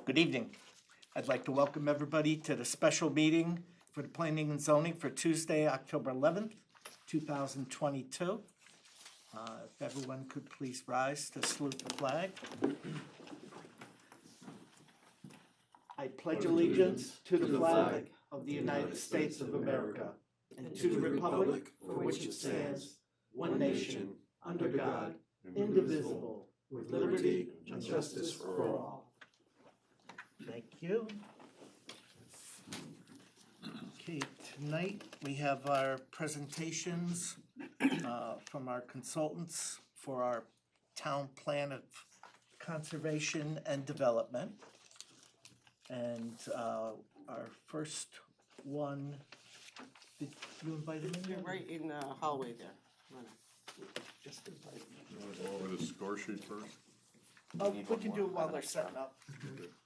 Good evening. I'd like to welcome everybody to the special meeting for the Planning and Zoning for Tuesday, October 11th, 2022. If everyone could please rise to salute the flag. I pledge allegiance to the flag of the United States of America and to the republic for which it stands, one nation, under God, indivisible, with liberty and justice for all. Thank you. Okay, tonight we have our presentations from our consultants for our town plan of conservation and development. And our first one, did you invite him in? You're right in the hallway there. Just invite him. You want to go over the score sheet first? Oh, we can do it while they're setting up.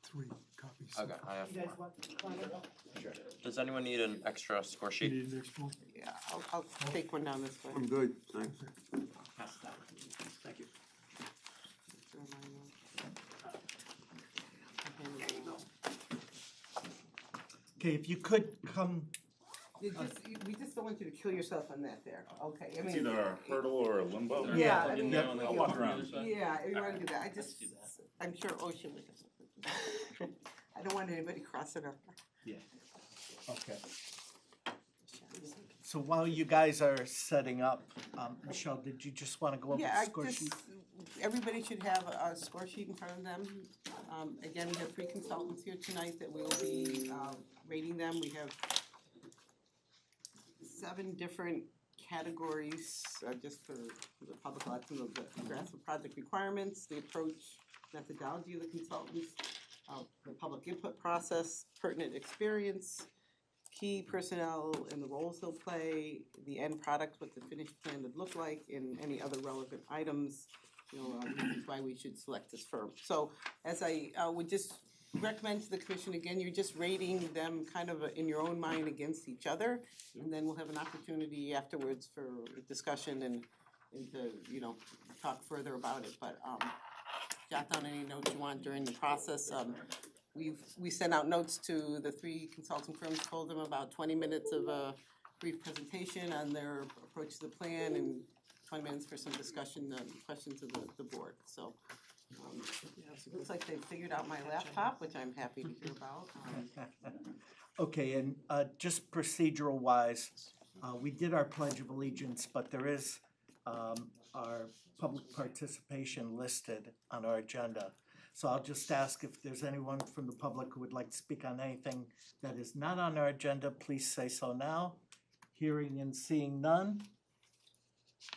3 copies. Okay, I have You guys 4. want? Sure. Does anyone need an extra score You sheet? need an extra one? Yeah, I'll take one down this way. I'm good, thanks. Pass that. Thank you. Okay, if you could come, We just don't want you to kill yourself on that there, okay? I It's mean, either a hurdle or a limbo. Yeah, I mean, I'll walk around. yeah, if you wanna do that, I'm sure Ocean would have something. I don't want anybody crossing over. okay. So while you guys are setting up, Michelle, did you just want to go over Yeah, the score sheet? everybody should have a score sheet in front of them. Again, we have 3 consultants here tonight that will be rating them. We have 7 different categories, just for the public, lots of the grasp of project requirements, the approach, methodology of the consultants, the public input process, pertinent experience, key personnel and the roles they'll play, the end product, what the finished plan would look like, and any other relevant items, reasons why we should select this firm. So as I would just recommend to the commission, again, you're just rating them kind of in your own mind against each other, and then we'll have an opportunity afterwards for discussion and to, talk further about it, but jot down any notes you want during the process. We sent out notes to the 3 consulting firms, told them about 20 minutes of a brief presentation on their approach to the plan and 20 minutes for some discussion, questions of the board. So it looks like they figured out my laptop, which I'm happy to hear about. Okay, and just procedural wise, we did our Pledge of Allegiance, but there is our public participation listed on our agenda. So I'll just ask if there's anyone from the public who would like to speak on anything that is not on our agenda, please say so now. Hearing and seeing none,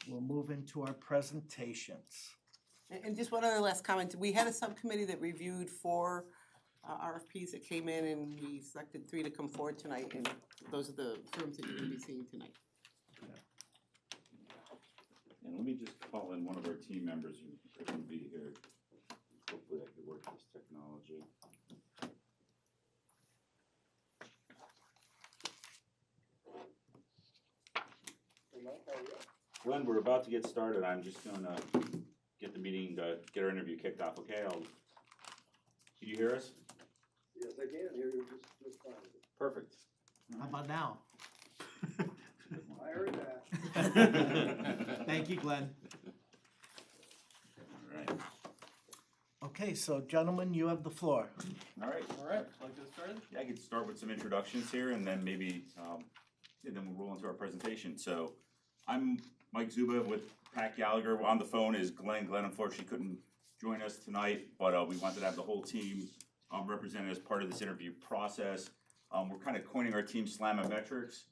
we'll move into our presentations. And just one other last comment, we had a subcommittee that reviewed 4 RFPs that came in, and we selected 3 to come forward tonight, and those are the firms that you're gonna be seeing tonight. And let me just call in one of our team members who couldn't be here. Hopefully I could work this technology. Glenn, we're about to get started. I'm just gonna get the meeting, get our interview kicked off, okay? Can you hear us? Yes, I can hear you just fine. Perfect. How about now? I heard that. Thank you, Glenn. All right. Okay, so gentlemen, you have the floor. All right. Like this started? Yeah, I could start with some introductions here, and then maybe, and then we'll roll into our presentation. So, I'm Mike Zuba with Pat Gallagher. On the phone is Glenn. Glenn unfortunately couldn't join us tonight, but we wanted to have the whole team represented as part of this interview process. We're kind of coining our team Slamometrics.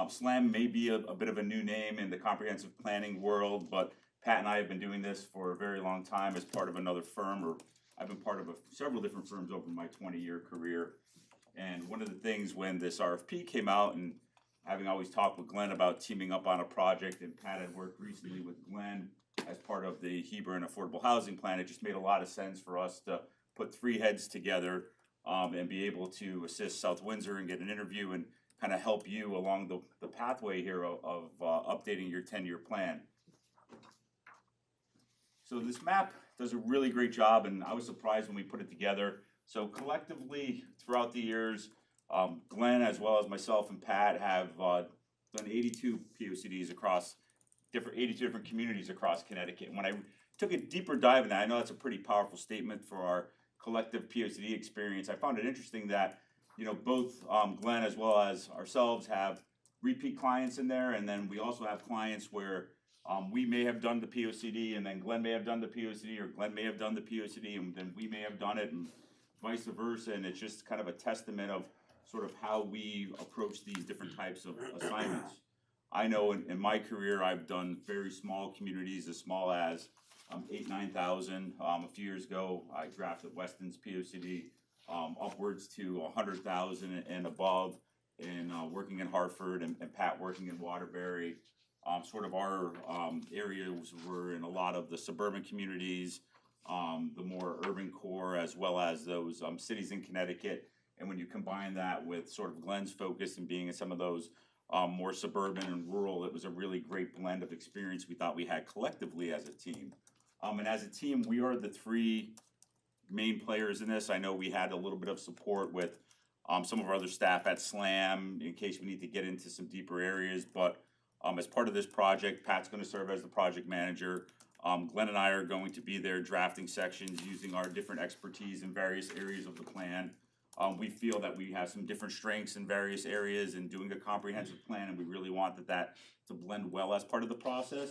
SLAM may be a bit of a new name in the comprehensive planning world, but Pat and I have been doing this for a very long time as part of another firm, or I've been part of several different firms over my 20-year career. And one of the things when this RFP came out, and having always talked with Glenn about teaming up on a project, and Pat had worked recently with Glenn as part of the Hebron Affordable Housing Plan, it just made a lot of sense for us to put 3 heads together and be able to assist South Windsor and get an interview and kind of help you along the pathway here of updating your 10-year plan. So this map does a really great job, and I was surprised when we put it together. So collectively, throughout the years, Glenn, as well as myself and Pat, have done 82 POCDs across 82 different communities across Connecticut. And when I took a deeper dive in that, I know that's a pretty powerful statement for our collective POCD experience. I found it interesting that, both Glenn as well as ourselves have repeat clients in there, and then we also have clients where we may have done the POCD, and then Glenn may have done the POCD, or Glenn may have done the POCD, and then we may have done it, and vice versa. And it's just kind of a testament of sort of how we approach these different types of assignments. I know in my career, I've done very small communities, as small as 8,000-9,000. A few years ago, I drafted Weston's POCD, upwards to 100,000 and above. And working in Hartford, and Pat working in Waterbury, sort of our areas were in a lot of the suburban communities, the more urban core, as well as those cities in Connecticut. And when you combine that with sort of Glenn's focus and being in some of those more suburban and rural, it was a really great blend of experience we thought we had collectively as a team. And as a team, we are the three main players in this. I know we had a little bit of support with some of our other staff at SLAM in case we need to get into some deeper areas. But as part of this project, Pat's going to serve as the project manager. Glenn and I are going to be there drafting sections using our different expertise in various areas of the plan. We feel that we have some different strengths in various areas in doing a comprehensive plan, and we really want that to blend well as part of the process.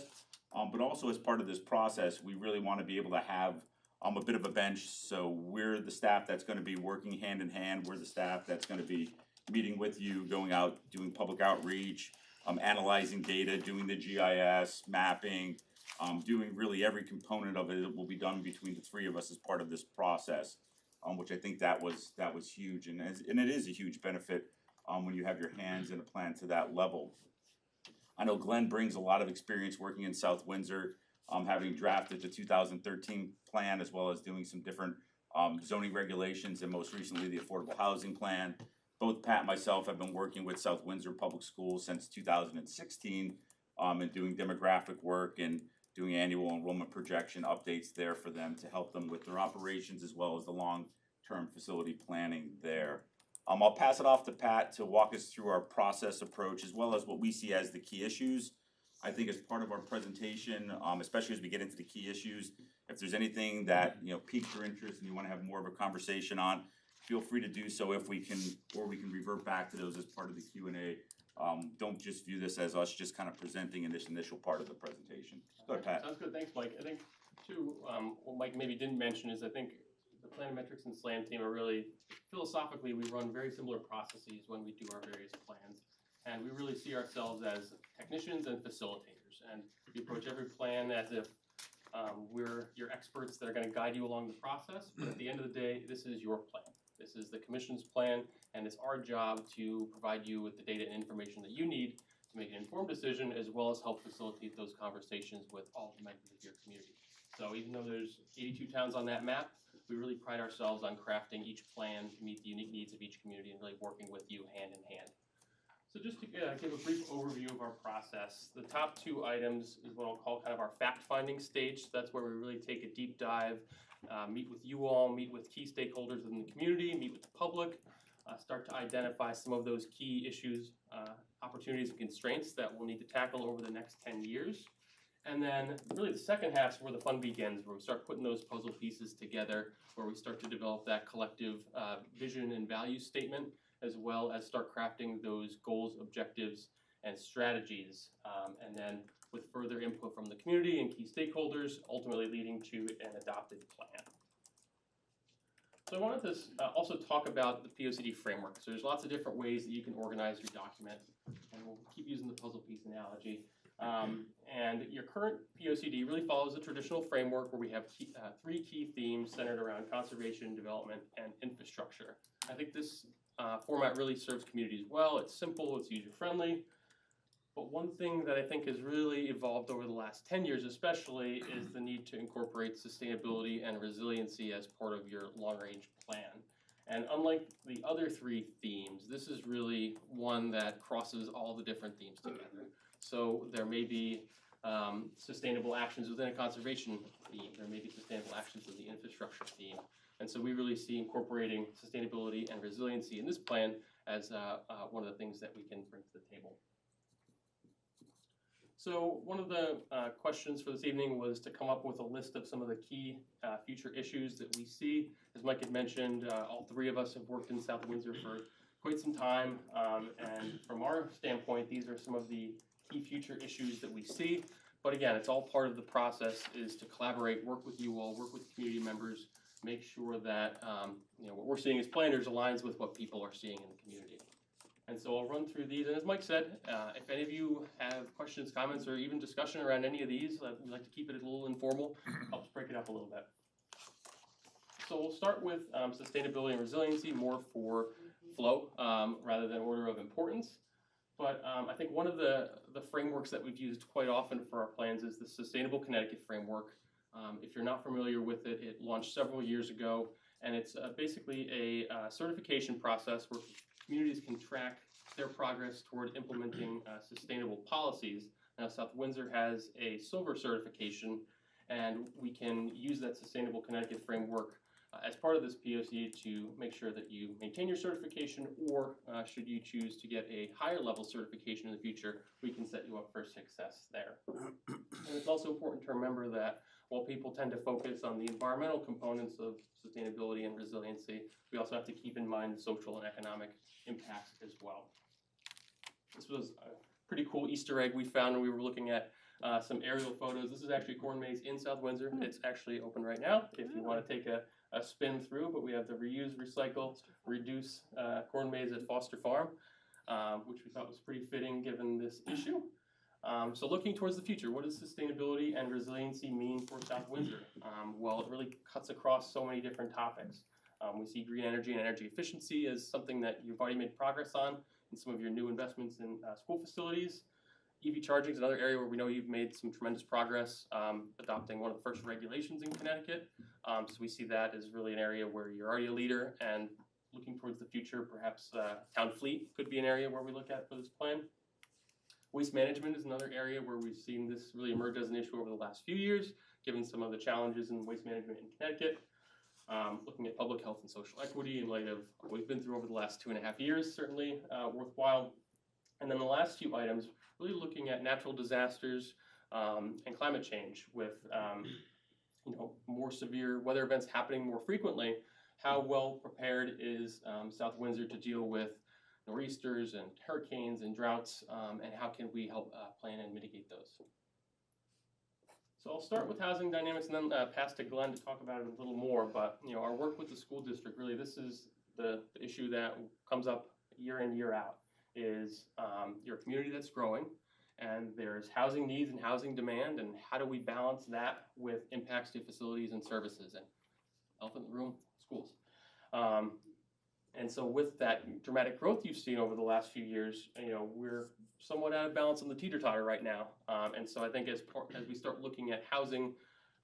But also as part of this process, we really want to be able to have a bit of a bench. So we're the staff that's going to be working hand in hand. We're the staff that's going to be meeting with you, going out, doing public outreach, analyzing data, doing the GIS, mapping, doing really every component of it will be done between the three of us as part of this process, which I think that was huge. And it is a huge benefit when you have your hands in a plan to that level. I know Glenn brings a lot of experience working in South Windsor, having drafted the 2013 plan, as well as doing some different zoning regulations, and most recently the affordable housing plan. Both Pat and myself have been working with South Windsor Public Schools since 2016, and doing demographic work and doing annual enrollment projection updates there for them to help them with their operations, as well as the long-term facility planning there. I'll pass it off to Pat to walk us through our process approach, as well as what we see as the key issues. I think as part of our presentation, especially as we get into the key issues, if there's anything that piques your interest and you want to have more of a conversation on, feel free to do so. If we can, or we can revert back to those as part of the Q&A. Don't just view this as us just kind of presenting in this initial part of the presentation. Go ahead, Pat. Sounds good, thanks, Mike. I think too, what Mike maybe didn't mention is I think the Planometrics and SLAM team are really, philosophically, we run very similar processes when we do our various plans. And we really see ourselves as technicians and facilitators. And we approach every plan as if we're your experts that are going to guide you along the process. But at the end of the day, this is your plan. This is the commission's plan, and it's our job to provide you with the data and information that you need to make an informed decision, as well as help facilitate those conversations with all the members of your community. So even though there's 82 towns on that map, we really pride ourselves on crafting each plan to meet the unique needs of each community and really working with you hand in hand. So just to give a brief overview of our process, the top two items is what I'll call kind of our fact-finding stage. So that's where we really take a deep dive, meet with you all, meet with key stakeholders in the community, meet with the public, start to identify some of those key issues, opportunities and constraints that we'll need to tackle over the next 10 years. And then really the second half is where the fun begins, where we start putting those puzzle pieces together, where we start to develop that collective vision and value statement, as well as start crafting those goals, objectives, and strategies, and then with further input from the community and key stakeholders, ultimately leading to an adopted plan. So I wanted to also talk about the POCD framework. So there's lots of different ways that you can organize your document, and we'll keep using the puzzle piece analogy. And your current POCD really follows the traditional framework where we have three key themes centered around conservation, development, and infrastructure. I think this format really serves communities well. It's simple, it's user-friendly. But one thing that I think has really evolved over the last 10 years especially is the need to incorporate sustainability and resiliency as part of your long-range plan. And unlike the other three themes, this is really one that crosses all the different themes together. So there may be sustainable actions within a conservation theme. There may be sustainable actions in the infrastructure theme. And so we really see incorporating sustainability and resiliency in this plan as one of the things that we can bring to the table. So one of the questions for this evening was to come up with a list of some of the key future issues that we see. As Mike had mentioned, all three of us have worked in South Windsor for quite some time, and from our standpoint, these are some of the key future issues that we see. But again, it's all part of the process is to collaborate, work with you all, work with community members, make sure that what we're seeing as planners aligns with what people are seeing in the community. And so I'll run through these, and as Mike said, if any of you have questions, comments, or even discussion around any of these, we like to keep it a little informal, helps break it up a little bit. So we'll start with sustainability and resiliency, more for flow rather than order of importance. But I think one of the frameworks that we've used quite often for our plans is the Sustainable Connecticut Framework. If you're not familiar with it, it launched several years ago, and it's basically a certification process where communities can track their progress toward implementing sustainable policies. Now, South Windsor has a silver certification, and we can use that Sustainable Connecticut Framework as part of this POC to make sure that you maintain your certification, or should you choose to get a higher level certification in the future, we can set you up for success there. And it's also important to remember that while people tend to focus on the environmental components of sustainability and resiliency, we also have to keep in mind the social and economic impacts as well. This was a pretty cool Easter egg we found when we were looking at some aerial photos. This is actually corn maze in South Windsor. It's actually open right now if you want to take a spin through, but we have the reuse, recycle, reduce corn maze at Foster Farm, which we thought was pretty fitting given this issue. So looking towards the future, what does sustainability and resiliency mean for South Windsor? Well, it really cuts across so many different topics. We see green energy and energy efficiency as something that you've already made progress on in some of your new investments in school facilities. EV charging is another area where we know you've made some tremendous progress, adopting one of the first regulations in Connecticut. So we see that as really an area where you're already a leader, and looking towards the future, perhaps town fleet could be an area where we look at for this plan. Waste management is another area where we've seen this really emerge as an issue over the last few years, given some of the challenges in waste management in Connecticut. Looking at public health and social equity in light of what we've been through over the last 2.5 years, certainly worthwhile. And then the last few items, really looking at natural disasters and climate change with more severe weather events happening more frequently. How well prepared is South Windsor to deal with nor'easters and hurricanes and droughts, and how can we help plan and mitigate those? So I'll start with housing dynamics and then pass to Glenn to talk about it a little more. But our work with the school district, really, this is the issue that comes up year in, year out. Is your community that's growing, and there's housing needs and housing demand, and how do we balance that with impacts to facilities and services, and elephant in the room, schools. And so with that dramatic growth you've seen over the last few years, we're somewhat out of balance on the teeter-totter right now. And so I think as we start looking at housing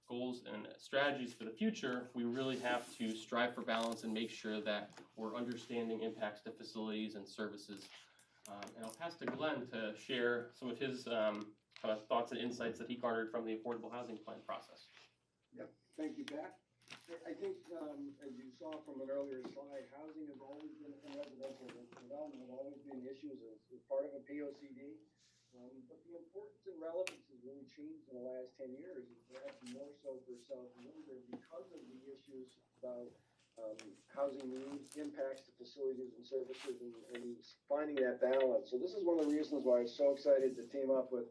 goals and strategies for the future, we really have to strive for balance and make sure that we're understanding impacts to facilities and services. And I'll pass to Glenn to share some of his thoughts and insights that he garnered from the Affordable Housing Plan process. Yep, thank you, Pat. I think, as you saw from an earlier slide, housing has always been, and residential development have always been issues as part of a POCD. But the importance and relevance has really changed in the last 10 years, and perhaps more so for South Windsor because of the issues about housing needs, impacts to facilities and services, and finding that balance. So this is one of the reasons why I'm so excited to team up with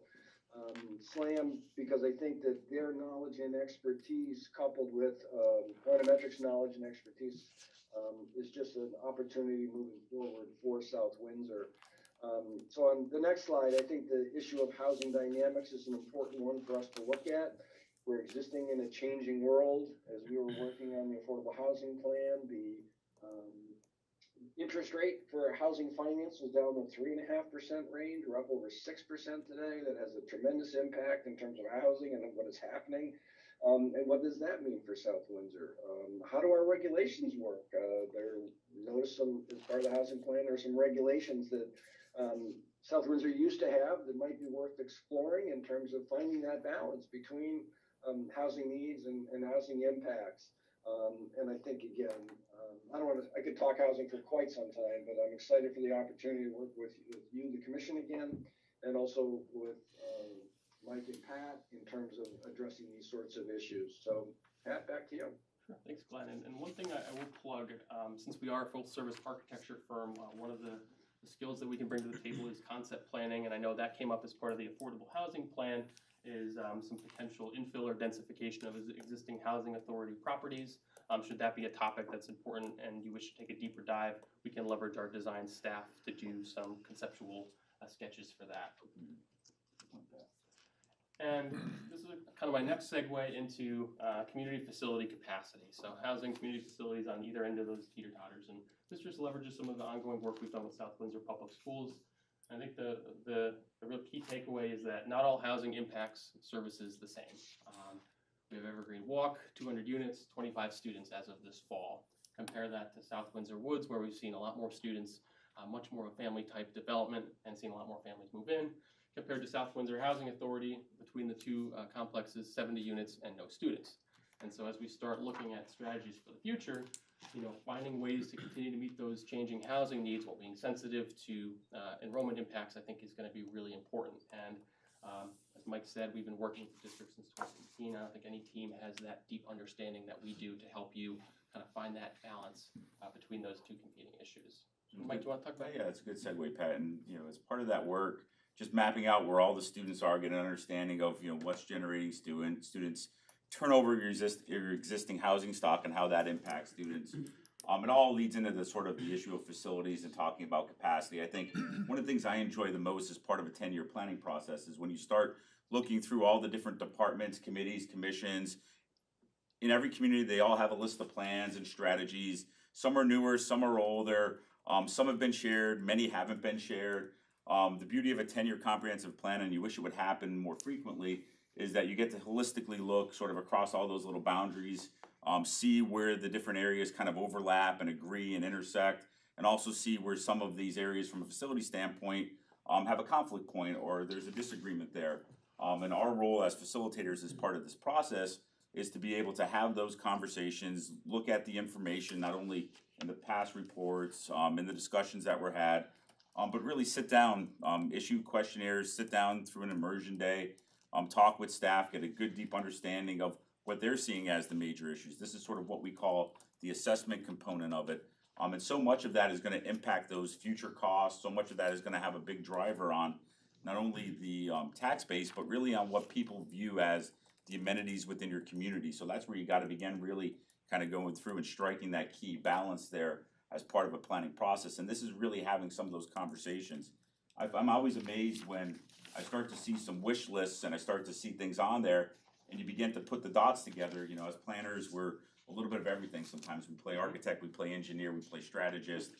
SLAM, because I think that their knowledge and expertise coupled with planimetrics knowledge and expertise is just an opportunity moving forward for South Windsor. So on the next slide, I think the issue of housing dynamics is an important one for us to look at. We're existing in a changing world. As we were working on the Affordable Housing Plan, the interest rate for housing finance was down in the 3.5% range. We're up over 6% today. That has a tremendous impact in terms of housing and what is happening. And what does that mean for South Windsor? How do our regulations work? Notice some, as part of the housing plan, there are some regulations that South Windsor used to have that might be worth exploring in terms of finding that balance between housing needs and housing impacts. And I think again, I could talk housing for quite some time, but I'm excited for the opportunity to work with you, the commission again, and also with Mike and Pat in terms of addressing these sorts of issues. So Pat, back to you. Sure, thanks, Glenn. And one thing I will plug, since we are a full-service architecture firm, one of the skills that we can bring to the table is concept planning, and I know that came up as part of the affordable housing plan, is some potential infill or densification of existing housing authority properties. Should that be a topic that's important and you wish to take a deeper dive, we can leverage our design staff to do some conceptual sketches for that. And this is kind of my next segue into community facility capacity. So housing community facilities on either end of those teeter-totters. And this just leverages some of the ongoing work we've done with South Windsor Public Schools. I think the real key takeaway is that not all housing impacts services the same. We have Evergreen Walk, 200 units, 25 students as of this fall. Compare that to South Windsor Woods, where we've seen a lot more students, much more of a family type development, and seen a lot more families move in. Compared to South Windsor Housing Authority, between the two complexes, 70 units and no students. And so as we start looking at strategies for the future, finding ways to continue to meet those changing housing needs while being sensitive to enrollment impacts, I think is going to be really important. And as Mike said, we've been working with districts since 2018. I don't think any team has that deep understanding that we do to help you kind of find that balance between those two competing issues. Mike, do you want to talk about that? Yeah, that's a good segue, Pat. And as part of that work, just mapping out where all the students are, getting an understanding of what's generating students turnover your existing housing stock and how that impacts students. It all leads into the issue of facilities and talking about capacity. I think one of the things I enjoy the most as part of a 10-year planning process is when you start looking through all the different departments, committees, commissions. In every community, they all have a list of plans and strategies. Some are newer, some are older. Some have been shared, many haven't been shared. The beauty of a 10-year comprehensive plan, and you wish it would happen more frequently, is that you get to holistically look across all those little boundaries, see where the different areas kind of overlap and agree and intersect, and also see where some of these areas from a facility standpoint have a conflict point or there's a disagreement there. And our role as facilitators as part of this process is to be able to have those conversations, look at the information, not only in the past reports, in the discussions that were had, but really sit down, issue questionnaires, sit down through an immersion day, talk with staff, get a good deep understanding of what they're seeing as the major issues. This is sort of what we call the assessment component of it. And so much of that is going to impact those future costs. So much of that is going to have a big driver on not only the tax base, but really on what people view as the amenities within your community. So that's where you got to begin really kind of going through and striking that key balance there as part of a planning process. And this is really having some of those conversations. I'm always amazed when I start to see some wish lists and I start to see things on there and you begin to put the dots together. As planners, we're a little bit of everything. Sometimes we play architect, we play engineer, we play strategist.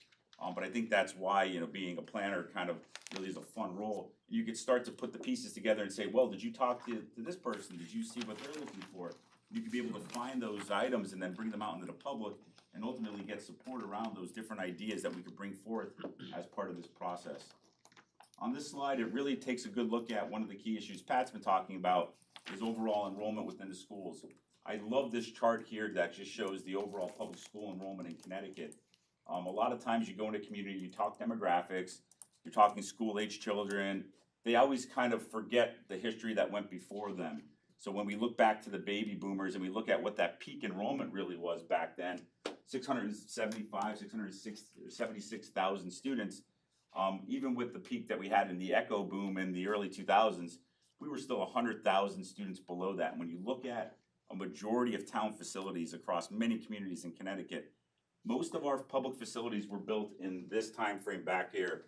But I think that's why, being a planner kind of really is a fun role. You could start to put the pieces together and say, well, did you talk to this person? Did you see what they're looking for? You could be able to find those items and then bring them out into the public and ultimately get support around those different ideas that we could bring forth as part of this process. On this slide, it really takes a good look at one of the key issues Pat's been talking about is overall enrollment within the schools. I love this chart here that just shows the overall public school enrollment in Connecticut. A lot of times you go into a community, you talk demographics, you're talking school-age children. They always kind of forget the history that went before them. So when we look back to the baby boomers and we look at what that peak enrollment really was back then, 676,000 students, even with the peak that we had in the echo boom in the early 2000s, we were still 100,000 students below that. And when you look at a majority of town facilities across many communities in Connecticut, most of our public facilities were built in this time frame back here.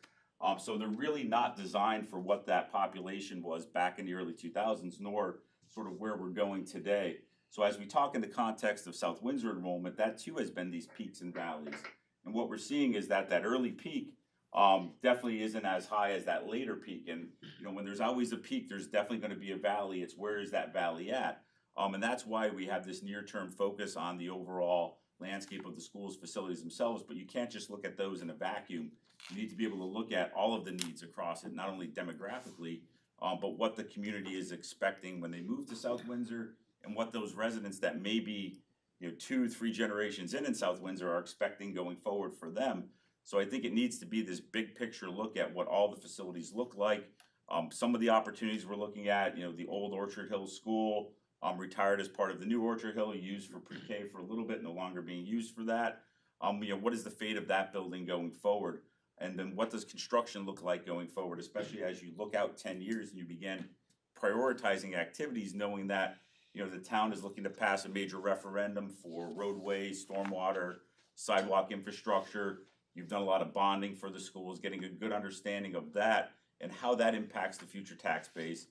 So they're really not designed for what that population was back in the early 2000s, nor sort of where we're going today. So as we talk in the context of South Windsor enrollment, that too has been these peaks and valleys. And what we're seeing is that early peak definitely isn't as high as that later peak. And when there's always a peak, there's definitely going to be a valley. It's where is that valley at? And that's why we have this near-term focus on the overall landscape of the schools, facilities themselves. But you can't just look at those in a vacuum. You need to be able to look at all of the needs across it, not only demographically, but what the community is expecting when they move to South Windsor and what those residents that may be 2-3 generations in South Windsor are expecting going forward for them. So I think it needs to be this big picture look at what all the facilities look like. Some of the opportunities we're looking at, the old Orchard Hill School, retired as part of the new Orchard Hill, used for pre-K for a little bit, no longer being used for that. What is the fate of that building going forward? And then what does construction look like going forward, especially as you look out 10 years and you begin prioritizing activities, knowing that the town is looking to pass a major referendum for roadways, stormwater, sidewalk infrastructure. You've done a lot of bonding for the schools, getting a good understanding of that and how that impacts the future tax base.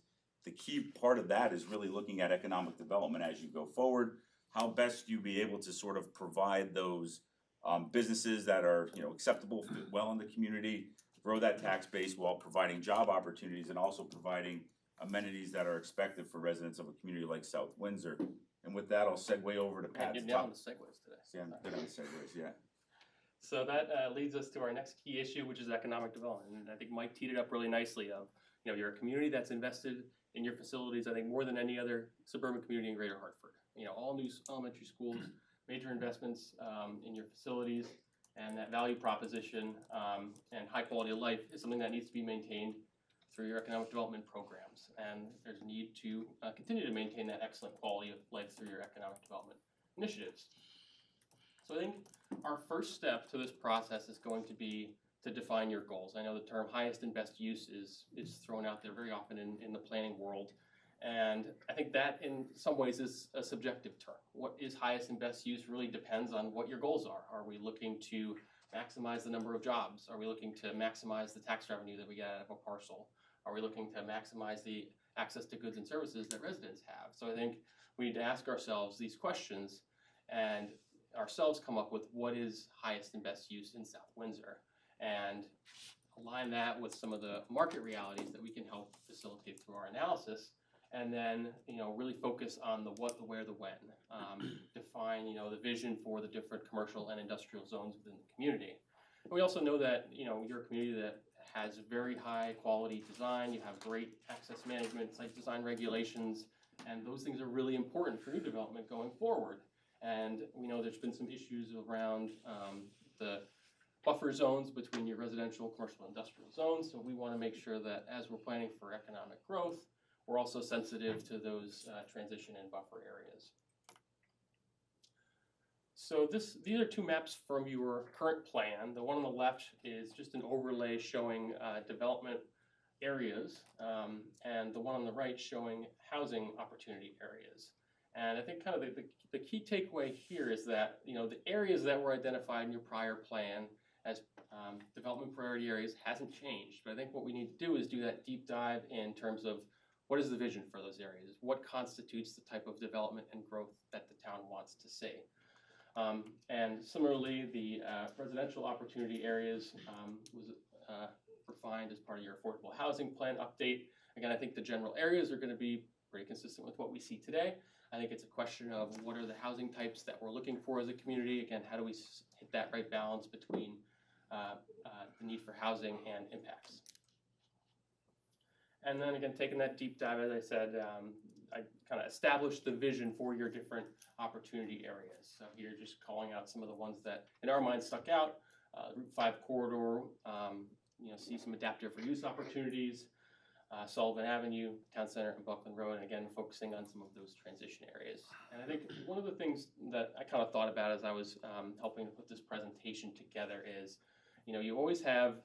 The key part of that is really looking at economic development as you go forward. How best do you be able to sort of provide those businesses that are acceptable, fit well in the community, grow that tax base while providing job opportunities and also providing amenities that are expected for residents of a community like South Windsor. And with that, I'll segue over to Pat. You're down the segues today. Yeah, I'm good on segues, yeah. So that leads us to our next key issue, which is economic development. And I think Mike teed it up really nicely of, you're a community that's invested in your facilities, I think more than any other suburban community in Greater Hartford. All new elementary schools, major investments in your facilities, and that value proposition and high quality of life is something that needs to be maintained through your economic development programs. And there's a need to continue to maintain that excellent quality of life through your economic development initiatives. So I think our first step to this process is going to be to define your goals. I know the term highest and best use is thrown out there very often in the planning world. And I think that in some ways is a subjective term. What is highest and best use really depends on what your goals are. Are we looking to maximize the number of jobs? Are we looking to maximize the tax revenue that we get out of a parcel? Are we looking to maximize the access to goods and services that residents have? So I think we need to ask ourselves these questions and ourselves come up with what is highest and best use in South Windsor and align that with some of the market realities that we can help facilitate through our analysis. And then, really focus on the what, the where, the when. Define, the vision for the different commercial and industrial zones within the community. And we also know that, you're a community that has very high quality design. You have great access management, site design regulations, and those things are really important for new development going forward. And we know there's been some issues around the buffer zones between your residential, commercial, industrial zones. So we want to make sure that as we're planning for economic growth, we're also sensitive to those transition and buffer areas. So these are two maps from your current plan. The one on the left is just an overlay showing development areas, and the one on the right showing housing opportunity areas. And I think kind of the key takeaway here is that the areas that were identified in your prior plan as development priority areas hasn't changed. But I think what we need to do is do that deep dive in terms of what is the vision for those areas? What constitutes the type of development and growth that the town wants to see? And similarly, the residential opportunity areas was refined as part of your affordable housing plan update. Again, I think the general areas are going to be pretty consistent with what we see today. I think it's a question of what are the housing types that we're looking for as a community. Again, how do we hit that right balance between the need for housing and impacts? And then again, taking that deep dive, as I said, I kind of established the vision for your different opportunity areas. So here, just calling out some of the ones that in our minds stuck out. Route 5 corridor, see some adaptive reuse opportunities. Sullivan Avenue, Town Center, and Buckland Road, and again, focusing on some of those transition areas. And I think one of the things that I kind of thought about as I was helping to put this presentation together is, you always have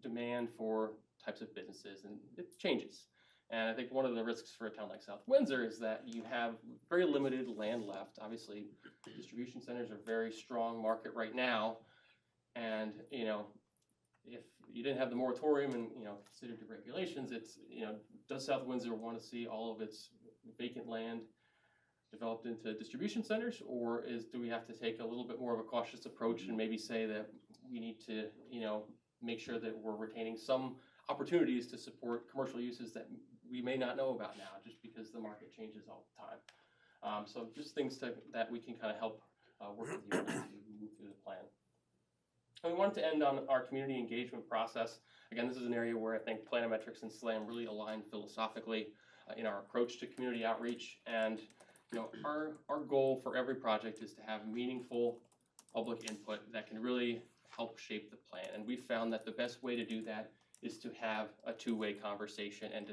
demand for types of businesses, and it changes. And I think one of the risks for a town like South Windsor is that you have very limited land left. Obviously, distribution centers are a very strong market right now, and if you didn't have the moratorium and considered the regulations, it's does South Windsor want to see all of its vacant land developed into distribution centers, or do we have to take a little bit more of a cautious approach and maybe say that we need to make sure that we're retaining some opportunities to support commercial uses that we may not know about now, just because the market changes all the time. So just things that we can kind of help work with you as we move through the plan. And we wanted to end on our community engagement process. Again, this is an area where I think Planometrics and SLAM really align philosophically in our approach to community outreach. And our goal for every project is to have meaningful public input that can really help shape the plan. And we found that the best way to do that is to have a two-way conversation and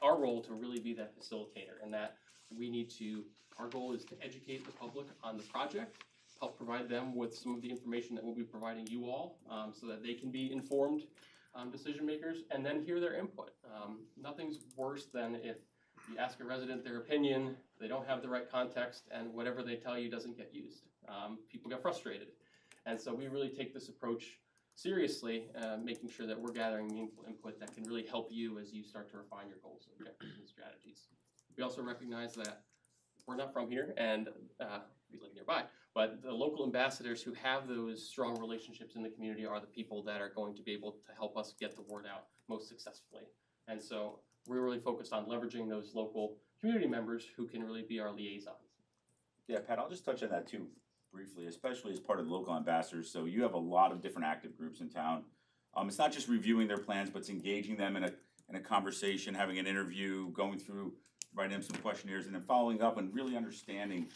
our role to really be that facilitator, and that our goal is to educate the public on the project, help provide them with some of the information that we'll be providing you all, so that they can be informed decision makers, and then hear their input. Nothing's worse than if you ask a resident their opinion, they don't have the right context, and whatever they tell you doesn't get used. People get frustrated. And so we really take this approach seriously, making sure that we're gathering meaningful input that can really help you as you start to refine your goals, objectives, and strategies. We also recognize that we're not from here, and we live nearby, but the local ambassadors who have those strong relationships in the community are the people that are going to be able to help us get the word out most successfully. And so we're really focused on leveraging those local community members who can really be our liaisons. Yeah, Pat, I'll just touch on that too briefly, especially as part of the local ambassadors. So you have a lot of different active groups in town. It's not just reviewing their plans, but it's engaging them in a conversation, having an interview, going through, writing them some questionnaires, and then following up and really understanding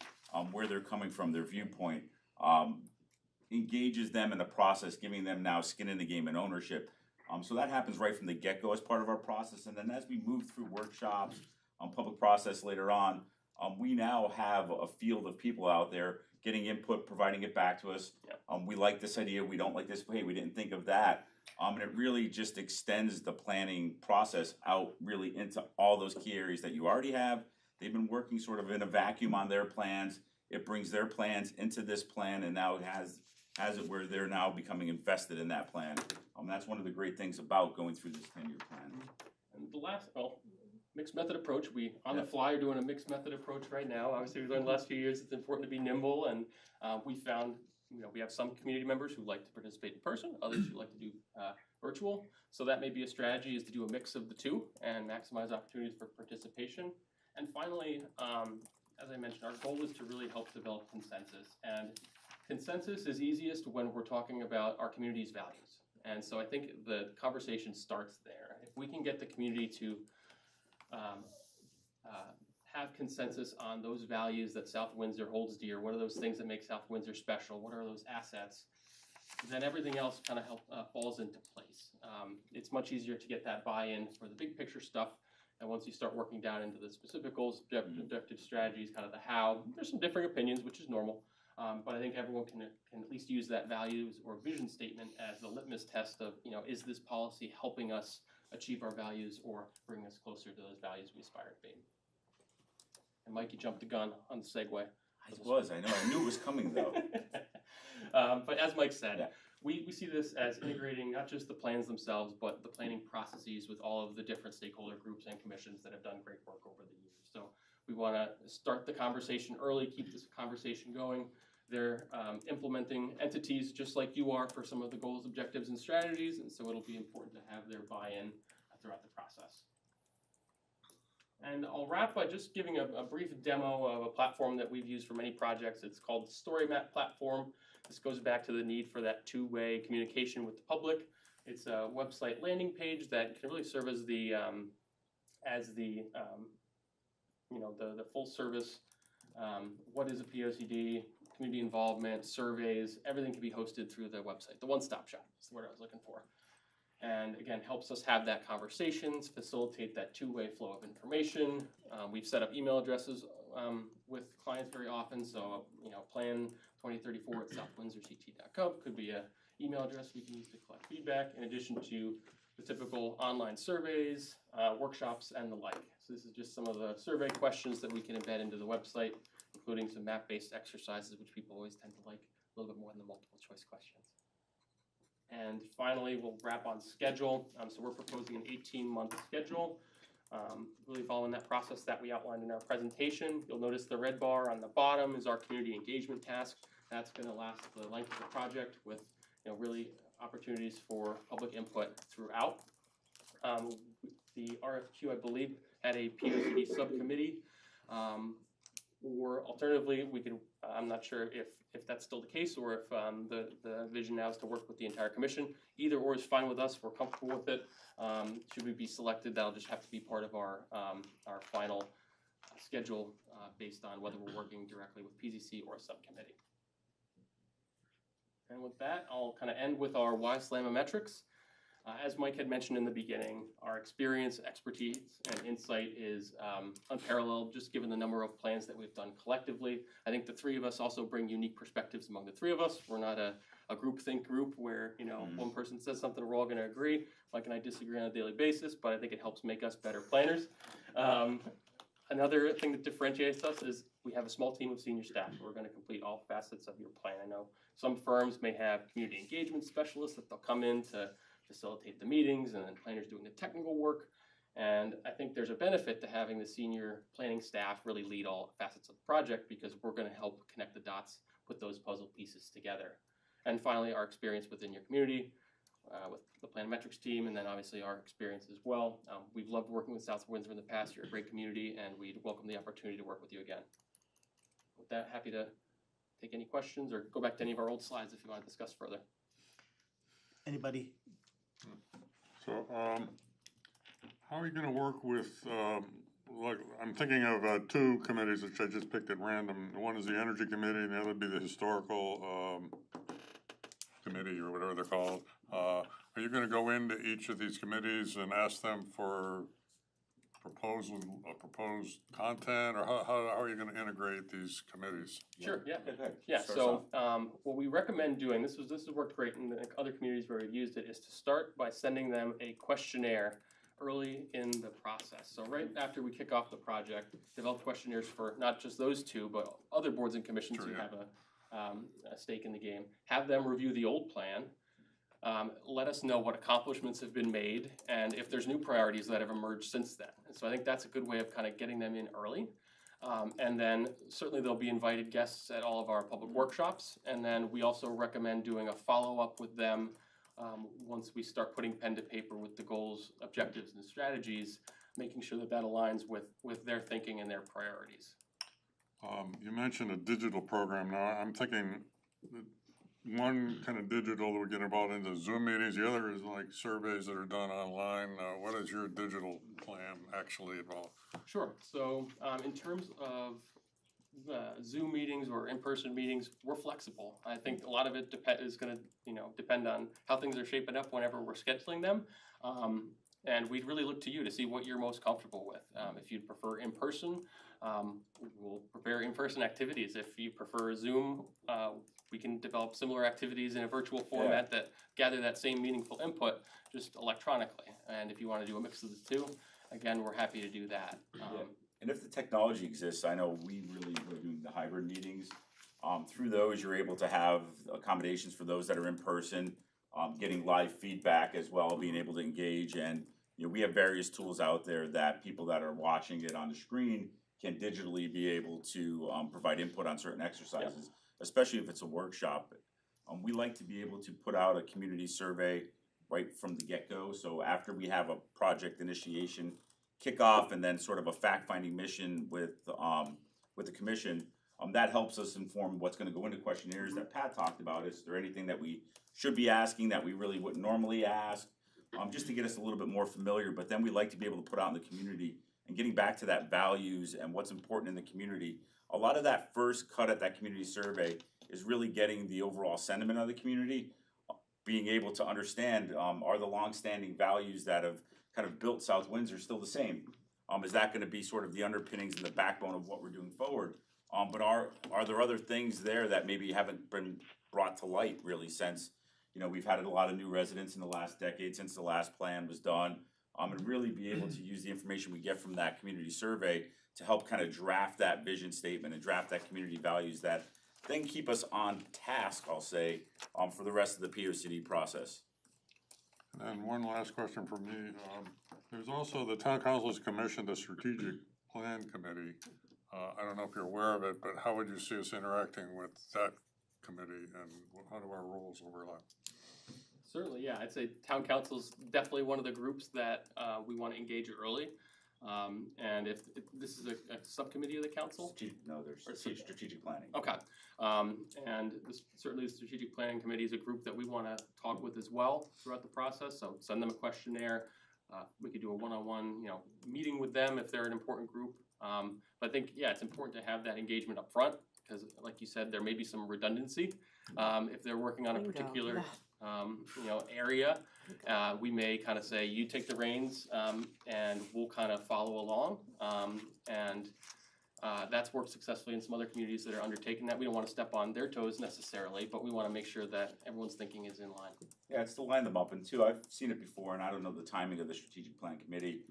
where they're coming from, their viewpoint, engages them in the process, giving them now skin in the game and ownership. So that happens right from the get-go as part of our process. And then as we move through workshops, public process later on, we now have a field of people out there getting input, providing it back to us. Yep. We like this idea, we don't like this, hey, we didn't think of that. And it really just extends the planning process out really into all those key areas that you already have. They've been working sort of in a vacuum on their plans. It brings their plans into this plan, and now it has it where they're now becoming invested in that plan. That's one of the great things about going through this 10-year plan. And the last, mixed method approach. We, on the fly, are doing a mixed method approach right now. Obviously, we learned the last few years it's important to be nimble, and we found, we have some community members who like to participate in person, others who like to do virtual. So that may be a strategy, is to do a mix of the two and maximize opportunities for participation. And finally, as I mentioned, our goal is to really help develop consensus. And consensus is easiest when we're talking about our community's values. And so I think the conversation starts there. If we can get the community to have consensus on those values that South Windsor holds dear, what are those things that make South Windsor special, what are those assets, then everything else kind of falls into place. It's much easier to get that buy-in for the big picture stuff, and once you start working down into the specific goals, objective strategies, kind of the how, there's some differing opinions, which is normal, but I think everyone can at least use that values or vision statement as the litmus test of, is this policy helping us achieve our values or bring us closer to those values we aspire to be. And Mike, you jumped the gun on the segue. I know, I knew it was coming though. But as Mike said, Yeah. we see this as integrating not just the plans themselves, but the planning processes with all of the different stakeholder groups and commissions that have done great work over the years. So we want to start the conversation early, keep this conversation going. They're implementing entities just like you are for some of the goals, objectives, and strategies, and so it'll be important to have their buy-in throughout the process. And I'll wrap by just giving a brief demo of a platform that we've used for many projects. It's called the Story Map platform. This goes back to the need for that two-way communication with the public. It's a website landing page that can really serve as the full service. What is a POCD? Community involvement, surveys, everything can be hosted through the website. The one-stop shop is the word I was looking for. And again, helps us have that conversations, facilitate that two-way flow of information. We've set up email addresses with clients very often. So, plan 2034 at southwindsorct.com could be an email address we can use to collect feedback, in addition to the typical online surveys, workshops, and the like. So this is just some of the survey questions that we can embed into the website, including some map-based exercises, which people always tend to like a little bit more than the multiple choice questions. And finally, we'll wrap on schedule. So we're proposing an 18-month schedule, really following that process that we outlined in our presentation. You'll notice the red bar on the bottom is our community engagement task. That's going to last the length of the project with really opportunities for public input throughout. The RFQ, I believe, had a POCD subcommittee. Or alternatively, we could, I'm not sure if that's still the case, or if the vision now is to work with the entire commission. Either or is fine with us. We're comfortable with it. Should we be selected, that'll just have to be part of our final schedule based on whether we're working directly with PZC or a subcommittee. And with that, I'll kind of end with our why Slamometrics. As Mike had mentioned in the beginning, our experience, expertise, and insight is unparalleled, just given the number of plans that we've done collectively. I think the three of us also bring unique perspectives among the three of us. We're not a groupthink group where, you know, one person says something, we're all going to agree. Mike and I disagree on a daily basis, but I think it helps make us better planners. Another thing that differentiates us is we have a small team of senior staff who are going to complete all facets of your plan. I know some firms may have community engagement specialists that they'll come in to facilitate the meetings, and then planners doing the technical work. And I think there's a benefit to having the senior planning staff really lead all facets of the project, because we're going to help connect the dots, put those puzzle pieces together. And finally, our experience within your community with the Planometrics team, and then obviously our experience as well. We've loved working with South Windsor in the past. You're a great community, and we'd welcome the opportunity to work with you again. With that, happy to take any questions or go back to any of our old slides if you want to discuss further. Anybody? So, how are you gonna work with, like, I'm thinking of two committees which I just picked at random. One is the Energy Committee, and the other would be the Historical Committee, or whatever they're called. Are you gonna go into each of these committees and ask them for proposed content, or how are you gonna integrate these committees? Sure, yeah. Okay, go ahead. Yeah, Start us off. so what we recommend doing, this has worked great in the other communities where we've used it, is to start by sending them a questionnaire early in the process. So right after we kick off the project, develop questionnaires for not just those two, but other boards and commissions Sure, who yeah. have a stake in the game. Have them review the old plan. Let us know what accomplishments have been made and if there's new priorities that have emerged since then. And so I think that's a good way of kind of getting them in early. And then certainly there'll be invited guests at all of our public workshops. And then we also recommend doing a follow-up with them once we start putting pen to paper with the goals, objectives, and strategies, making sure that that aligns with their thinking and their priorities. You mentioned a digital program. Now, I'm thinking that one kind of digital that we get involved into Zoom meetings, the other is like surveys that are done online. What is your digital plan actually involve? Sure. So in terms of Zoom meetings or in-person meetings, we're flexible. I think a lot of it is going to depend on how things are shaping up whenever we're scheduling them. And we'd really look to you to see what you're most comfortable with. If you'd prefer in-person, we'll prepare in-person activities. If you prefer Zoom, we can develop similar activities in a virtual format that gather that same meaningful input, just electronically. And if you want to do a mix of the two, again, we're happy to do that. And if the technology exists, I know we really were doing the hybrid meetings. Through those, you're able to have accommodations for those that are in person, getting live feedback as well, being able to engage. And we have various tools out there that people that are watching it on the screen can digitally be able to provide input on certain exercises, especially if it's a workshop. We like to be able to put out a community survey right from the get-go. So after we have a project initiation kickoff and then sort of a fact-finding mission with the commission, that helps us inform what's going to go into questionnaires that Pat talked about. Is there anything that we should be asking that we really wouldn't normally ask, just to get us a little bit more familiar? But then we like to be able to put out in the community and getting back to that values and what's important in the community. A lot of that first cut at that community survey is really getting the overall sentiment of the community, being able to understand, are the longstanding values that have kind of built South Windsor still the same? Is that going to be sort of the underpinnings and the backbone of what we're doing forward? But are there other things there that maybe haven't been brought to light really since, we've had a lot of new residents in the last decade since the last plan was done, and really be able to use the information we get from that community survey to help kind of draft that vision statement and draft that community values that then keep us on task, I'll say, for the rest of the POCD process. And one last question from me. There's also the Town Council's commissioned a strategic plan committee. I don't know if you're aware of it, but how would you see us interacting with that committee, and how do our roles overlap? Certainly, yeah. I'd say Town Council's definitely one of the groups that we want to engage early. And if this is a subcommittee of the council? There's strategic planning. Okay. And certainly the strategic planning committee is a group that we want to talk with as well throughout the process. So send them a questionnaire. We could do a one-on-one, meeting with them if they're an important group. But I think, yeah, it's important to have that engagement up front, because like you said, there may be some redundancy. If they're working on a Bingo. particular, area, we may kind of say, you take the reins, and we'll kind of follow along. That's worked successfully in some other communities that are undertaking that. We don't want to step on their toes necessarily, but we want to make sure that everyone's thinking is in line. Yeah, it's to line them up, and two, I've seen it before, and I don't know the timing of the strategic plan committee.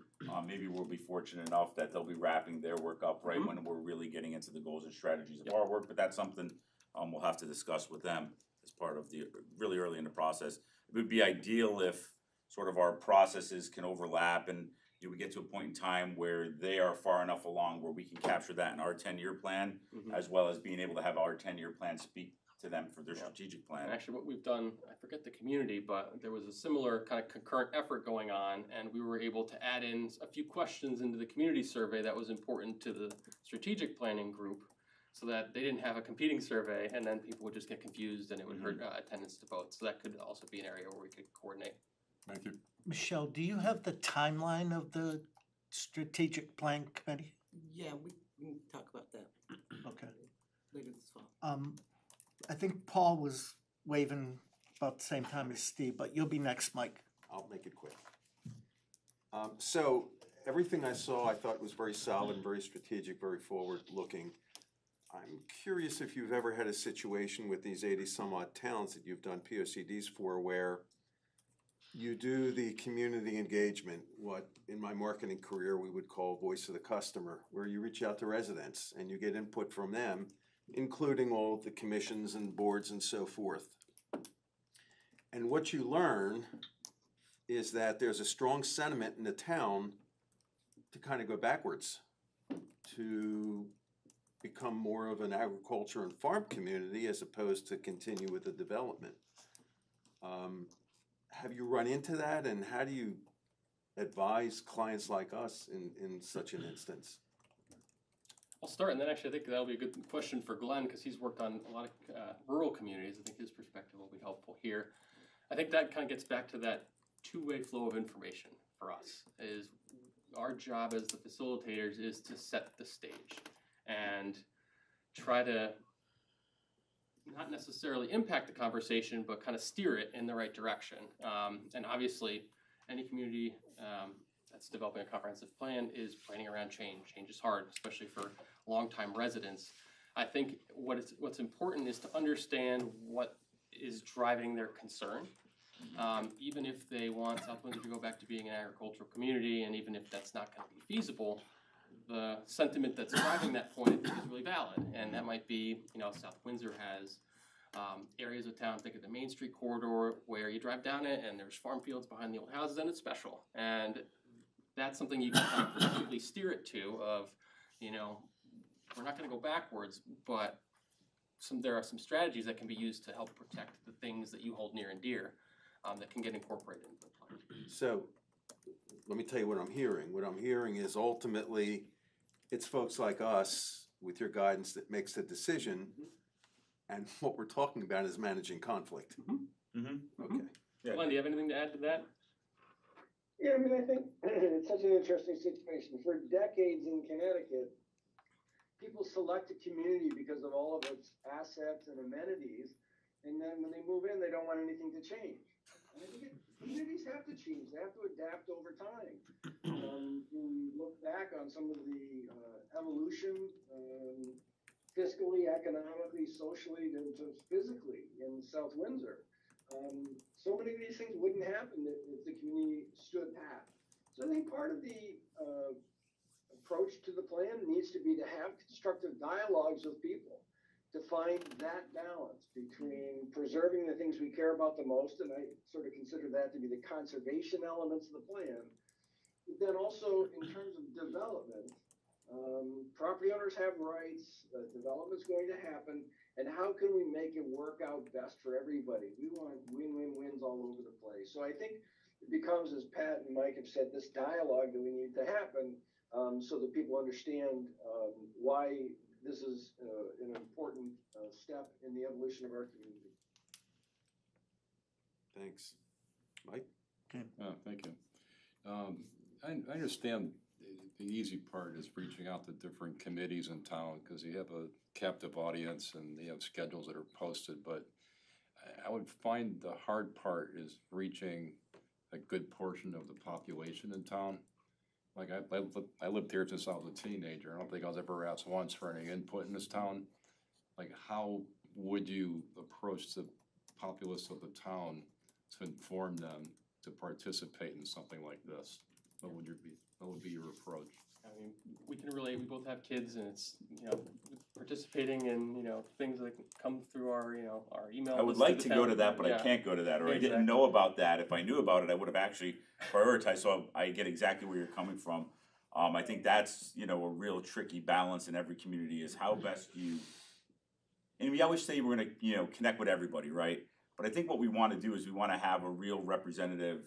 Maybe we'll be fortunate enough that they'll be wrapping their work up right when we're really getting into the goals and strategies of our work, but that's something we'll have to discuss with them as part of the, really early in the process. It would be ideal if sort of our processes can overlap and we get to a point in time where they are far enough along where we can capture that in our 10-year plan, as well as being able to have our 10-year plan speak to them for their strategic plan. And actually, what we've done, I forget the community, but there was a similar kind of concurrent effort going on, and we were able to add in a few questions into the community survey that was important to the strategic planning group, so that they didn't have a competing survey, and then people would just get confused, and it would hurt attendance to vote. So that could also be an area where we could coordinate. Thank you. Michelle, do you have the timeline of the strategic plan committee? Yeah, we can talk about that Okay. later this fall. I think Paul was waving about the same time as Steve, but you'll be next, Mike. I'll make it quick. So everything I saw, I thought was very solid, very strategic, very forward-looking. I'm curious if you've ever had a situation with these 80-some-odd towns that you've done POCDs for where you do the community engagement, what in my marketing career we would call voice of the customer, where you reach out to residents and you get input from them, including all the commissions and boards and so forth. And what you learn is that there's a strong sentiment in the town to kind of go backwards, to become more of an agriculture and farm community as opposed to continue with the development. Have you run into that, and how do you advise clients like us in such an instance? I'll start, and then actually I think that'll be a good question for Glenn, because he's worked on a lot of rural communities. I think his perspective will be helpful here. I think that kind of gets back to that two-way flow of information for us. Is our job as the facilitators is to set the stage and try to not necessarily impact the conversation, but kind of steer it in the right direction. And obviously, any community that's developing a comprehensive plan is planning around change. Change is hard, especially for longtime residents. I think what's important is to understand what is driving their concern. Even if they want South Windsor to go back to being an agricultural community, and even if that's not going to be feasible, the sentiment that's driving that point is really valid. And that might be, South Windsor has areas of town, think of the Main Street corridor, where you drive down it and there's farm fields behind the old houses, and it's special. And that's something you can kind of completely steer it to of, we're not going to go backwards, but there are some strategies that can be used to help protect the things that you hold near and dear that can get incorporated into the plan. So let me tell you what I'm hearing. What I'm hearing is ultimately it's folks like us with your guidance that makes the decision, and what we're talking about is managing conflict. Okay. Yeah. Glenn, do you have anything to add to that? Yeah, I think it's such an interesting situation. For decades in Connecticut, people select a community because of all of its assets and amenities, and then when they move in, they don't want anything to change. And I think communities have to change. They have to adapt over time. When we look back on some of the evolution, fiscally, economically, socially, to physically in South Windsor, so many of these things wouldn't happen if the community stood pat. So I think part of the approach to the plan needs to be to have constructive dialogues with people, to find that balance between preserving the things we care about the most, and I sort of consider that to be the conservation elements of the plan, but then also in terms of development, property owners have rights, development's going to happen, and how can we make it work out best for everybody? We want win-win-wins all over the place. So I think it becomes, as Pat and Mike have said, this dialogue that we need to happen so that people understand why this is an important step in the evolution of our community. Thanks. Mike? Thank you. I understand the easy part is reaching out to different committees in town, because you have a captive audience and they have schedules that are posted, but I would find the hard part is reaching a good portion of the population in town. Like, I lived here since I was a teenager. I don't think I was ever asked once for any input in this town. Like, how would you approach the populace of the town to inform them to participate in something like this? What would be your approach? I mean, we can relate, we both have kids, and it's, you know, participating in, you know, things that come through our, you know, our email. I would list like the to go town. to that, but I Yeah. can't go to that, or I didn't Exactly. know about that. If I knew about it, I would have actually prioritized, so I get exactly where you're coming from. I think that's, you know, a real tricky balance in every community is how best you, and we always say we're gonna, you know, connect with everybody, right? But I think what we wanna do is we wanna have a real representative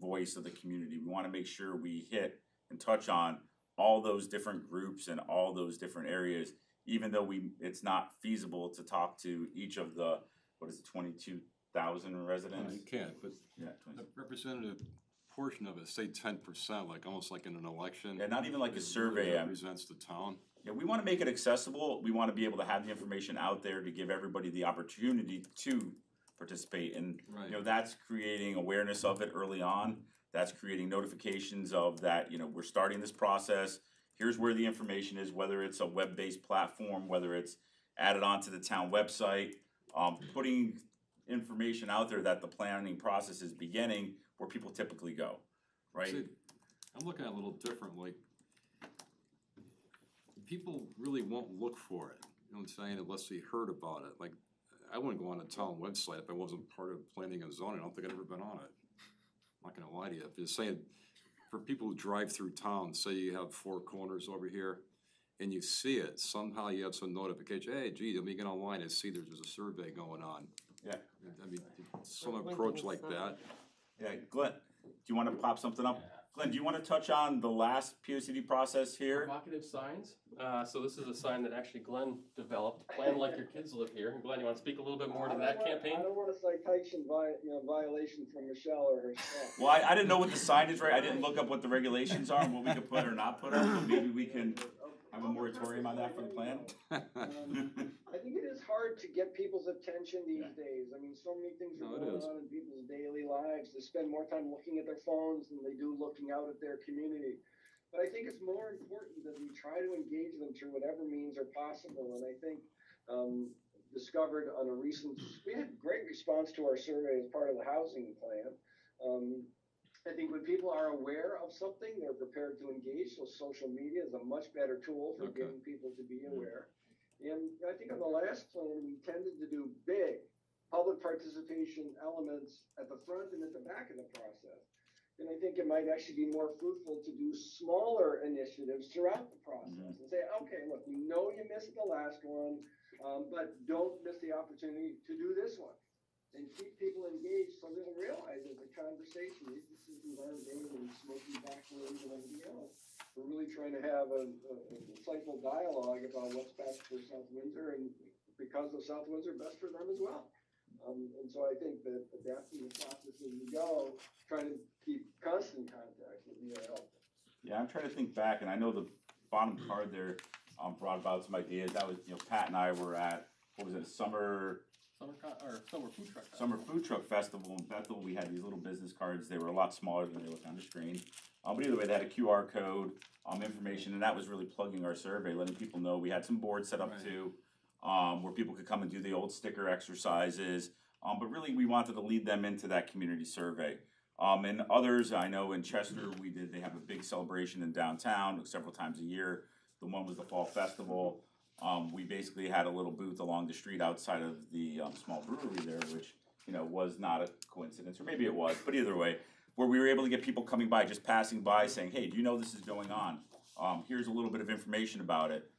voice of the community. We wanna make sure we hit and touch on all those different groups and all those different areas, even though it's not feasible to talk to each of the, what is it, 22,000 residents? You can't, but Yeah, a representative portion of it, say 10%, like almost like in an election. Yeah, not even like a it survey. really represents the town. Yeah, we wanna make it accessible. We wanna be able to have the information out there to give everybody the opportunity to participate. And, Right. you know, that's creating awareness of it early on. That's creating notifications of that, you know, we're starting this process. Here's where the information is, whether it's a web-based platform, whether it's added onto the town website, putting information out there that the planning process is beginning where people typically go, right? See, I'm looking at it a little different, like, people really won't look for it, you know what I'm saying, unless they heard about it. Like, I wouldn't go on a town website if I wasn't part of planning and zoning. I don't think I'd ever been on it. I'm not gonna lie to you. If you're saying, for people who drive through town, say you have Four Corners over here, and you see it, somehow you have some notification, hey, gee, let me get online and see there's a survey going on. Yeah. I mean, some approach like that. Yeah, Glenn, do you wanna pop something up? Glenn, do you wanna touch on the last POCD process here? Provocative signs. So this is a sign that actually Glenn developed. Plan like your kids live here. Glenn, you want to speak a little bit more to that campaign? I don't want a citation violation from Michelle or her staff. Well, I didn't know what the sign is, right? I didn't look up what the regulations are and what we could put or not put up, but maybe we can have a moratorium on that for the plan. I think it is hard to get people's attention these days. I mean, so many things are No, it going is. on in people's daily lives. They spend more time looking at their phones than they do looking out at their community. But I think it's more important that we try to engage them through whatever means are possible. And I think discovered on a recent, we had great response to our survey as part of the housing plan. I think when people are aware of something, they're prepared to engage. So social media is a much better tool for Okay. getting people to be aware. And I think on the last plan, we tended to do big public participation elements at the front and at the back of the process. And I think it might actually be more fruitful to do smaller initiatives throughout the process and say, okay, look, we know you missed the last one, but don't miss the opportunity to do this one. And keep people engaged so they'll realize it's a conversation. These decisions aren't made in smoky backwoods and everything else. We're really trying to have a insightful dialogue about what's best for South Windsor and because of South Windsor, best for them as well. And so I think that adapting the process as we go, trying to keep constant contact would be helpful. Yeah, I'm trying to think back, and I know the bottom card there brought about some ideas. That was, you know, Pat and I were at, what was it, Summer Food Truck Festival in Bethel. We had these little business cards. They were a lot smaller than they look on the screen. But either way, they had a QR code, information, and that was really plugging our survey, letting people know. We had some boards set up too, where people could come and do the old sticker exercises. But really, we wanted to lead them into that community survey. And others, I know in Chester, they have a big celebration in downtown several times a year. The one was the Fall Festival. We basically had a little booth along the street outside of the small brewery there, which, you know, was not a coincidence, or maybe it was, but either way, where we were able to get people coming by, just passing by, saying, hey, do you know this is going on? Here's a little bit of information about it,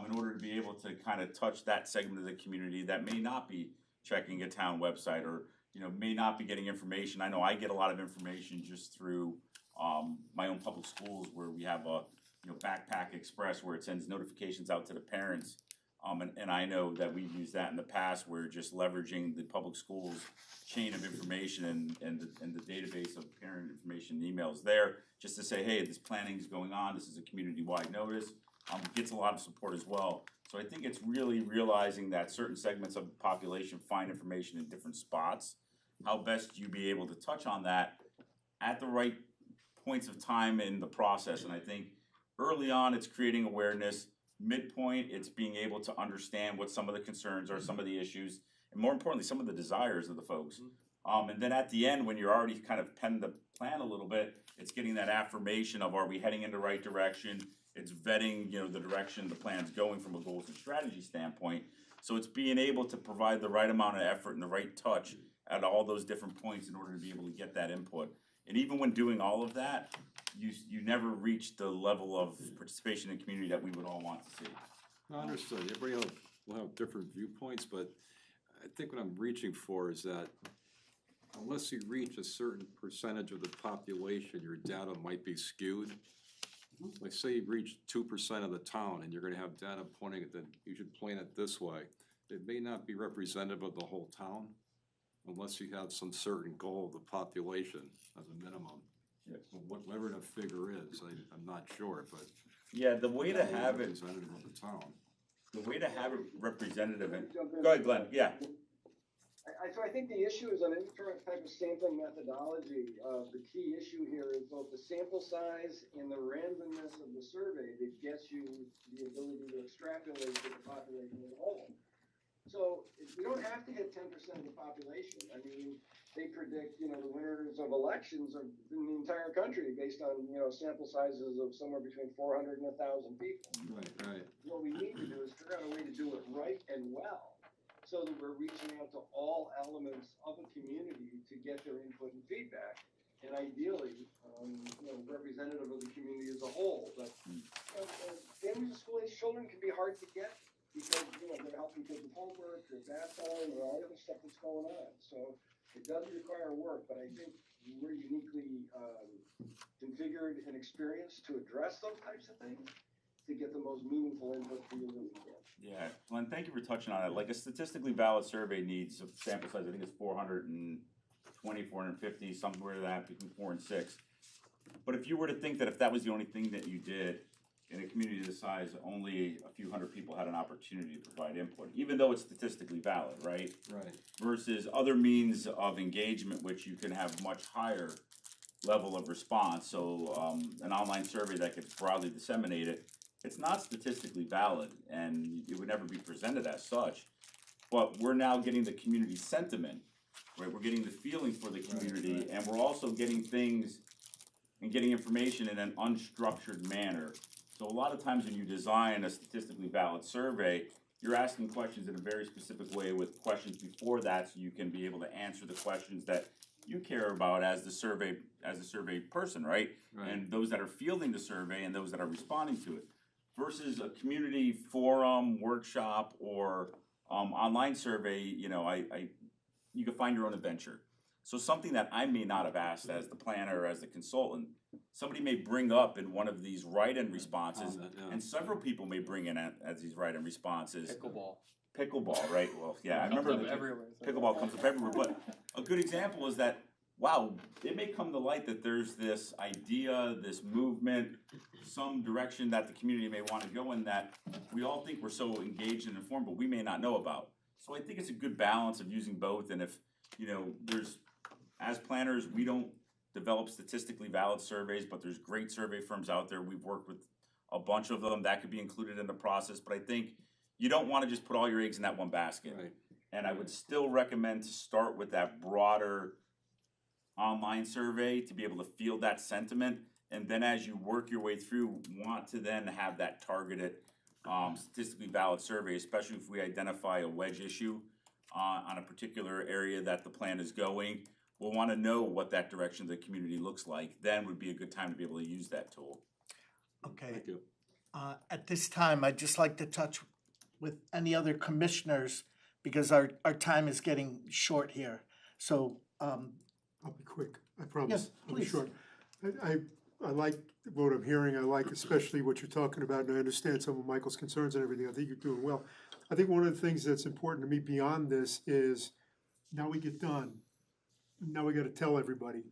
in order to be able to kind of touch that segment of the community that may not be checking a town website or, you know, may not be getting information. I know I get a lot of information just through my own public schools, where we have a, you know, Backpack Express, where it sends notifications out to the parents And I know that we've used that in the past, where just leveraging the public schools chain of information and the database of parent information and emails there, just to say, hey, this planning is going on, this is a community-wide notice, gets a lot of support as well. So I think it's really realizing that certain segments of the population find information in different spots. How best you be able to touch on that at the right points of time in the process. And I think early on, it's creating awareness. Midpoint, it's being able to understand what some of the concerns are, some of the issues, and more importantly, some of the desires of the folks. And then at the end, when you're already kind of penned the plan a little bit, it's getting that affirmation of, are we heading in the right direction? It's vetting, the direction the plan's going from a goals and strategy standpoint. So it's being able to provide the right amount of effort and the right touch at all those different points in order to be able to get that input. And even when doing all of that, you never reach the level of participation in community that we would all want to see. I understood. Everybody will have different viewpoints, but I think what I'm reaching for is that unless you reach a certain percentage of the population, your data might be skewed. Like say you reach 2% of the town and you're gonna have data pointing at that you should plan it this way. It may not be representative of the whole town unless you have some certain goal of the population as a minimum. Yes. Whatever the figure is, I'm not sure, but. Yeah, the way to have it, Representative of the town. the way to have it representative, and, go ahead, Glenn, yeah. So I think the issue is on any current type of sampling methodology. The key issue here is both the sample size and the randomness of the survey that gets you the ability to extrapolate to the population as a whole. So we don't have to hit 10% of the population. I mean, they predict, the winners of elections in the entire country based on, sample sizes of somewhere between 400 and 1,000 people. Right. What we need to do is figure out a way to do it right and well, so that we're reaching out to all elements of a community to get their input and feedback, and ideally, representative of the community as a whole. But families of school-age children can be hard to get because they're helping kids with homework, there's bath time, and all the other stuff that's going on. So it does require work, but I think we're uniquely configured and experienced to address those types of things to get the most meaningful input for you that we can. Yeah, Glenn, thank you for touching on it. Like a statistically valid survey needs a sample size, I think it's 420, 450, somewhere that between 4 and 6. But if you were to think that if that was the only thing that you did in a community this size, only a few hundred people had an opportunity to provide input, even though it's statistically valid, right? Right. Versus other means of engagement, which you can have much higher level of response. So an online survey that gets broadly disseminated, it's not statistically valid, and it would never be presented as such. But we're now getting the community sentiment, right? We're getting the feeling for the community, and we're also getting things and getting information in an unstructured manner. So a lot of times when you design a statistically valid survey, you're asking questions in a very specific way with questions before that, so you can be able to answer the questions that you care about as the survey person, right? And those that are fielding the survey and those that are responding to it. Versus a community forum, workshop, or online survey, you can find your own adventure. So something that I may not have asked as the planner or as the consultant, somebody may bring up in one of these write-in responses, and several people may bring in as these write-in responses. Pickleball, right? Well, yeah, I remember pickleball comes up everywhere. But a good example is that, wow, it may come to light that there's this idea, this movement, some direction that the community may want to go in that we all think we're so engaged and informed, but we may not know about. So I think it's a good balance of using both. And if, as planners, we don't develop statistically valid surveys, but there's great survey firms out there. We've worked with a bunch of them that could be included in the process. But I think you don't want to just put all your eggs in that one basket. Right. And I would still recommend to start with that broader online survey to be able to field that sentiment, and then as you work your way through, want to then have that targeted statistically valid survey, especially if we identify a wedge issue on a particular area that the plan is going. We'll want to know what that direction of the community looks like. Then would be a good time to be able to use that tool. Okay. Thank you. At this time, I'd just like to touch with any other commissioners because our time is getting short here. So I'll be quick, I promise. Yes, I'll be please. short. I I like what I'm hearing, I like especially what you're talking about, and I understand some of Michael's concerns and everything, I think you're doing well. I think one of the things that's important to me beyond this is, now we get done, now we gotta tell everybody,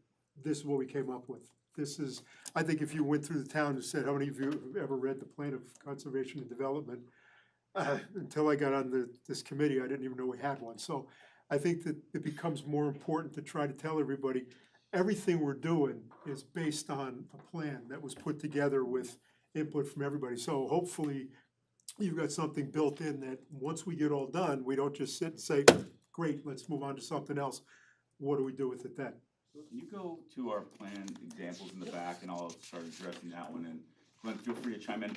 this is what we came up with. This is, I think if you went through the town and said, how many of you have ever read the Plan of Conservation and Development? Until I got on this committee, I didn't even know we had one, so I think that it becomes more important to try to tell everybody, everything we're doing is based on a plan that was put together with input from everybody. So hopefully, you've got something built in that, once we get all done, we don't just sit and say, great, let's move on to something else. What do we do with it then? Can you go to our plan examples in the back, and I'll start addressing that one, and Glenn, feel free to chime in.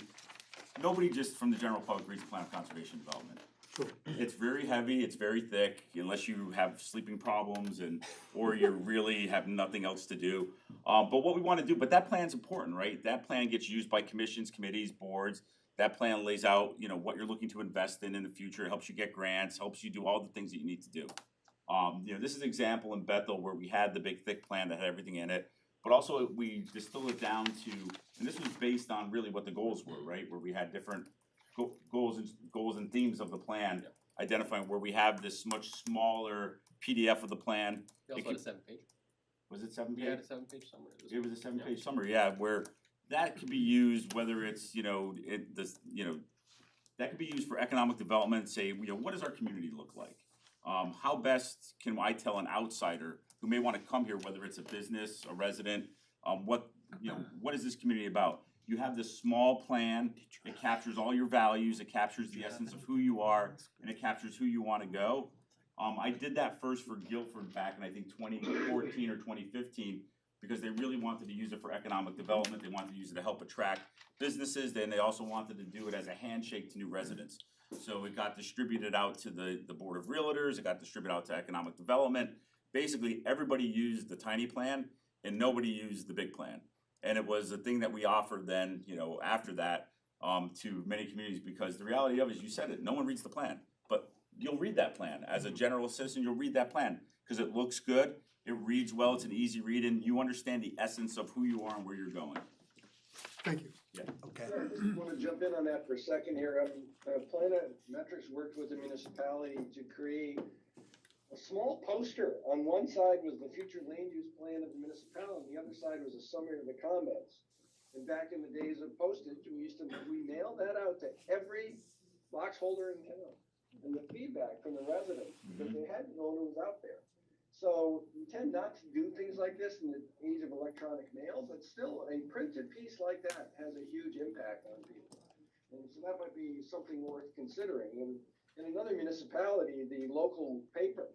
Nobody just from the general public reads the Plan of Conservation and Development. Sure. It's very heavy, it's very thick, unless you have sleeping problems or you really have nothing else to do. But what we wanna do, but that plan's important, right? That plan gets used by commissions, committees, boards. That plan lays out, what you're looking to invest in the future, helps you get grants, helps you do all the things that you need to do. This is an example in Bethel where we had the big thick plan that had everything in it, but also we distilled it down to, and this was based on really what the goals were, right? Where we had different goals and themes of the plan, identifying where we have this much smaller PDF of the plan. We also had a 7-page. Was it 7 page? We had a 7-page summary. It was a 7-page summary, yeah, where that could be used, whether it's, that could be used for economic development, say, what does our community look like? How best can I tell an outsider who may want to come here, whether it's a business, a resident, what is this community about? You have this small plan, it captures all your values, it captures the essence of who you are, and it captures who you want to go. I did that first for Guilford back in, I think, 2014 or 2015, because they really wanted to use it for economic development, they wanted to use it to help attract businesses, then they also wanted to do it as a handshake to new residents. So it got distributed out to the Board of Realtors, it got distributed out to economic development. Basically, everybody used the tiny plan and nobody used the big plan. And it was a thing that we offered then, after that, to many communities, because the reality of it is, you said it, no one reads the plan. But you'll read that plan. As a general citizen, you'll read that plan because it looks good, it reads well, it's an easy read, and you understand the essence of who you are and where you're going. Thank you. Yeah. Okay. Sure, I just want to jump in on that for a second here. Planet Metrics worked with the municipality to create a small poster. On one side was the future land use plan of the municipality, the other side was a summary of the comments. And back in the days of postage, we mailed that out to every box holder in town. And the feedback from the residents, because they hadn't known it was out there. So we tend not to do things like this in the age of electronic mail, but still a printed piece like that has a huge impact on people. And so that might be something worth considering. And in another municipality, the local paper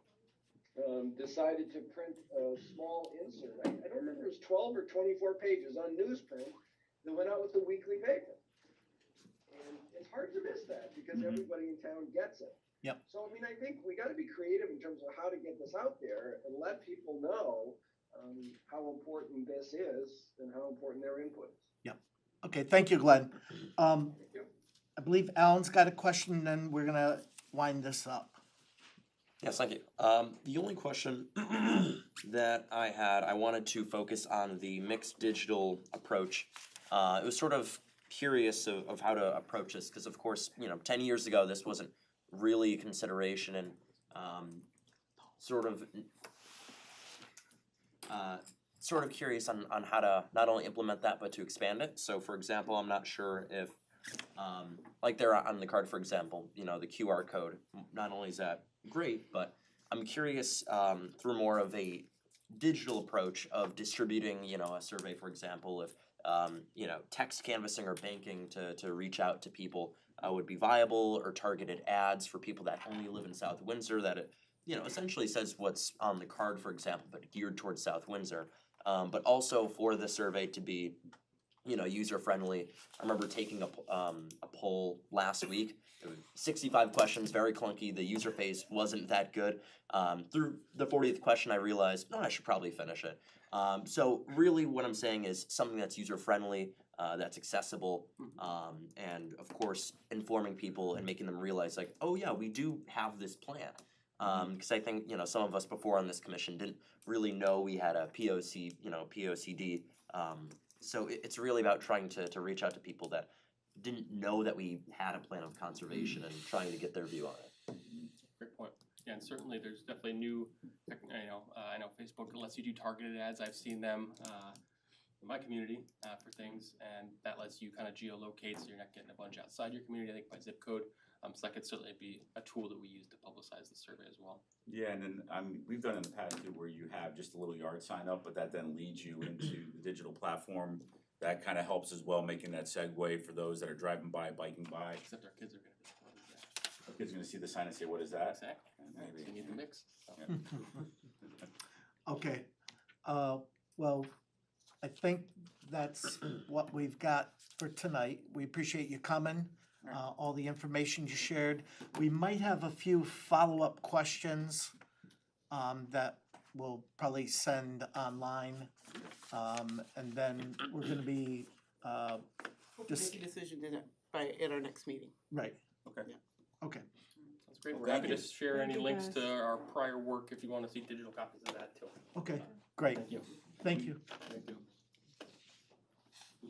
decided to print a small insert. I don't remember, it was 12 or 24 pages on newsprint that went out with the weekly paper. And it's hard to miss that because everybody in town gets it. Yep. So, I think we got to be creative in terms of how to get this out there and let people know how important this is and how important their input is. Yep. Okay, thank you, Glenn. I believe Alan's got a question, and then we're gonna wind this up. Yes, thank you. The only question that I had, I wanted to focus on the mixed digital approach. It was sort of curious of how to approach this, because of course, 10 years ago, this wasn't really a consideration, and sort of curious on how to not only implement that, but to expand it. So for example, I'm not sure if, like there on the card, for example, the QR code, not only is that great, but I'm curious through more of a digital approach of distributing, a survey, for example, if, text canvassing or banking to reach out to people would be viable, or targeted ads for people that only live in South Windsor that it, essentially says what's on the card, for example, but geared towards South Windsor. But also for the survey to be, user-friendly. I remember taking a poll last week. It was 65 questions, very clunky. The user face wasn't that good. Through the 40th question, I realized, I should probably finish it. So really what I'm saying is something that's user-friendly, that's accessible, and of course informing people and making them realize, like, oh yeah, we do have this plan. Because I think, some of us before on this commission didn't really know we had a POCD So it's really about trying to reach out to people that didn't know that we had a plan of conservation and trying to get their view on it. Great point. Yeah, and certainly there's definitely new, I know Facebook lets you do targeted ads. I've seen them in my community for things, and that lets you kind of geolocate so you're not getting a bunch outside your community, I think by zip code. So that could certainly be a tool that we use to publicize the survey as well. Yeah, and then we've done in the past too, where you have just a little yard sign up, but that then leads you into the digital platform. That kind of helps as well, making that segue for those that are driving by, biking by. Except our kids are gonna be, what is that? Our kids are gonna see the sign and say, "What is that?" Exactly. And So maybe- you need the mix. So. Yeah. Okay, well, I think that's what we've got for tonight. We appreciate you coming, all the information you shared. We might have a few follow-up questions that we'll probably send online. And then we're gonna be, We'll Just- make a decision at our next meeting. right, Okay. okay, That's great. Well, We're thank happy to you. share Thank any you, links guys. to our prior work if you want to see digital copies of that too. okay, great, Thank you. thank you. Thank you.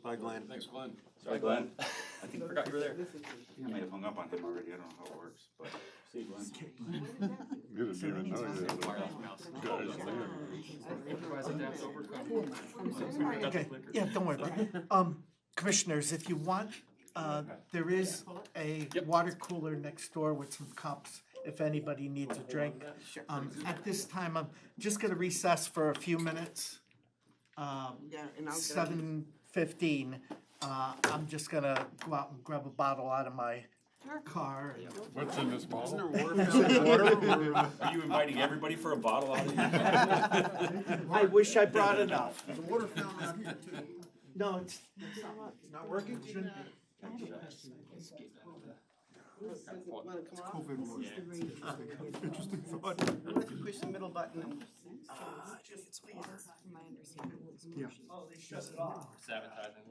Bye, Glenn. Thanks, Glenn. Sorry, Glenn. I think Forgot you were there. I may have hung up on him already. I don't know how it works, but see you, Glenn. You didn't even know you had Wireless mouse. guys Supervisor Dabbs overcome. I'm so sorry. Okay, yeah, don't worry about it. Commissioners, if you want, there is a Yep. water cooler next door with some cups, if anybody needs a drink. Sure. At this time, I'm just gonna recess for a few minutes. Yeah, and I'll get. 7:15. I'm just gonna go out and grab a bottle out of my car. What's in this bottle? Are you inviting everybody for a bottle out of here? I wish I brought enough. There's a water fountain out here too. No, it's Not working? shouldn't be. Wanna come off? COVID was. Interesting thought. Unless you push the middle button. Yeah. Oh, they shut it off. It's advertising.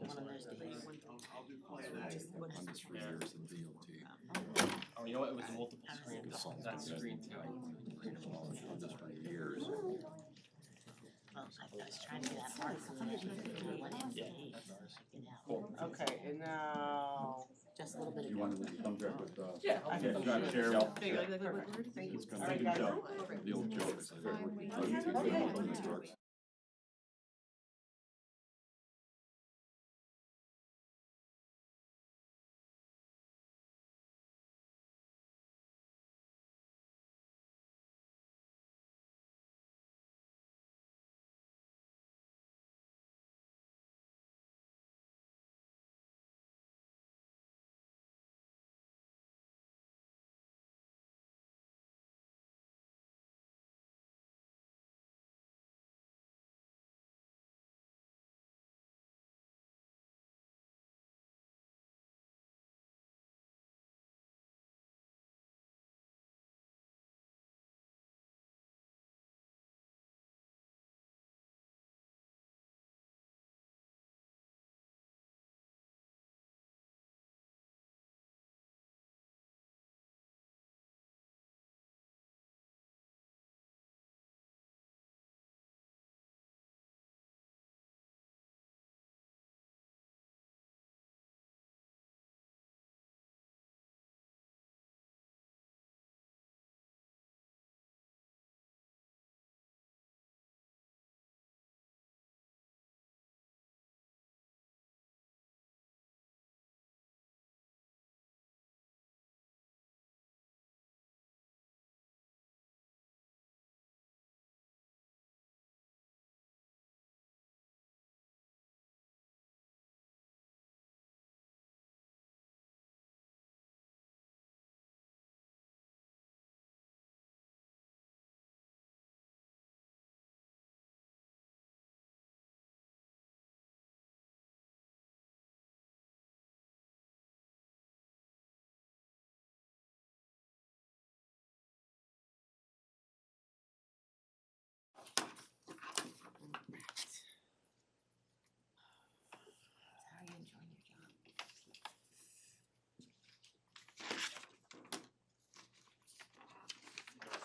Oh, you know what? It was multiple screens. That screen too. I was trying to get that hard. Okay, and now. Just a little bit of. You want to come there with, Yeah. I okay, can- share. There you go, perfect. Thank you. All right, Thank you, guys. Joe. The old jokes. Okay. How are you enjoying your job?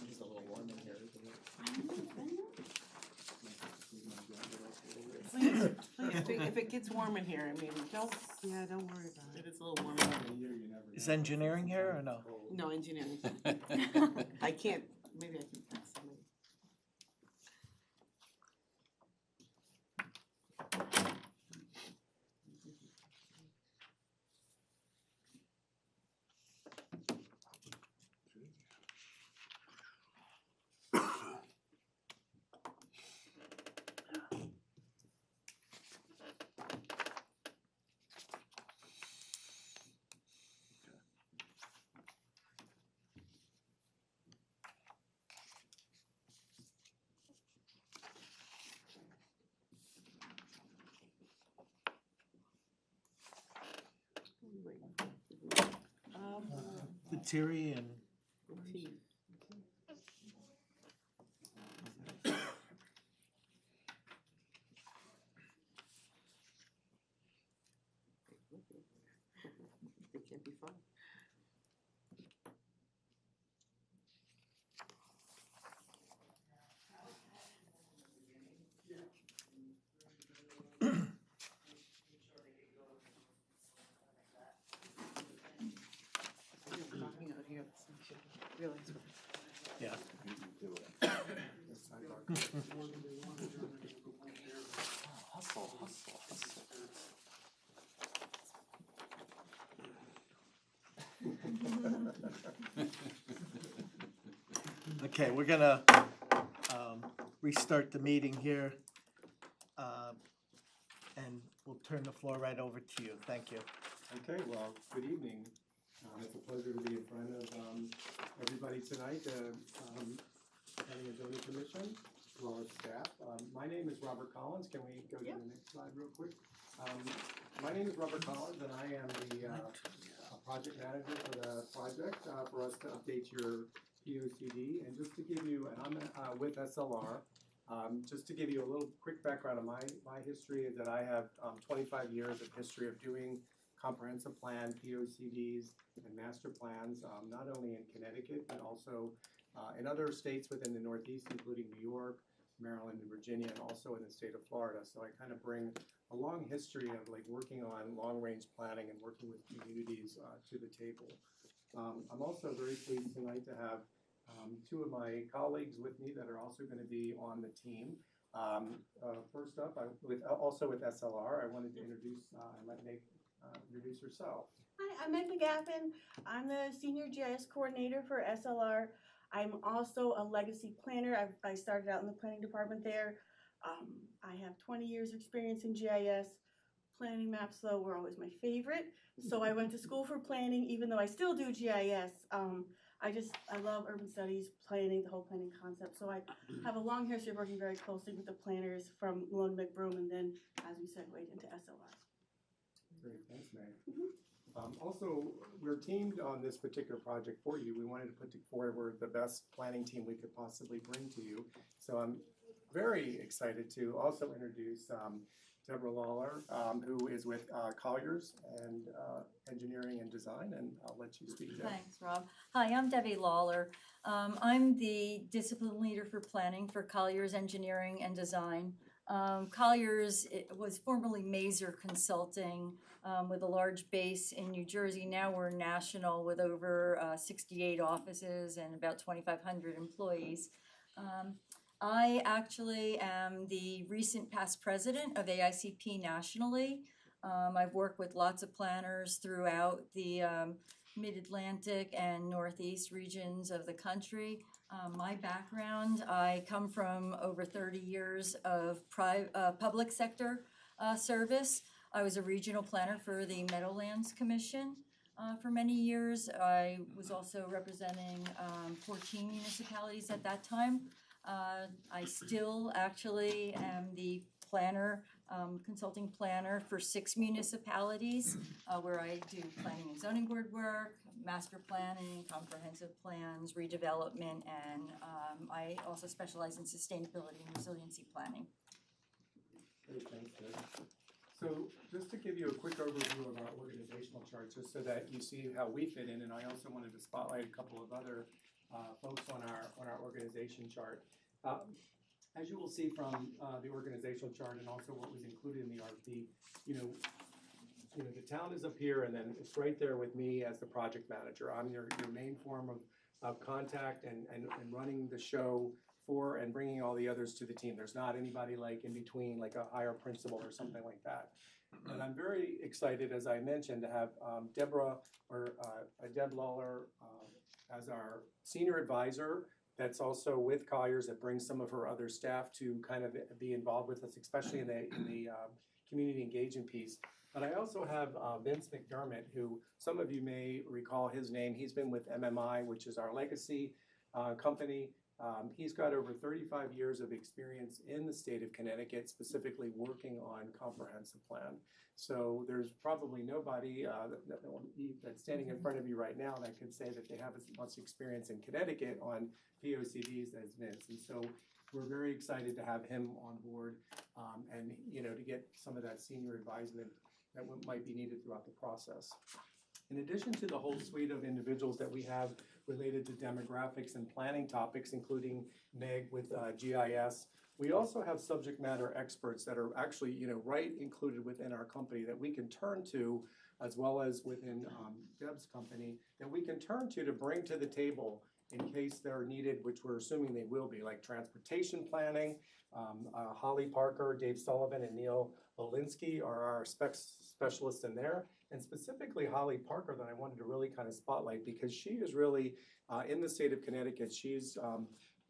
It's a little warm in here, isn't it? Please, please. If it gets warm in here, I mean, don't worry about it. It is a little warm. Is engineering here or no? No, engineering. I can't, maybe I can text somebody. The Terry and Tea. It can't be fun. Talking out here, so you should realize what yeah. Hustle, hustle, hustle. Okay, we're gonna restart the meeting here. And we'll turn the floor right over to you. Thank you. Okay, well, good evening. It's a pleasure to be in front of everybody tonight, Planning and Zoning Commission, as well as staff. My name is Robert Collins. Can we go to the next slide real quick? My name is Robert Collins, and I am the project manager for the project for us to update your POCD. And just to give you, and I'm with SLR. Just to give you a little quick background of my history is that I have 25 years of history of doing comprehensive plan, POCDs, and master plans, not only in Connecticut, but also in other states within the Northeast, including New York, Maryland, and Virginia, and also in the state of Florida. So I kind of bring a long history of like working on long-range planning and working with communities to the table. I'm also very pleased tonight to have two of my colleagues with me that are also going to be on the team. First up, also with SLR, I wanted to introduce and let Meg introduce herself. Hi, I'm Meg McGaffin. I'm the Senior GIS Coordinator for SLR. I'm also a legacy planner. I started out in the planning department there. I have 20 years experience in GIS. Planning maps, though, were always my favorite. So I went to school for planning, even though I still do GIS. I love urban studies, planning, the whole planning concept. So I have a long history of working very closely with the planners from Malone McBroom, and then, as we segued into SLR. Great, thanks, Meg. Also, we're teamed on this particular project for you. We wanted to put forward the best planning team we could possibly bring to you. So I'm very excited to also introduce Deborah Lawler, who is with Colliers and Engineering and Design, and I'll let you speak there. Thanks, Rob. Hi, I'm Debbie Lawler. I'm the discipline leader for planning for Colliers Engineering and Design. Colliers was formerly Mazer Consulting with a large base in New Jersey. Now we're national with over 68 offices and about 2,500 employees. I actually am the recent past president of AICP nationally. I've worked with lots of planners throughout the Mid-Atlantic and Northeast regions of the country. My background, I come from over 30 years of public sector service. I was a regional planner for the Meadowlands Commission for many years. I was also representing 14 municipalities at that time. I still actually am the planner, consulting planner for 6 municipalities where I do planning and zoning board work, master planning, comprehensive plans, redevelopment, and I also specialize in sustainability and resiliency planning. Great, thanks, Deb. So just to give you a quick overview of our organizational chart, just so that you see how we fit in, and I also wanted to spotlight a couple of other folks on our organization chart. as you will see from the organizational chart and also what was included in the RFP, the town is up here, and then it's right there with me as the project manager. I'm your main form of contact and running the show for and bringing all the others to the team. There's not anybody like in between, like a higher principal or something like that. And I'm very excited, as I mentioned, to have Deb Lawler as our senior advisor. That's also with Colliers, that brings some of her other staff to kind of be involved with us, especially in the community engagement piece. But I also have Vince McDermott, who some of you may recall his name. He's been with MMI, which is our legacy company. He's got over 35 years of experience in the state of Connecticut, specifically working on comprehensive plan. So there's probably nobody that's standing in front of you right now that could say that they have as much experience in Connecticut on POCDs as Vince. And so we're very excited to have him on board and to get some of that senior advisement that might be needed throughout the process. In addition to the whole suite of individuals that we have related to demographics and planning topics, including Meg with GIS, we also have subject matter experts that are actually, right included within our company that we can turn to, as well as within Deb's company, that we can turn to bring to the table in case they're needed, which we're assuming they will be, like transportation planning. Holly Parker, Dave Sullivan, and Neil Olinsky are our specialists in there. And specifically Holly Parker that I wanted to really kind of spotlight, because she is really, in the state of Connecticut, she's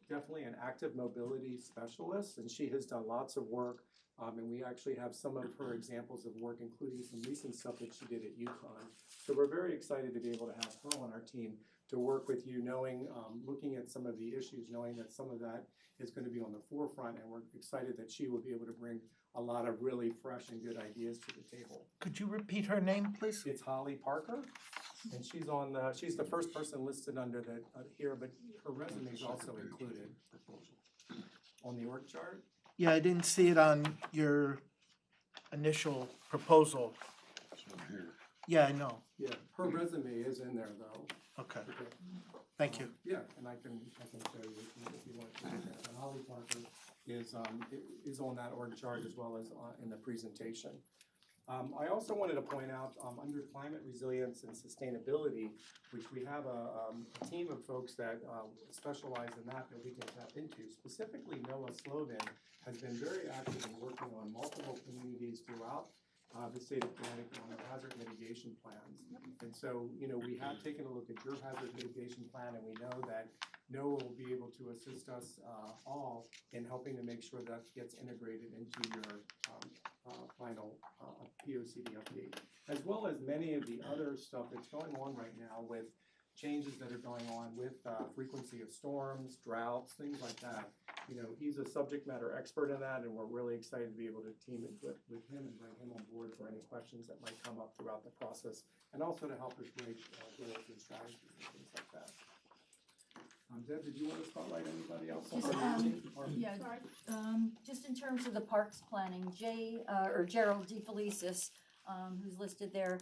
definitely an active mobility specialist, and she has done lots of work. And we actually have some of her examples of work, including some recent stuff that she did at UConn. So we're very excited to be able to have her on our team to work with you, knowing, looking at some of the issues, knowing that some of that is going to be on the forefront, and we're excited that she will be able to bring a lot of really fresh and good ideas to the table. Could you repeat her name, please? It's Holly Parker, and she's the first person listed under the here, but her resume is also included on the org chart. Yeah, I didn't see it on your initial proposal. Yeah, I know. Yeah, her resume is in there though. Okay, thank you. Yeah, and I can show you if you want to. And Holly Parker is on that org chart as well as in the presentation. I also wanted to point out under climate resilience and sustainability, which we have a team of folks that specialize in that we can tap into. Specifically, Noah Slovin has been very active in working on multiple communities throughout the state of Connecticut on their hazard mitigation plans. And so, we have taken a look at your hazard mitigation plan, and we know that Noah will be able to assist us all in helping to make sure that gets integrated into your final POCD update, as well as many of the other stuff that's going on right now with changes that are going on with frequency of storms, droughts, things like that. He's a subject matter expert in that, and we're really excited to be able to team it with him and bring him on board for any questions that might come up throughout the process, and also to help us bridge goals and strategies and things like that. Deb, did you want to spotlight anybody else? Just in terms of the parks planning, Gerald DeFelicis, who's listed there.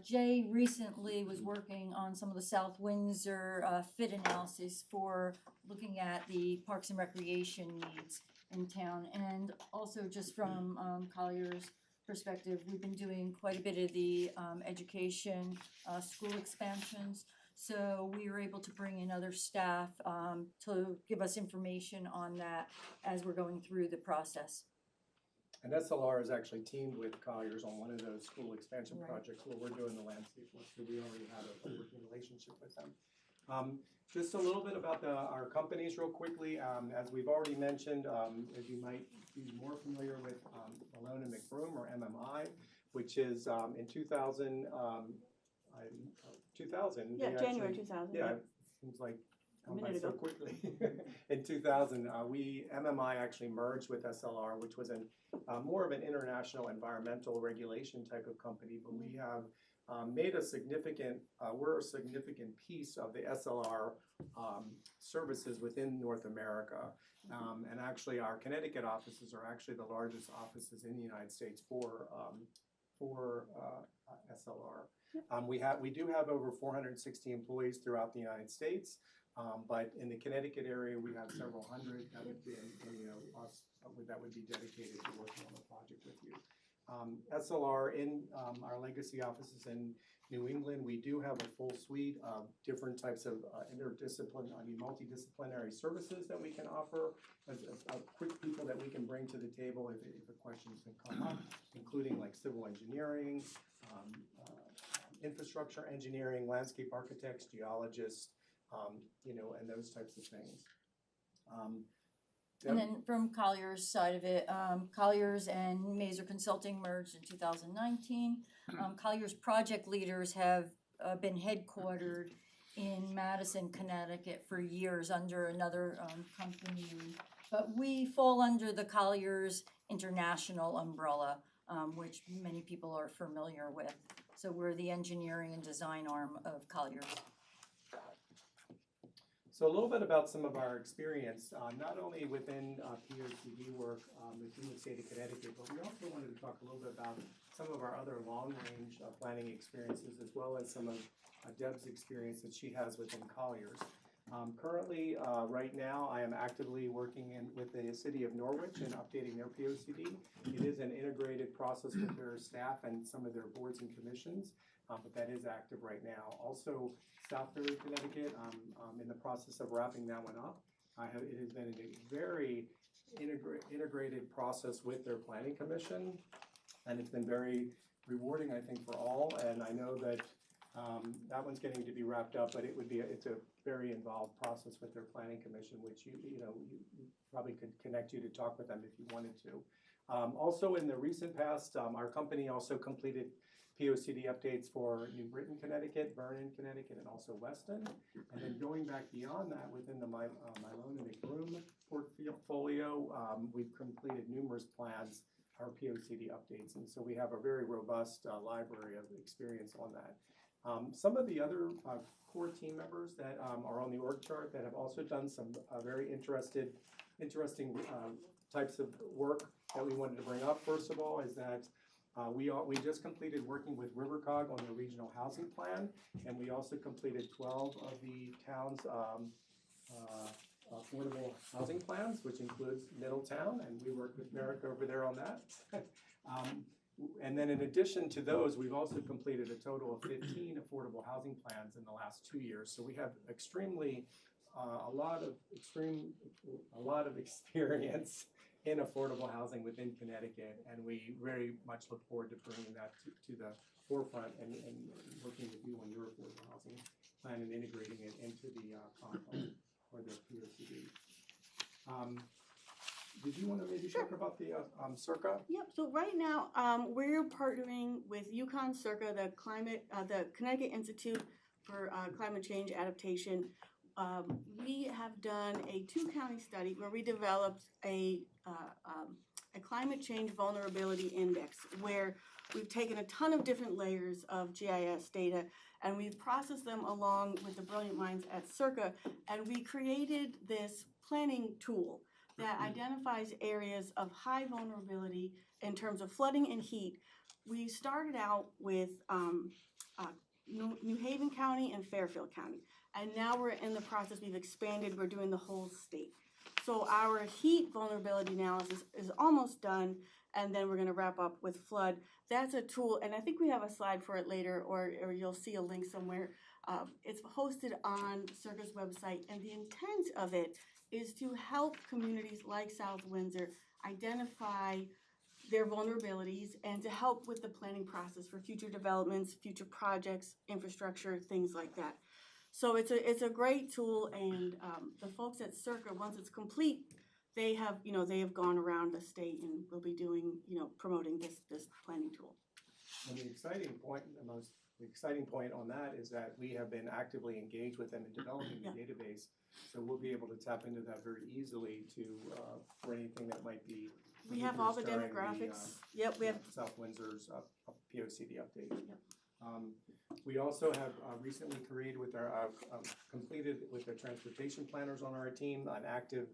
Jay recently was working on some of the South Windsor fit analysis for looking at the parks and recreation needs in town. And also just from Collier's perspective, we've been doing quite a bit of the education, school expansions. So we were able to bring in other staff to give us information on that as we're going through the process. And SLR is actually teamed with Colliers on one of those school expansion projects where we're doing the landscape work, so we already have a working relationship with them. Just a little bit about our companies real quickly. As we've already mentioned, as you might be more familiar with Malone and McBroom, or MMI, which is in 2000, Yeah, January 2000. Yeah, it seems like come by so quickly. In 2000, MMI actually merged with SLR, which was more of an international environmental regulation type of company, but we have made we're a significant piece of the SLR services within North America. And actually our Connecticut offices are actually the largest offices in the United States for SLR. We do have over 460 employees throughout the United States. But in the Connecticut area, we have several hundred that would be, that would be dedicated to working on the project with you. SLR in our legacy offices in New England, we do have a full suite of different types of multidisciplinary services that we can offer, quick people that we can bring to the table if a question can come up, including like civil engineering, infrastructure engineering, landscape architects, geologists, and those types of things. And then from Collier's side of it, Collier's and Mazer Consulting merged in 2019. Collier's project leaders have been headquartered in Madison, Connecticut for years under another company. But we fall under the Collier's International umbrella, which many people are familiar with. So we're the engineering and design arm of Collier's. So a little bit about some of our experience, not only within POCD work within the state of Connecticut, but we also wanted to talk a little bit about some of our other long-range planning experiences, as well as some of Deb's experience that she has within Collier's. Currently, right now, I am actively working with the city of Norwich and updating their POCD. It is an integrated process with their staff and some of their boards and commissions, but that is active right now. Also, Southbury, Connecticut, I'm in the process of wrapping that one up. It has been a very integrated process with their planning commission, and it's been very rewarding, I think, for all. And I know that that one's getting to be wrapped up, but it's a very involved process with their planning commission, which you probably could connect you to talk with them if you wanted to. Also, in the recent past, our company also completed POCD updates for New Britain, Connecticut, Vernon, Connecticut, and also Weston. And then going back beyond that, within the Mylone and McBroom portfolio, we've completed numerous plans, our POCD updates. And so we have a very robust library of experience on that. Some of the other core team members that are on the org chart that have also done some very interesting types of work that we wanted to bring up, first of all, is that we just completed working with RiverCog on the regional housing plan, and we also completed 12 of the town's affordable housing plans, which includes Middletown, and we worked with Merrick over there on that. And then in addition to those, we've also completed a total of 15 affordable housing plans in the last 2 years. So we have a lot of experience in affordable housing within Connecticut, and we very much look forward to bringing that to the forefront and working with you on your affordable housing plan and integrating it into the comp plan or the POCD. Did you want to maybe talk about the CIRCA? Yep. So right now, we're partnering with UConn CIRCA, the Connecticut Institute for Climate Change Adaptation. We have done a 2-county study where we developed a climate change vulnerability index, where we've taken a ton of different layers of GIS data and we've processed them along with the brilliant minds at CIRCA, and we created this planning tool that identifies areas of high vulnerability in terms of flooding and heat. We started out with New Haven County and Fairfield County, and now we're in the process, we've expanded, we're doing the whole state. So our heat vulnerability analysis is almost done, and then we're gonna wrap up with flood. That's a tool, and I think we have a slide for it later, or you'll see a link somewhere. It's hosted on CIRCA's website, and the intent of it is to help communities like South Windsor identify their vulnerabilities and to help with the planning process for future developments, future projects, infrastructure, things like that. So it's a great tool, and the folks at CIRCA, once it's complete, they have gone around the state and will be doing, promoting this planning tool. And the exciting point on that is that we have been actively engaged with them in developing the database, so we'll be able to tap into that very easily for anything that might be. We have all the demographics. Yep, we have South Windsor's POCD update. Yep. We also have recently created completed with the transportation planners on our team an active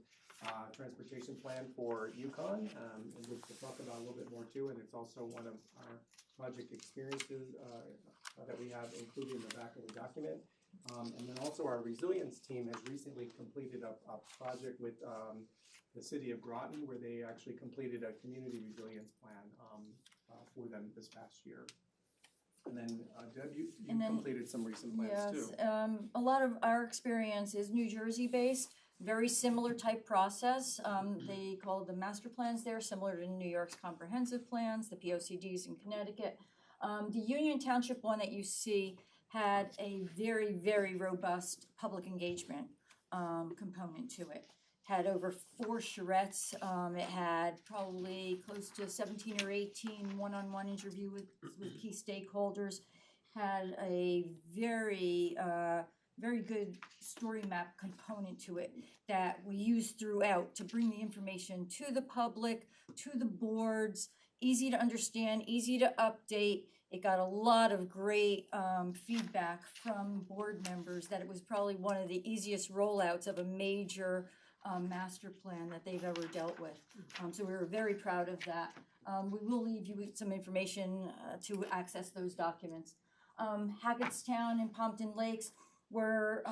transportation plan for UConn, which we'll talk about a little bit more too, and it's also one of our project experiences that we have included in the back of the document. And then also our resilience team has recently completed a project with the city of Groton where they actually completed a community resilience plan for them this past year. And then Deb, you And then- completed some recent plans too. Yes, a lot of our experience is New Jersey-based, very similar type process. They call the master plans there, similar to New York's comprehensive plans, the POCDs in Connecticut. The Union Township one that you see had a very, very robust public engagement component to it. Had over 4 charrettes. It had probably close to 17 or 18 one-on-one interview with key stakeholders. Had a very very good story map component to it that we use throughout to bring the information to the public, to the boards, easy to understand, easy to update. It got a lot of great feedback from board members that it was probably one of the easiest rollouts of a major master plan that they've ever dealt with. So we were very proud of that. We will leave you with some information to access those documents. Hackettstown and Pompton Lakes were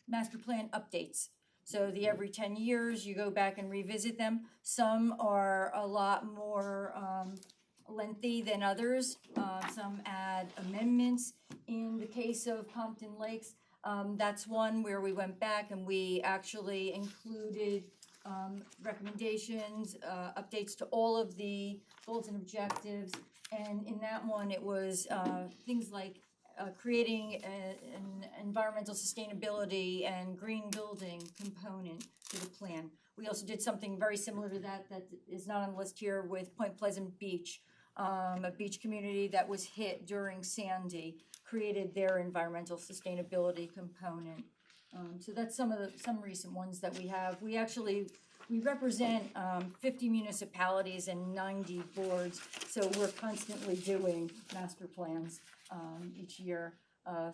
master plan updates. So the every 10 years you go back and revisit them. Some are a lot more lengthy than others. Some add amendments. In the case of Pompton Lakes, that's one where we went back and we actually included recommendations, updates to all of the goals and objectives. And in that one, it was things like creating an environmental sustainability and green building component to the plan. We also did something very similar to that that is not on the list here with Point Pleasant Beach, a beach community that was hit during Sandy, created their environmental sustainability component. So that's some recent ones that we have. We represent 50 municipalities and 90 boards, so we're constantly doing master plans each year.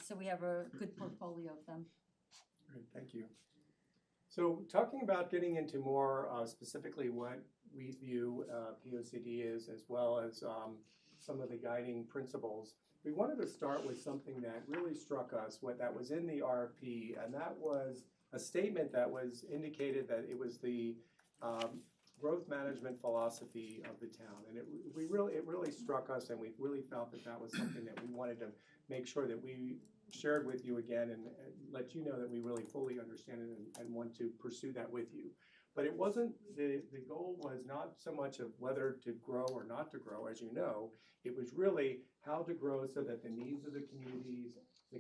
So we have a good portfolio of them. Great, thank you. So talking about getting into more specifically what we view POCD is, as well as some of the guiding principles, we wanted to start with something that really struck us, that was in the RFP, and that was a statement that was indicated that it was the growth management philosophy of the town. And it really struck us, and we really felt that that was something that we wanted to make sure that we shared with you again and let you know that we really fully understand it and want to pursue that with you. But it wasn't, the goal was not so much of whether to grow or not to grow, as you know. It was really how to grow so that the needs of the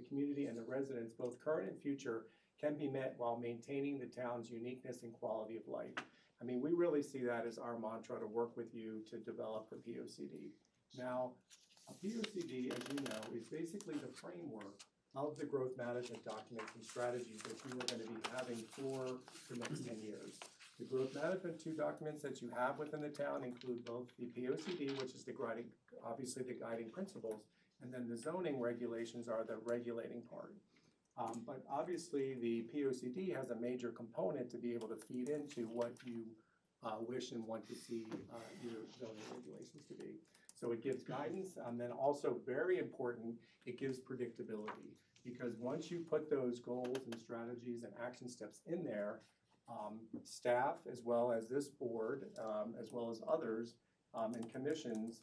community and the residents, both current and future, can be met while maintaining the town's uniqueness and quality of life. I mean, we really see that as our mantra to work with you to develop the POCD. Now, a POCD, as you know, is basically the framework of the growth management documents and strategies that you are going to be having for the next 10 years. The growth management 2 documents that you have within the town include both the POCD, which is obviously the guiding principles, and then the zoning regulations are the regulating part. But obviously the POCD has a major component to be able to feed into what you wish and want to see your zoning regulations to be. So it gives guidance, and then also very important, it gives predictability. Because once you put those goals and strategies and action steps in there, staff, as well as this board, as well as others and commissions,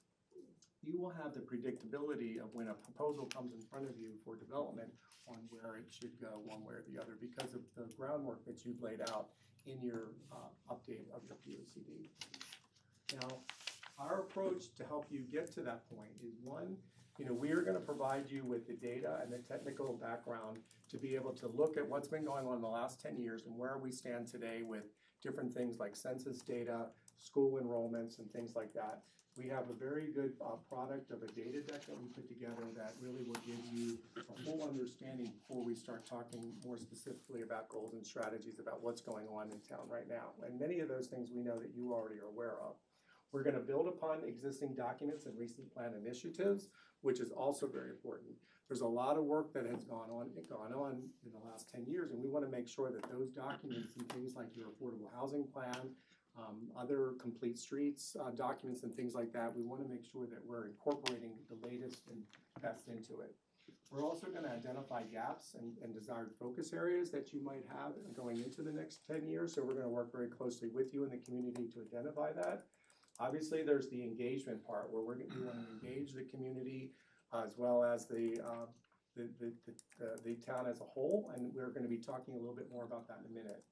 you will have the predictability of when a proposal comes in front of you for development on where it should go one way or the other because of the groundwork that you've laid out in your update of your POCD. Now, our approach to help you get to that point is one, we are going to provide you with the data and the technical background to be able to look at what's been going on in the last 10 years and where we stand today with different things like census data, school enrollments, and things like that. We have a very good product of a data deck that we put together that really will give you a full understanding before we start talking more specifically about goals and strategies about what's going on in town right now. And many of those things we know that you already are aware of. We're going to build upon existing documents and recent plan initiatives, which is also very important. There's a lot of work that has gone on in the last 10 years, and we want to make sure that those documents and things like your affordable housing plan, other complete streets documents and things like that, we want to make sure that we're incorporating the latest and best into it. We're also gonna identify gaps and desired focus areas that you might have going into the next 10 years. So we're gonna work very closely with you in the community to identify that. Obviously, there's the engagement part where we want to engage the community as well as the town as a whole, and we're going to be talking a little bit more about that in a minute.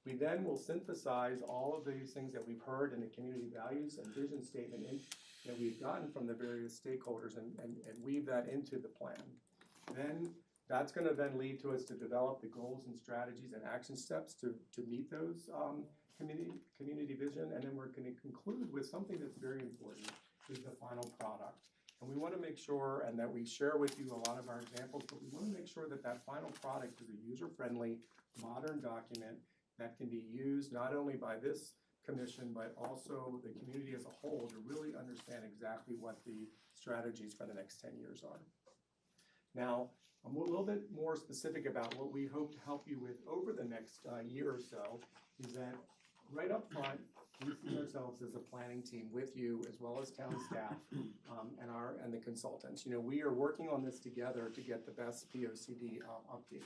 We then will synthesize all of these things that we've heard in the community values and vision statement that we've gotten from the various stakeholders and weave that into the plan. Then that's going to then lead to us to develop the goals and strategies and action steps to meet those community vision, and then we're going to conclude with something that's very important, is the final product. And we want to make sure, and that we share with you a lot of our examples, but we want to make sure that that final product is a user-friendly, modern document that can be used not only by this commission, but also the community as a whole to really understand exactly what the strategies for the next 10 years are. Now, I'm a little bit more specific about what we hope to help you with over the next year or so, is that right up front, we see ourselves as a planning team with you as well as town staff and the consultants. You know, we are working on this together to get the best POCD update.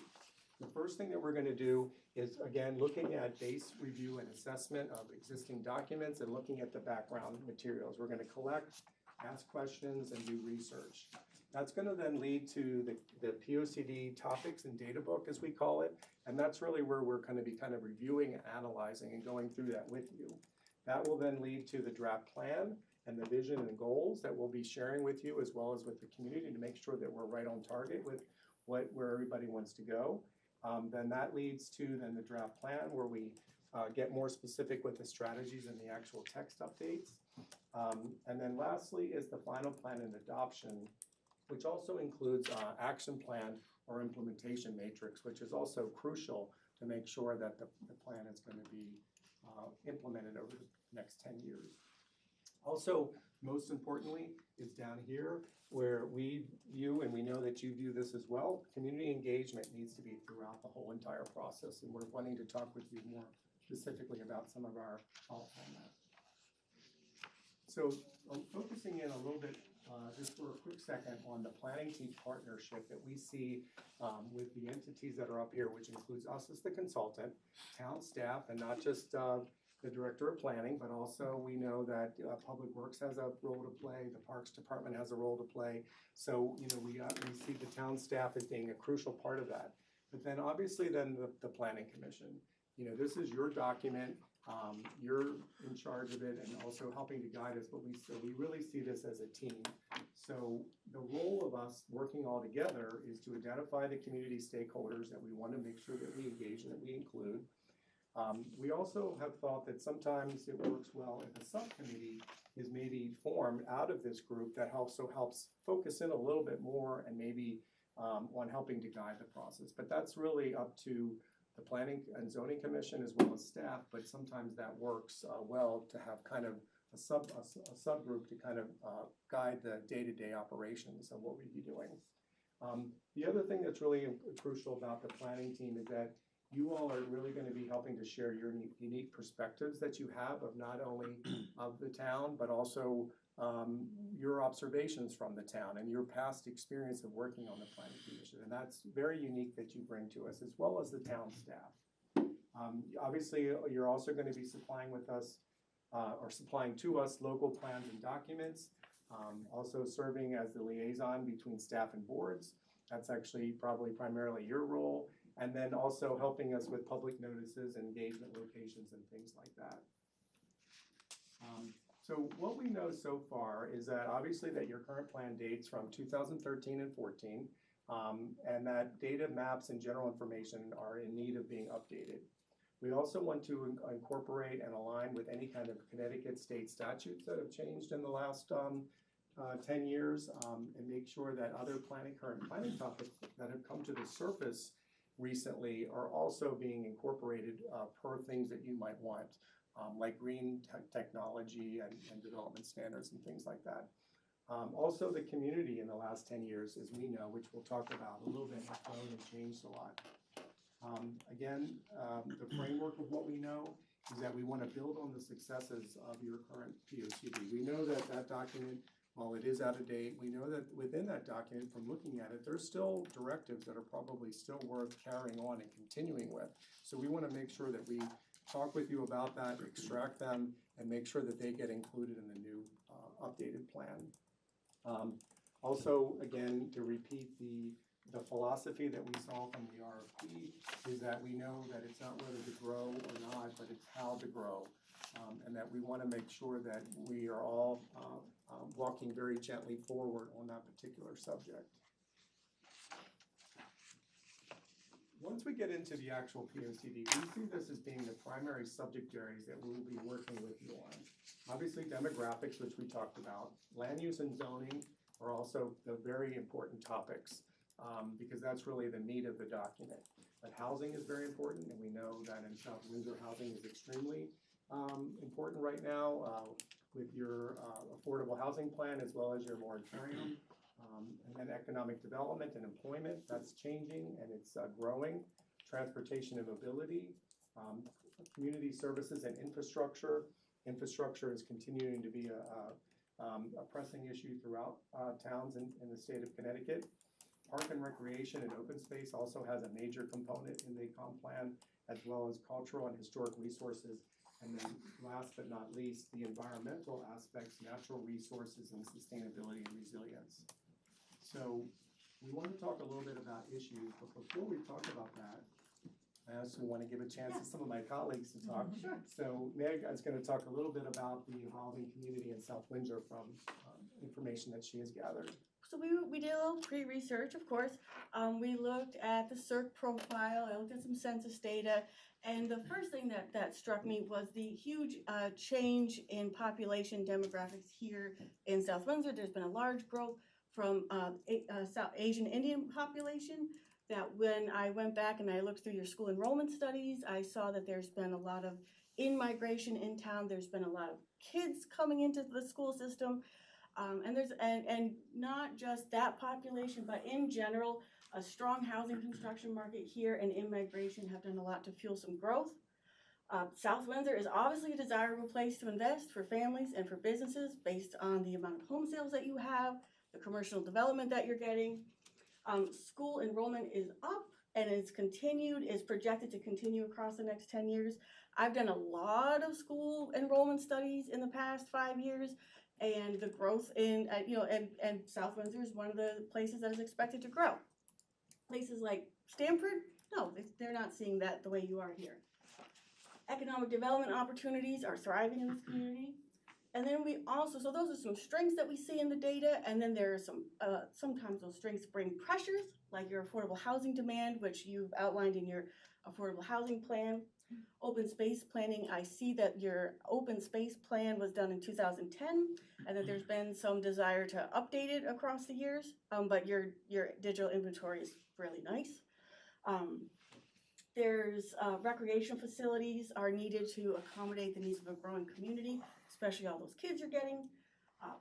The first thing that we're going to do is, again, looking at base review and assessment of existing documents and looking at the background materials. We're going to collect, ask questions, and do research. That's going to then lead to the POCD topics and data book, as we call it, and that's really where we're going to be kind of reviewing and analyzing and going through that with you. That will then lead to the draft plan and the vision and goals that we'll be sharing with you as well as with the community to make sure that we're right on target with where everybody wants to go. Then that leads to then the draft plan where we get more specific with the strategies and the actual text updates. And then lastly is the final plan and adoption, which also includes action plan or implementation matrix, which is also crucial to make sure that the plan is going to be implemented over the next 10 years. Also, most importantly, is down here where we view, and we know that you view this as well, community engagement needs to be throughout the whole entire process, and we're wanting to talk with you more specifically about some of our thoughts on that. So focusing in a little bit, just for a quick second, on the planning team partnership that we see with the entities that are up here, which includes us as the consultant, town staff, and not just the director of planning, but also we know that Public Works has a role to play, the Parks Department has a role to play. So, you know, we see the town staff as being a crucial part of that. But then obviously then the Planning Commission. You know, this is your document, you're in charge of it and also helping to guide us, but we really see this as a team. So the role of us working all together is to identify the community stakeholders that we want to make sure that we engage and that we include. We also have thought that sometimes it works well if a subcommittee is maybe formed out of this group that helps focus in a little bit more and maybe on helping to guide the process. But that's really up to the Planning and Zoning Commission as well as staff, but sometimes that works well to have kind of a subgroup to kind of guide the day-to-day operations of what we'd be doing. The other thing that's really crucial about the planning team is that you all are really going to be helping to share your unique perspectives that you have of not only of the town, but also your observations from the town and your past experience of working on the planning commission. And that's very unique that you bring to us, as well as the town staff. Obviously, you're also going to be supplying with us, or supplying to us local plans and documents, also serving as the liaison between staff and boards. That's actually probably primarily your role. And then also helping us with public notices and engagement locations and things like that. So what we know so far is that obviously that your current plan dates from 2013 and 14, and that data maps and general information are in need of being updated. We also want to incorporate and align with any kind of Connecticut state statutes that have changed in the last 10 years, and make sure that other current planning topics that have come to the surface recently are also being incorporated per things that you might want, like green technology and development standards and things like that. Also, the community in the last 10 years, as we know, which we'll talk about a little bit, has grown and changed a lot. Again, the framework of what we know is that we want to build on the successes of your current POCD. We know that that document while it is out of date, we know that within that document, from looking at it, there's still directives that are probably still worth carrying on and continuing with. So we want to make sure that we talk with you about that, extract them, and make sure that they get included in the new updated plan. Also, again, to repeat the philosophy that we saw from the RFP is that we know that it's not whether to grow or not, but it's how to grow. And that we want to make sure that we are all walking very gently forward on that particular subject. Once we get into the actual POCD, we see this as being the primary subject areas that we will be working with you on. Obviously, demographics, which we talked about, land use and zoning are also the very important topics because that's really the meat of the document. But housing is very important, and we know that in South Windsor, housing is extremely important right now with your affordable housing plan as well as your moratorium. And then economic development and employment, that's changing and it's growing. Transportation and mobility, community services and infrastructure. Infrastructure is continuing to be a pressing issue throughout towns in the state of Connecticut. Park and recreation and open space also has a major component in the comp plan, as well as cultural and historic resources. And then last but not least, the environmental aspects, natural resources and sustainability and resilience. So we want to talk a little bit about issues, but before we talk about that, I also want to give a chance to some of my colleagues to talk. Sure. So Meg is going to talk a little bit about the evolving community in South Windsor from information that she has gathered. So we did a little pre-research, of course. We looked at the CERC profile, I looked at some census data, and the first thing that struck me was the huge change in population demographics here in South Windsor. There's been a large growth from South Asian Indian population, that when I went back and I looked through your school enrollment studies, I saw that there's been a lot of in-migration in town. There's been a lot of kids coming into the school system. And not just that population, but in general, a strong housing construction market here and in-migration have done a lot to fuel some growth. South Windsor is obviously a desirable place to invest for families and for businesses based on the amount of home sales that you have, the commercial development that you're getting. School enrollment is up and is projected to continue across the next 10 years. I've done a lot of school enrollment studies in the past 5 years, and the growth in, and South Windsor is one of the places that is expected to grow. Places like Stamford, no, they're not seeing that the way you are here. Economic development opportunities are thriving in this community. And then we also, so those are some strengths that we see in the data, and then there are some, sometimes those strengths bring pressures, like your affordable housing demand, which you've outlined in your affordable housing plan. Open space planning, I see that your open space plan was done in 2010, and that there's been some desire to update it across the years, but your digital inventory is really nice. There's recreation facilities are needed to accommodate the needs of a growing community, especially all those kids you're getting.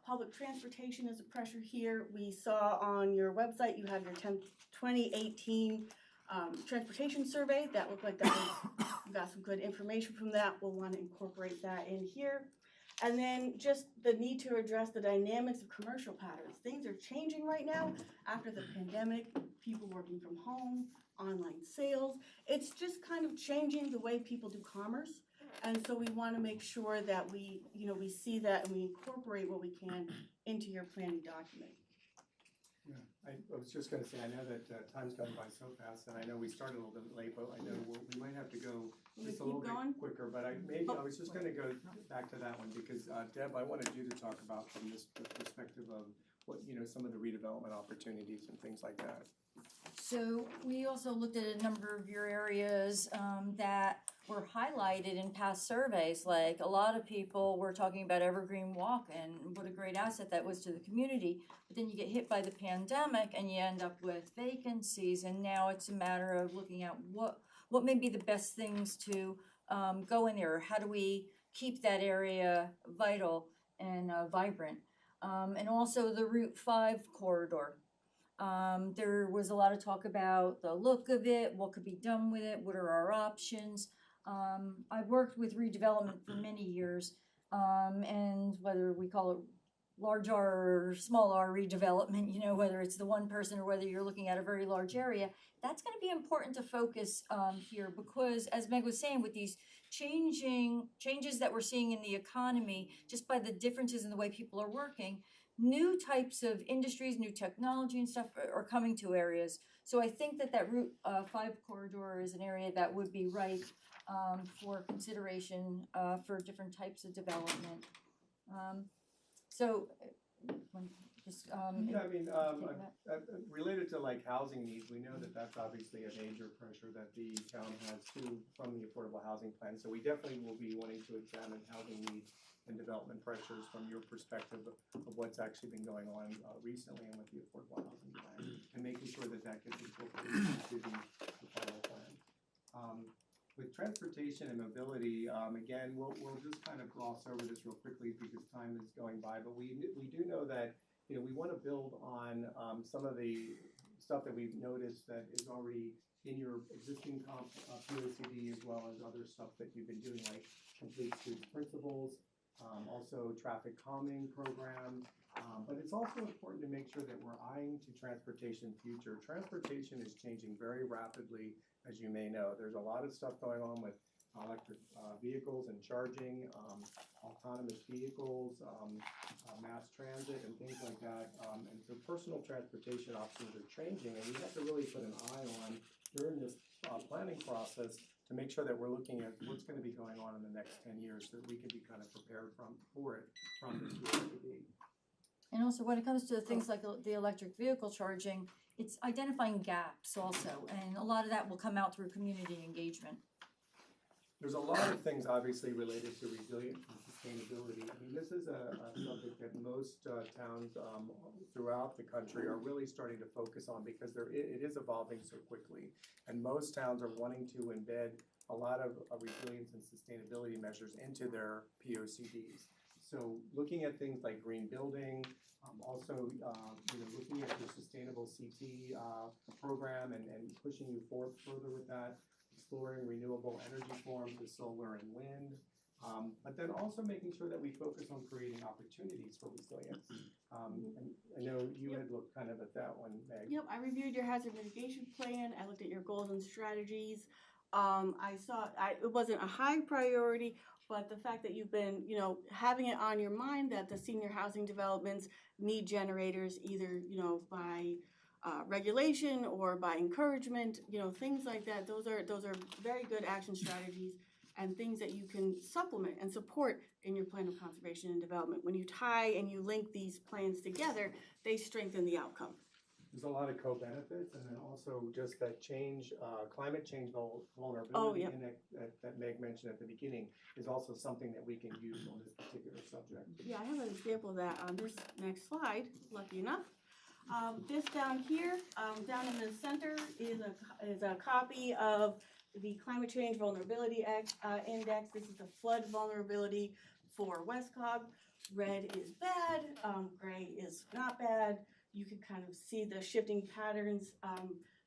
Public transportation is a pressure here. We saw on your website you have your 2018 transportation survey. That looked like that was, you got some good information from that. We'll want to incorporate that in here. And then just the need to address the dynamics of commercial patterns. Things are changing right now after the pandemic, people working from home, online sales. It's just kind of changing the way people do commerce. And so we want to make sure that we see that and we incorporate what we can into your planning document. Yeah, I was just going to say, I know that time's gone by so fast, and I know we started a little bit late, but I know we might have to go just a little bit quicker. But I was just going to go back to that one because Deb, I wanted you to talk about from this perspective of what some of the redevelopment opportunities and things like that. So we also looked at a number of your areas that were highlighted in past surveys. Like a lot of people were talking about Evergreen Walk and what a great asset that was to the community. But then you get hit by the pandemic and you end up with vacancies. And now it's a matter of looking at what may be the best things to go in there. How do we keep that area vital and vibrant? And also the Route 5 corridor. There was a lot of talk about the look of it, what could be done with it, what are our options. I've worked with redevelopment for many years, and whether we call it large R or small R redevelopment, you know, whether it's the one person or whether you're looking at a very large area, that's gonna be important to focus here because as Meg was saying, with these changes that we're seeing in the economy, just by the differences in the way people are working, new types of industries, new technology and stuff are coming to areas. So I think that Route 5 corridor is an area that would be ripe for consideration for different types of development. So, just, Yeah, I mean, take that. related to like housing needs, we know that that's obviously a major pressure that the town has too from the affordable housing plan. So we definitely will be wanting to examine housing needs and development pressures from your perspective of what's actually been going on recently and with the affordable housing plan, and making sure that that gets incorporated into the final plan. With transportation and mobility, again, we'll just kind of gloss over this real quickly because time is going by, but we do know that, you know, we want to build on some of the stuff that we've noticed that is already in your existing POCD, as well as other stuff that you've been doing, like complete streets principles, also traffic calming program. But it's also important to make sure that we're eyeing to transportation future. Transportation is changing very rapidly, as you may know. There's a lot of stuff going on with electric vehicles and charging, autonomous vehicles, mass transit and things like that. And so personal transportation options are changing, and we have to really put an eye on during this planning process to make sure that we're looking at what's going to be going on in the next 10 years so that we can be kind of prepared for it from this POCD. And also when it comes to things like the electric vehicle charging, it's identifying gaps also, and a lot of that will come out through community engagement. There's a lot of things obviously related to resilience and sustainability. I mean, this is a subject that most towns throughout the country are really starting to focus on because it is evolving so quickly. And most towns are wanting to embed a lot of resilience and sustainability measures into their POCDs. So looking at things like green building, also you know, looking at your sustainable CT program and pushing you further with that, exploring renewable energy forms with solar and wind, but then also making sure that we focus on creating opportunities for resilience. And I know you had looked kind of at that one, Meg. Yep, I reviewed your hazard mitigation plan. I looked at your goals and strategies. It wasn't a high priority, but the fact that you've been, you know, having it on your mind that the senior housing developments need generators either, you know, by regulation or by encouragement, you know, things like that. Those are very good action strategies and things that you can supplement and support in your plan of conservation and development. When you tie and you link these plans together, they strengthen the outcome. There's a lot of co-benefits, and then also just that change, climate change vulnerability yep. that Meg mentioned at the beginning is also something that we can use on this particular subject. Yeah, I have an example of that on this next slide, lucky enough. This down here, down in the center is a copy of the Climate Change Vulnerability Index. This is the flood vulnerability for Westcog. Red is bad, gray is not bad. You can kind of see the shifting patterns.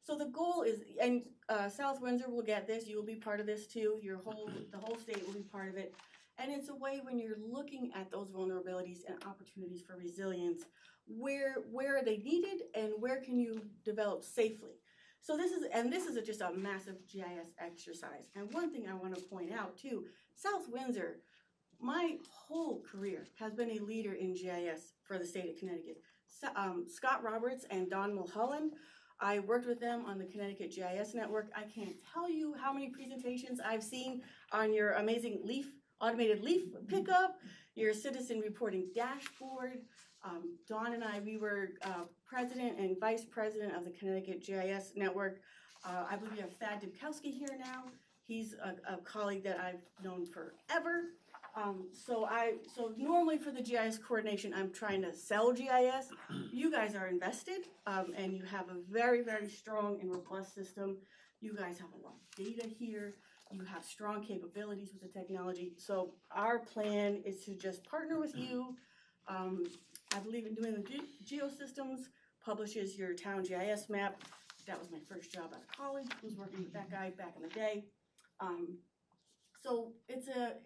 So the goal is, and South Windsor will get this, you will be part of this too, the whole state will be part of it. And it's a way when you're looking at those vulnerabilities and opportunities for resilience, where are they needed and where can you develop safely? So this is just a massive GIS exercise. And one thing I want to point out too, South Windsor, my whole career has been a leader in GIS for the state of Connecticut. Scott Roberts and Don Mulholland, I worked with them on the Connecticut GIS network. I can't tell you how many presentations I've seen on your amazing automated leaf pickup, your citizen reporting dashboard. Dawn and I, we were president and vice president of the Connecticut GIS network. I believe we have Thad Dubkowski here now. He's a colleague that I've known forever. So normally for the GIS coordination, I'm trying to sell GIS. You guys are invested, and you have a very, very strong and robust system. You guys have a lot of data here. You have strong capabilities with the technology. So our plan is to just partner with you. I believe in doing the geosystems, publishes your town GIS map. That was my first job out of college, was working with that guy back in the day. So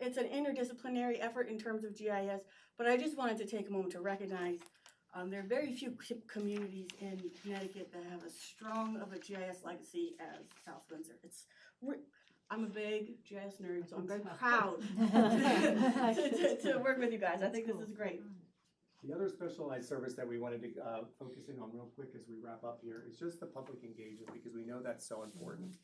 it's an interdisciplinary effort in terms of GIS, but I just wanted to take a moment to recognize there are very few communities in Connecticut that have as strong of a GIS legacy as South Windsor. I'm a big GIS nerd, so I'm very proud to work with you guys. I think this is great. The other specialized service that we wanted to focus in on real quick as we wrap up here is just the public engagement, because we know that's so important.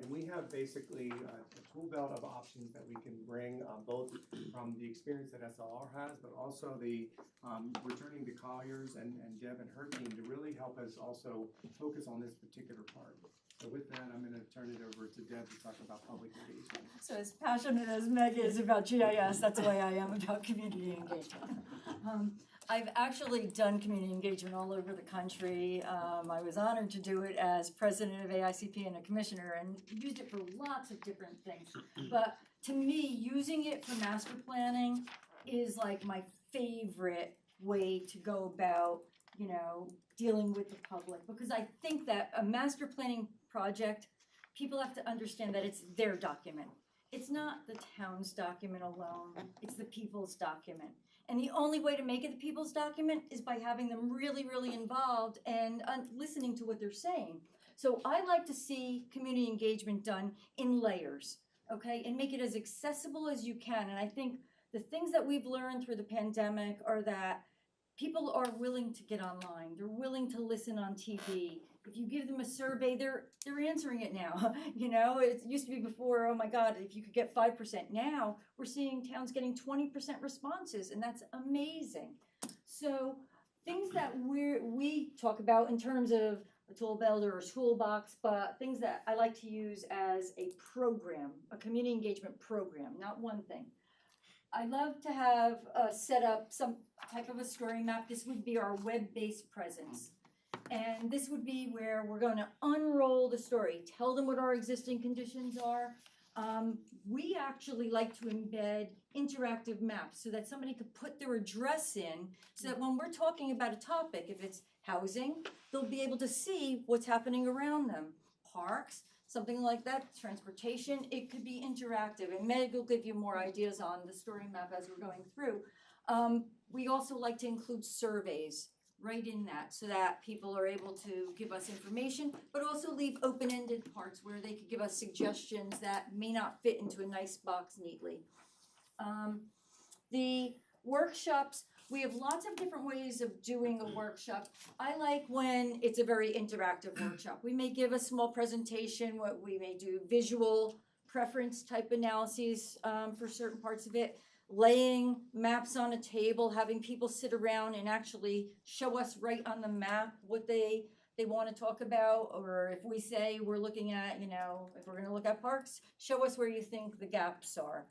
And we have basically a tool belt of options that we can bring, both from the experience that SLR has, but also the returning to Colliers and Deb and her team to really help us also focus on this particular part. So with that, I'm going to turn it over to Deb to talk about public engagement. So as passionate as Meg is about GIS, that's the way I am about community engagement. I've actually done community engagement all over the country. I was honored to do it as president of AICP and a commissioner, and used it for lots of different things. But to me, using it for master planning is like my favorite way to go about, dealing with the public. Because I think that a master planning project, people have to understand that it's their document. It's not the town's document alone, it's the people's document. And the only way to make it the people's document is by having them really, really involved and listening to what they're saying. So I like to see community engagement done in layers, okay? And make it as accessible as you can. And I think the things that we've learned through the pandemic are that people are willing to get online. They're willing to listen on TV. If you give them a survey, they're answering it now. It used to be before, oh my God, if you could get 5%. Now we're seeing towns getting 20% responses, and that's amazing. So things that we talk about in terms of a tool belt or a toolbox, but things that I like to use as a program, a community engagement program, not one thing. I love to have set up some type of a story map. This would be our web-based presence. And this would be where we're going to unroll the story, tell them what our existing conditions are. We actually like to embed interactive maps so that somebody could put their address in, so that when we're talking about a topic, if it's housing, they'll be able to see what's happening around them. Parks, something like that, transportation, it could be interactive. And Meg will give you more ideas on the story map as we're going through. We also like to include surveys right in that, so that people are able to give us information, but also leave open-ended parts where they could give us suggestions that may not fit into a nice box neatly. The workshops, we have lots of different ways of doing a workshop. I like when it's a very interactive workshop. We may give a small presentation, what we may do visual preference type analyses for certain parts of it. Laying maps on a table, having people sit around and actually show us right on the map what they want to talk about. Or if we say we're looking at, if we're going to look at parks, show us where you think the gaps are.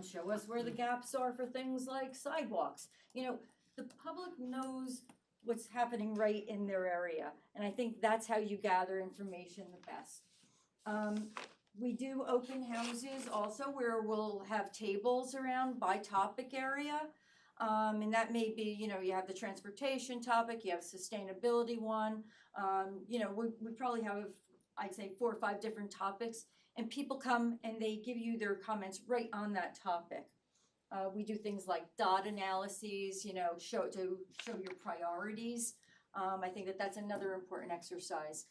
Show us where the gaps are for things like sidewalks. The public knows what's happening right in their area. And I think that's how you gather information the best. We do open houses also where we'll have tables around by topic area. And that may be, you have the transportation topic, you have sustainability one. We probably have, I'd say 4 or 5 different topics. And people come and they give you their comments right on that topic. We do things like dot analyses, show your priorities. I think that's another important exercise.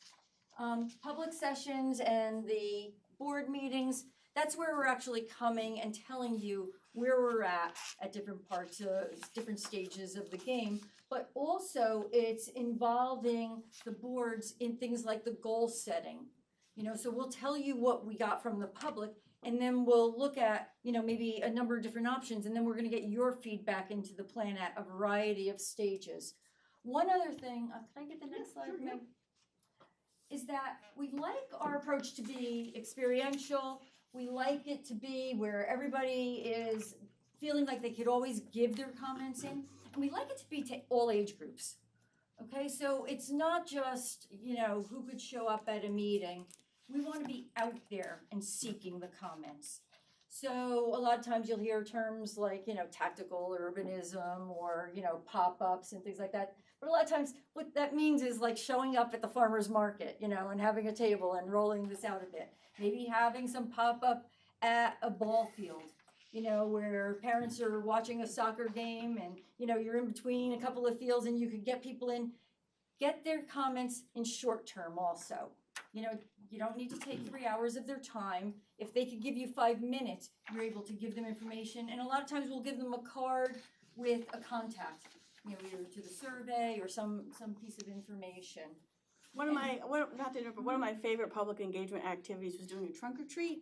Public sessions and the board meetings, that's where we're actually coming and telling you where we're at different parts of different stages of the game, but also it's involving the boards in things like the goal setting. So we'll tell you what we got from the public, and then we'll look at, maybe a number of different options, and then we're going to get your feedback into the plan at a variety of stages. One other thing, can I get the next slide, Meg? Is that we like our approach to be experiential. We like it to be where everybody is feeling like they could always give their comments in. And we like it to be to all age groups. Okay, so it's not just, who could show up at a meeting. We want to be out there and seeking the comments. So a lot of times you'll hear terms like, tactical urbanism or, pop-ups and things like that. But a lot of times what that means is like showing up at the farmer's market, and having a table and rolling this out a bit. Maybe having some pop-up at a ball field. you know, where parents are watching a soccer game and, you know, you're in between a couple of fields and you could get people in, get their comments in short term also. You know, you don't need to take 3 hours of their time. If they could give you 5 minutes, you're able to give them information. And a lot of times we'll give them a card with a contact, you know, either to the survey or some piece of information. One of my, not to interrupt, but one of my favorite public engagement activities was doing a trunk or treat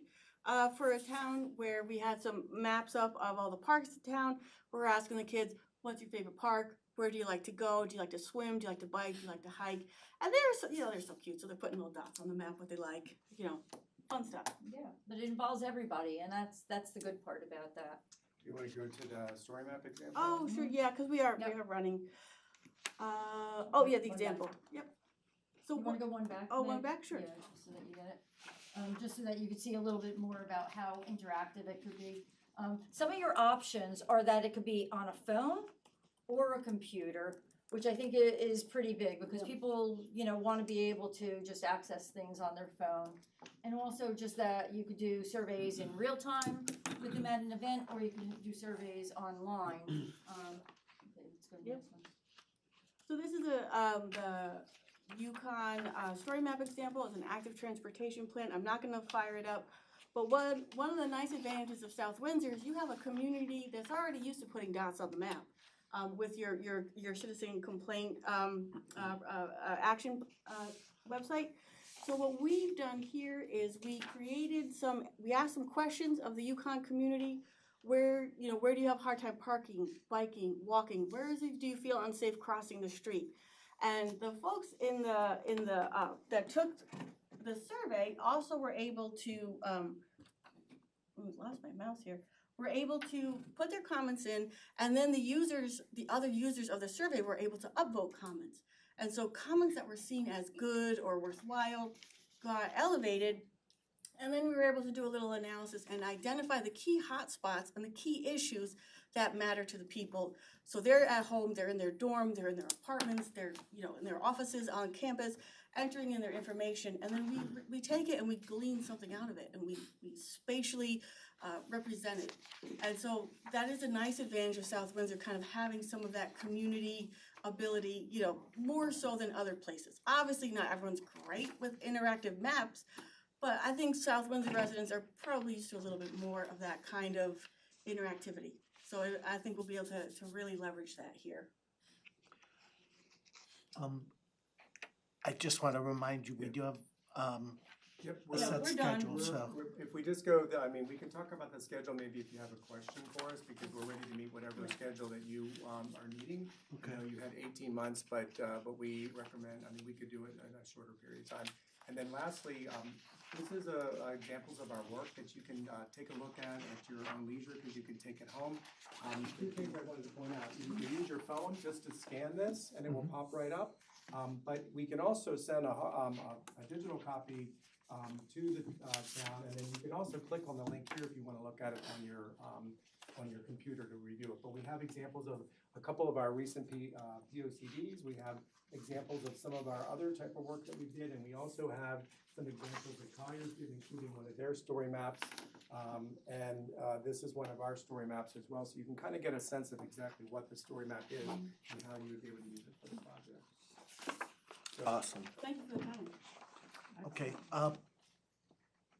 for a town where we had some maps up of all the parks in town. We were asking the kids, what's your favorite park? Where do you like to go? Do you like to swim? Do you like to bike? Do you like to hike? And they're so, you know, they're so cute. So they're putting little dots on the map what they like, you know, fun stuff. Yeah, but it involves everybody, and that's the good part about that. Do you want to go to the story map example? Oh, sure, yeah, because we are running. Oh, yeah, the example. Yep. So You wanna go one back? Oh, one Meg? back, sure. Yeah, just so that you get it. Just so that you can see a little bit more about how interactive it could be. Some of your options are that it could be on a phone or a computer, which I think is pretty big because people, you know, want to be able to just access things on their phone. And also just that you could do surveys in real time with them at an event, or you can do surveys online. Okay, let's go to the next one. So this is the Yukon story map example. It's an active transportation plan. I'm not going to fire it up, but one of the nice advantages of South Windsor is you have a community that's already used to putting dots on the map with your citizen complaint action website. So what we've done here is we asked some questions of the Yukon community. Where do you have a hard time parking, biking, walking? Where do you feel unsafe crossing the street? And the folks in the that took the survey also were able to lost my mouse here. Were able to put their comments in, and then the other users of the survey were able to upvote comments. And so comments that were seen as good or worthwhile got elevated. And then we were able to do a little analysis and identify the key hotspots and the key issues that matter to the people. So they're at home, they're in their dorm, they're in their apartments, they're in their offices on campus, entering in their information, and then we take it and we glean something out of it, and we spatially represent it. And so that is a nice advantage of South Windsor, kind of having some of that community ability, more so than other places. Obviously not everyone's great with interactive maps, but I think South Windsor residents are probably used to a little bit more of that kind of interactivity. So I think we'll be able to really leverage that here. I just want to remind you, we do have Yep, a set schedule, so. If we just go, we can talk about the schedule maybe if you have a question for us, because we're ready to meet whatever schedule that you are needing. Okay. I know you had 18 months, but we recommend, we could do it in a shorter period of time. And then lastly, this is examples of our work that you can take a look at your own leisure, because you can take it home. Two things I wanted to point out: you can use your phone just to scan this, and it will pop right up. But we can also send a digital copy to the town, and then you can also click on the link here if you want to look at it on your computer to review it. But we have examples of a couple of our recent POCDs. We have examples of some of our other type of work that we did, and we also have some examples that Colliers did, including one of their story maps. And this is one of our story maps as well, so you can kind of get a sense of exactly what the story map is and how you would be able to use it for the project. So, Awesome. Thank you for the time. Okay,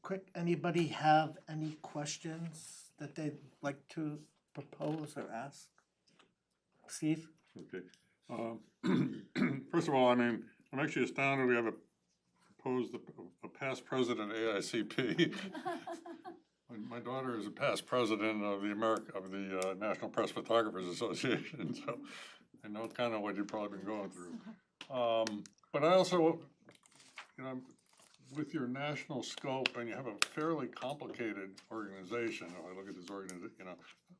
quick, anybody have any questions that they'd like to propose or ask? Steve? Okay. First of all, I'm actually astounded we have a past president of AICP. My daughter is a past president of the National Press Photographers Association, so I know kind of what you've probably been going through. But I also, with your national scope, and you have a fairly complicated organization, if I look at this organization,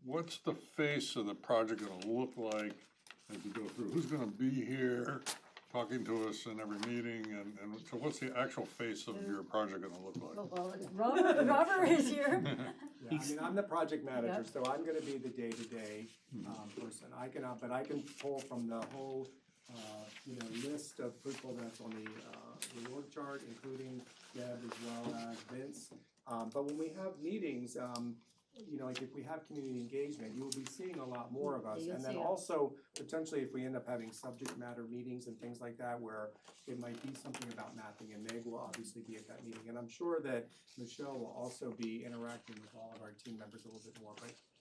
what's the face of the project gonna look like as you go through? Who's gonna be here talking to us in every meeting, and so what's the actual face of your project gonna look like? Well, Robert is here. Yeah, I'm the project manager, so I'm gonna be the day-to-day person. But I can pull from the whole list of people that's on the org chart, including Deb as well as Vince. But when we have meetings, you know, like if we have community engagement, you will be seeing a lot more of us. Yeah, you'll And then see it. also, potentially, if we end up having subject matter meetings and things like that, where it might be something about mapping, and Meg will obviously be at that meeting. And I'm sure that Michelle will also be interacting with all of our team members a little bit more.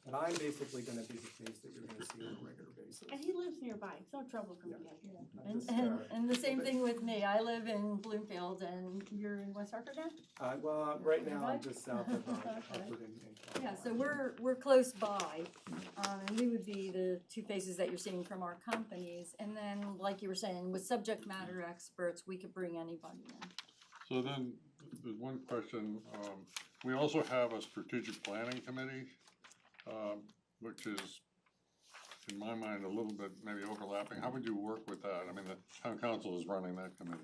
But I'm basically gonna be the face that you're gonna see on a regular basis. And he lives nearby, it's no trouble for me. I'm And, just, and the same thing with me, I live in Bloomfield and you're in West Hartford now? Well, right now, I'm Right? just south of Okay. Hartford and Yeah, so we're close by, and we would be the two faces that you're seeing from our companies. And then, like you were saying, with subject matter experts, we could bring anybody in. So then, there's one question, we also have a strategic planning committee, which is, in my mind, a little bit maybe overlapping. How would you work with that? I mean, the town council is running that committee.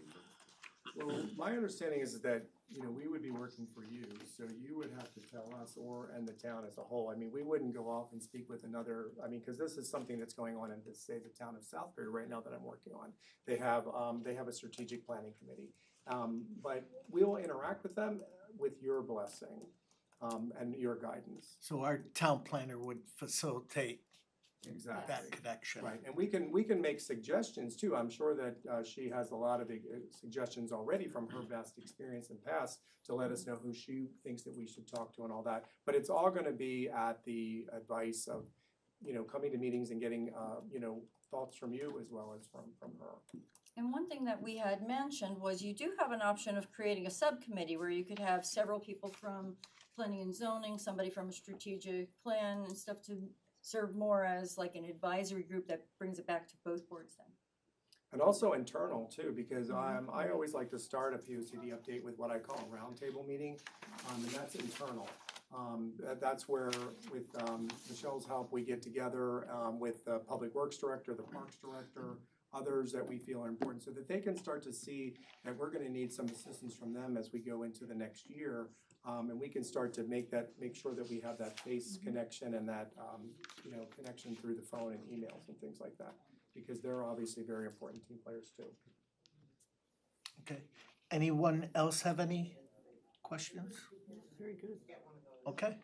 Well, my understanding is that, you know, we would be working for you, so you would have to tell us and the town as a whole. I mean, we wouldn't go off and speak with another, I mean, because this is something that's going on in, say, the town of Southbury right now that I'm working on. They have a strategic planning committee. But we will interact with them with your blessing, and your guidance. So our town planner would facilitate Exactly. that connection. Right, and we can make suggestions too. I'm sure that she has a lot of suggestions already from her vast experience in past to let us know who she thinks that we should talk to and all that. But it's all gonna be at the advice of, you know, coming to meetings and getting, you know, thoughts from you as well as from her. And one thing that we had mentioned was you do have an option of creating a subcommittee where you could have several people from planning and zoning, somebody from a strategic plan and stuff to serve more as like an advisory group that brings it back to both boards then. And also internal too, because I always like to start a POCD update with what I call a roundtable meeting, and that's internal. That's where, with Michelle's help, we get together with the Public Works Director, the Parks Director, others that we feel are important, so that they can start to see that we're gonna need some assistance from them as we go into the next year. And we can start to make sure that we have that face connection and that, you know, connection through the phone and emails and things like that. Because they're obviously very important team players too. Okay, anyone else have any questions? Very good. Okay,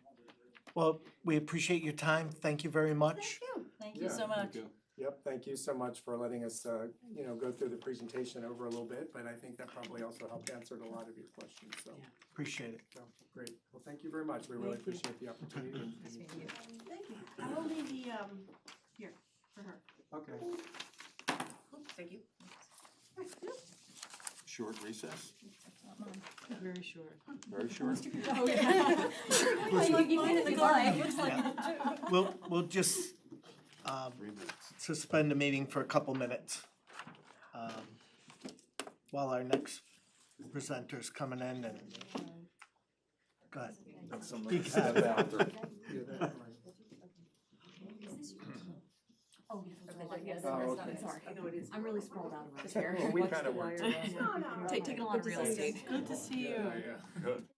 well, we appreciate your time, thank you very much. Thank you so much. Yep, thank you so much for letting us, you know, go through the presentation over a little bit, but I think that probably also helped answer a lot of your questions, so. Appreciate it. So, great, well, thank you very much, we really Thank you. appreciate the opportunity. and- Thank you. I will leave the, here, for her. Okay. Oops, thank you. Short recess? Very short. Very short? Oh, yeah. Like you did in the glide. Looks like Yeah. it too. We'll just suspend the meeting for a couple minutes while our next presenter's coming in and go ahead. Speak Step out. out there. Oh, yes. Oh, okay. Sorry, I'm really sprawled out over here. Well, we kinda were too. Taking a lot of real estate. Good to see you. Good.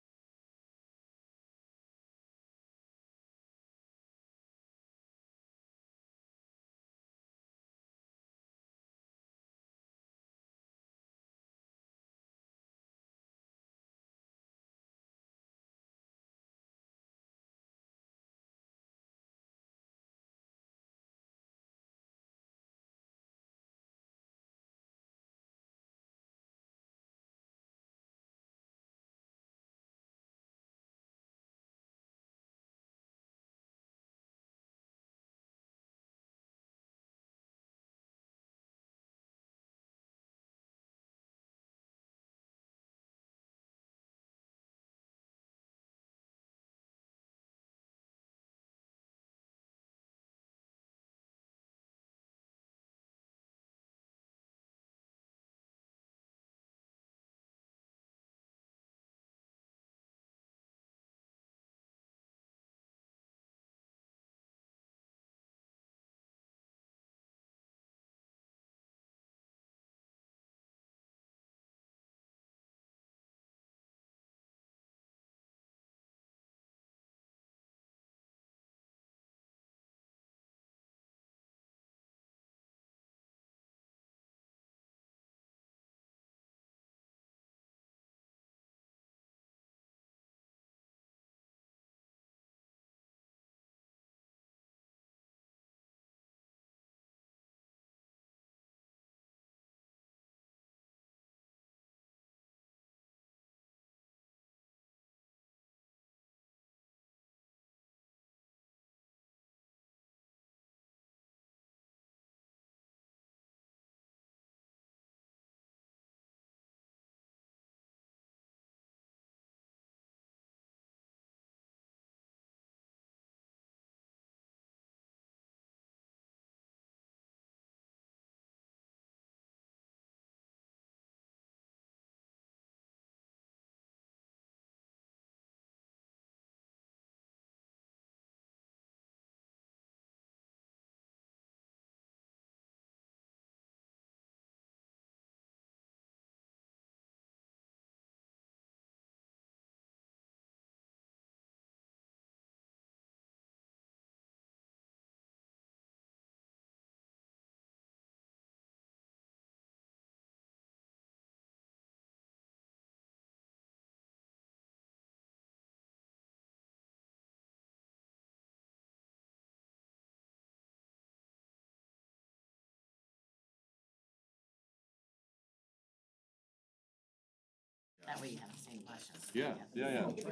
That way you have the same questions. Yeah. You have that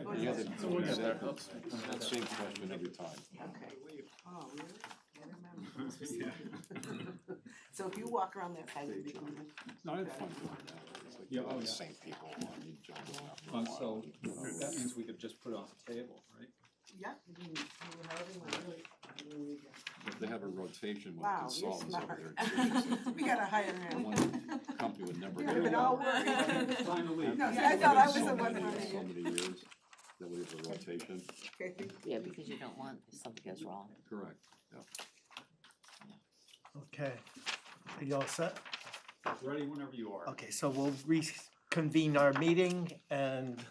same question every time. Okay. Oh, really? I remember. So if you walk around that side, you'll be going. No, it's fun doing that. It's like, Yeah, you know, oh, the yeah. same people, and you jump around for a while, So you know. that means we could just put it on the table, right? Yeah, you can do however you want, really. If they have a rotation with Wow, you're consultants over smart. there too. We gotta hire him. One company would never. You get have it it. all working. Finally. No, see, I thought I was So the one many- running So it. many years that we have a rotation, Okay. Yeah, because you don't want if something goes wrong. correct, yeah. Okay, are you all set? Ready whenever you are. Okay, so we'll reconvene our meeting, and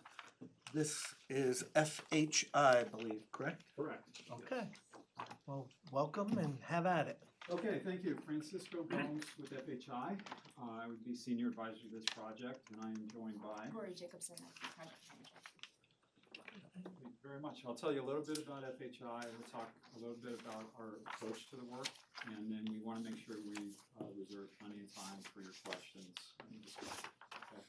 this is FHI, I believe, correct? Correct. Okay, well, welcome and have at it. Okay, thank you. Francisco Gomes with FHI. I would be senior advisor to this project, and I am joined by. Rory Jacobson, project manager. Thank you very much. I'll tell you a little bit about FHI. We'll talk a little bit about our approach to the work, and then we want to make sure we reserve plenty of time for your questions and discussion. Okay.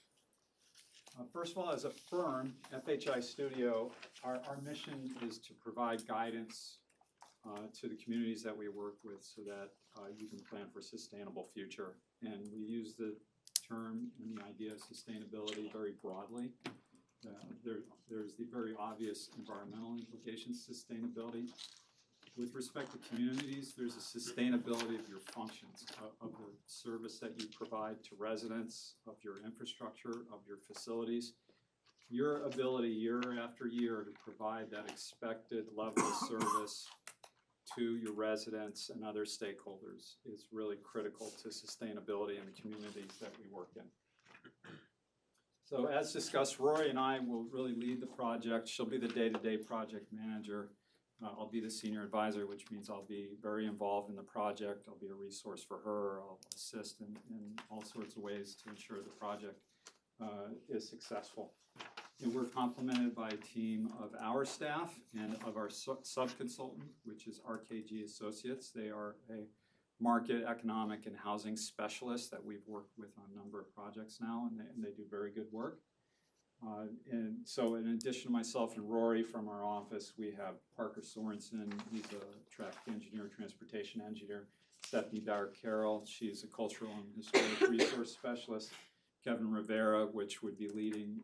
First of all, as a firm, FHI Studio, our mission is to provide guidance to the communities that we work with so that you can plan for a sustainable future. And we use the term and the idea of sustainability very broadly. There's the very obvious environmental implications of sustainability. With respect to communities, there's a sustainability of your functions, of the service that you provide to residents, of your infrastructure, of your facilities. Your ability year after year to provide that expected level of service to your residents and other stakeholders is really critical to sustainability in the communities that we work in. So as discussed, Rory and I will really lead the project. She'll be the day-to-day project manager. I'll be the senior advisor, which means I'll be very involved in the project. I'll be a resource for her. I'll assist in all sorts of ways to ensure the project is successful. And we're complemented by a team of our staff and of our sub-consultant, which is RKG Associates. They are a market, economic, and housing specialist that we've worked with on a number of projects now, and they do very good work. And so in addition to myself and Rory from our office, we have Parker Sorensen, he's a traffic engineer, transportation engineer. Stephanie Bauer-Carroll, she's a cultural and historic resource specialist. Kevin Rivera, which would be leading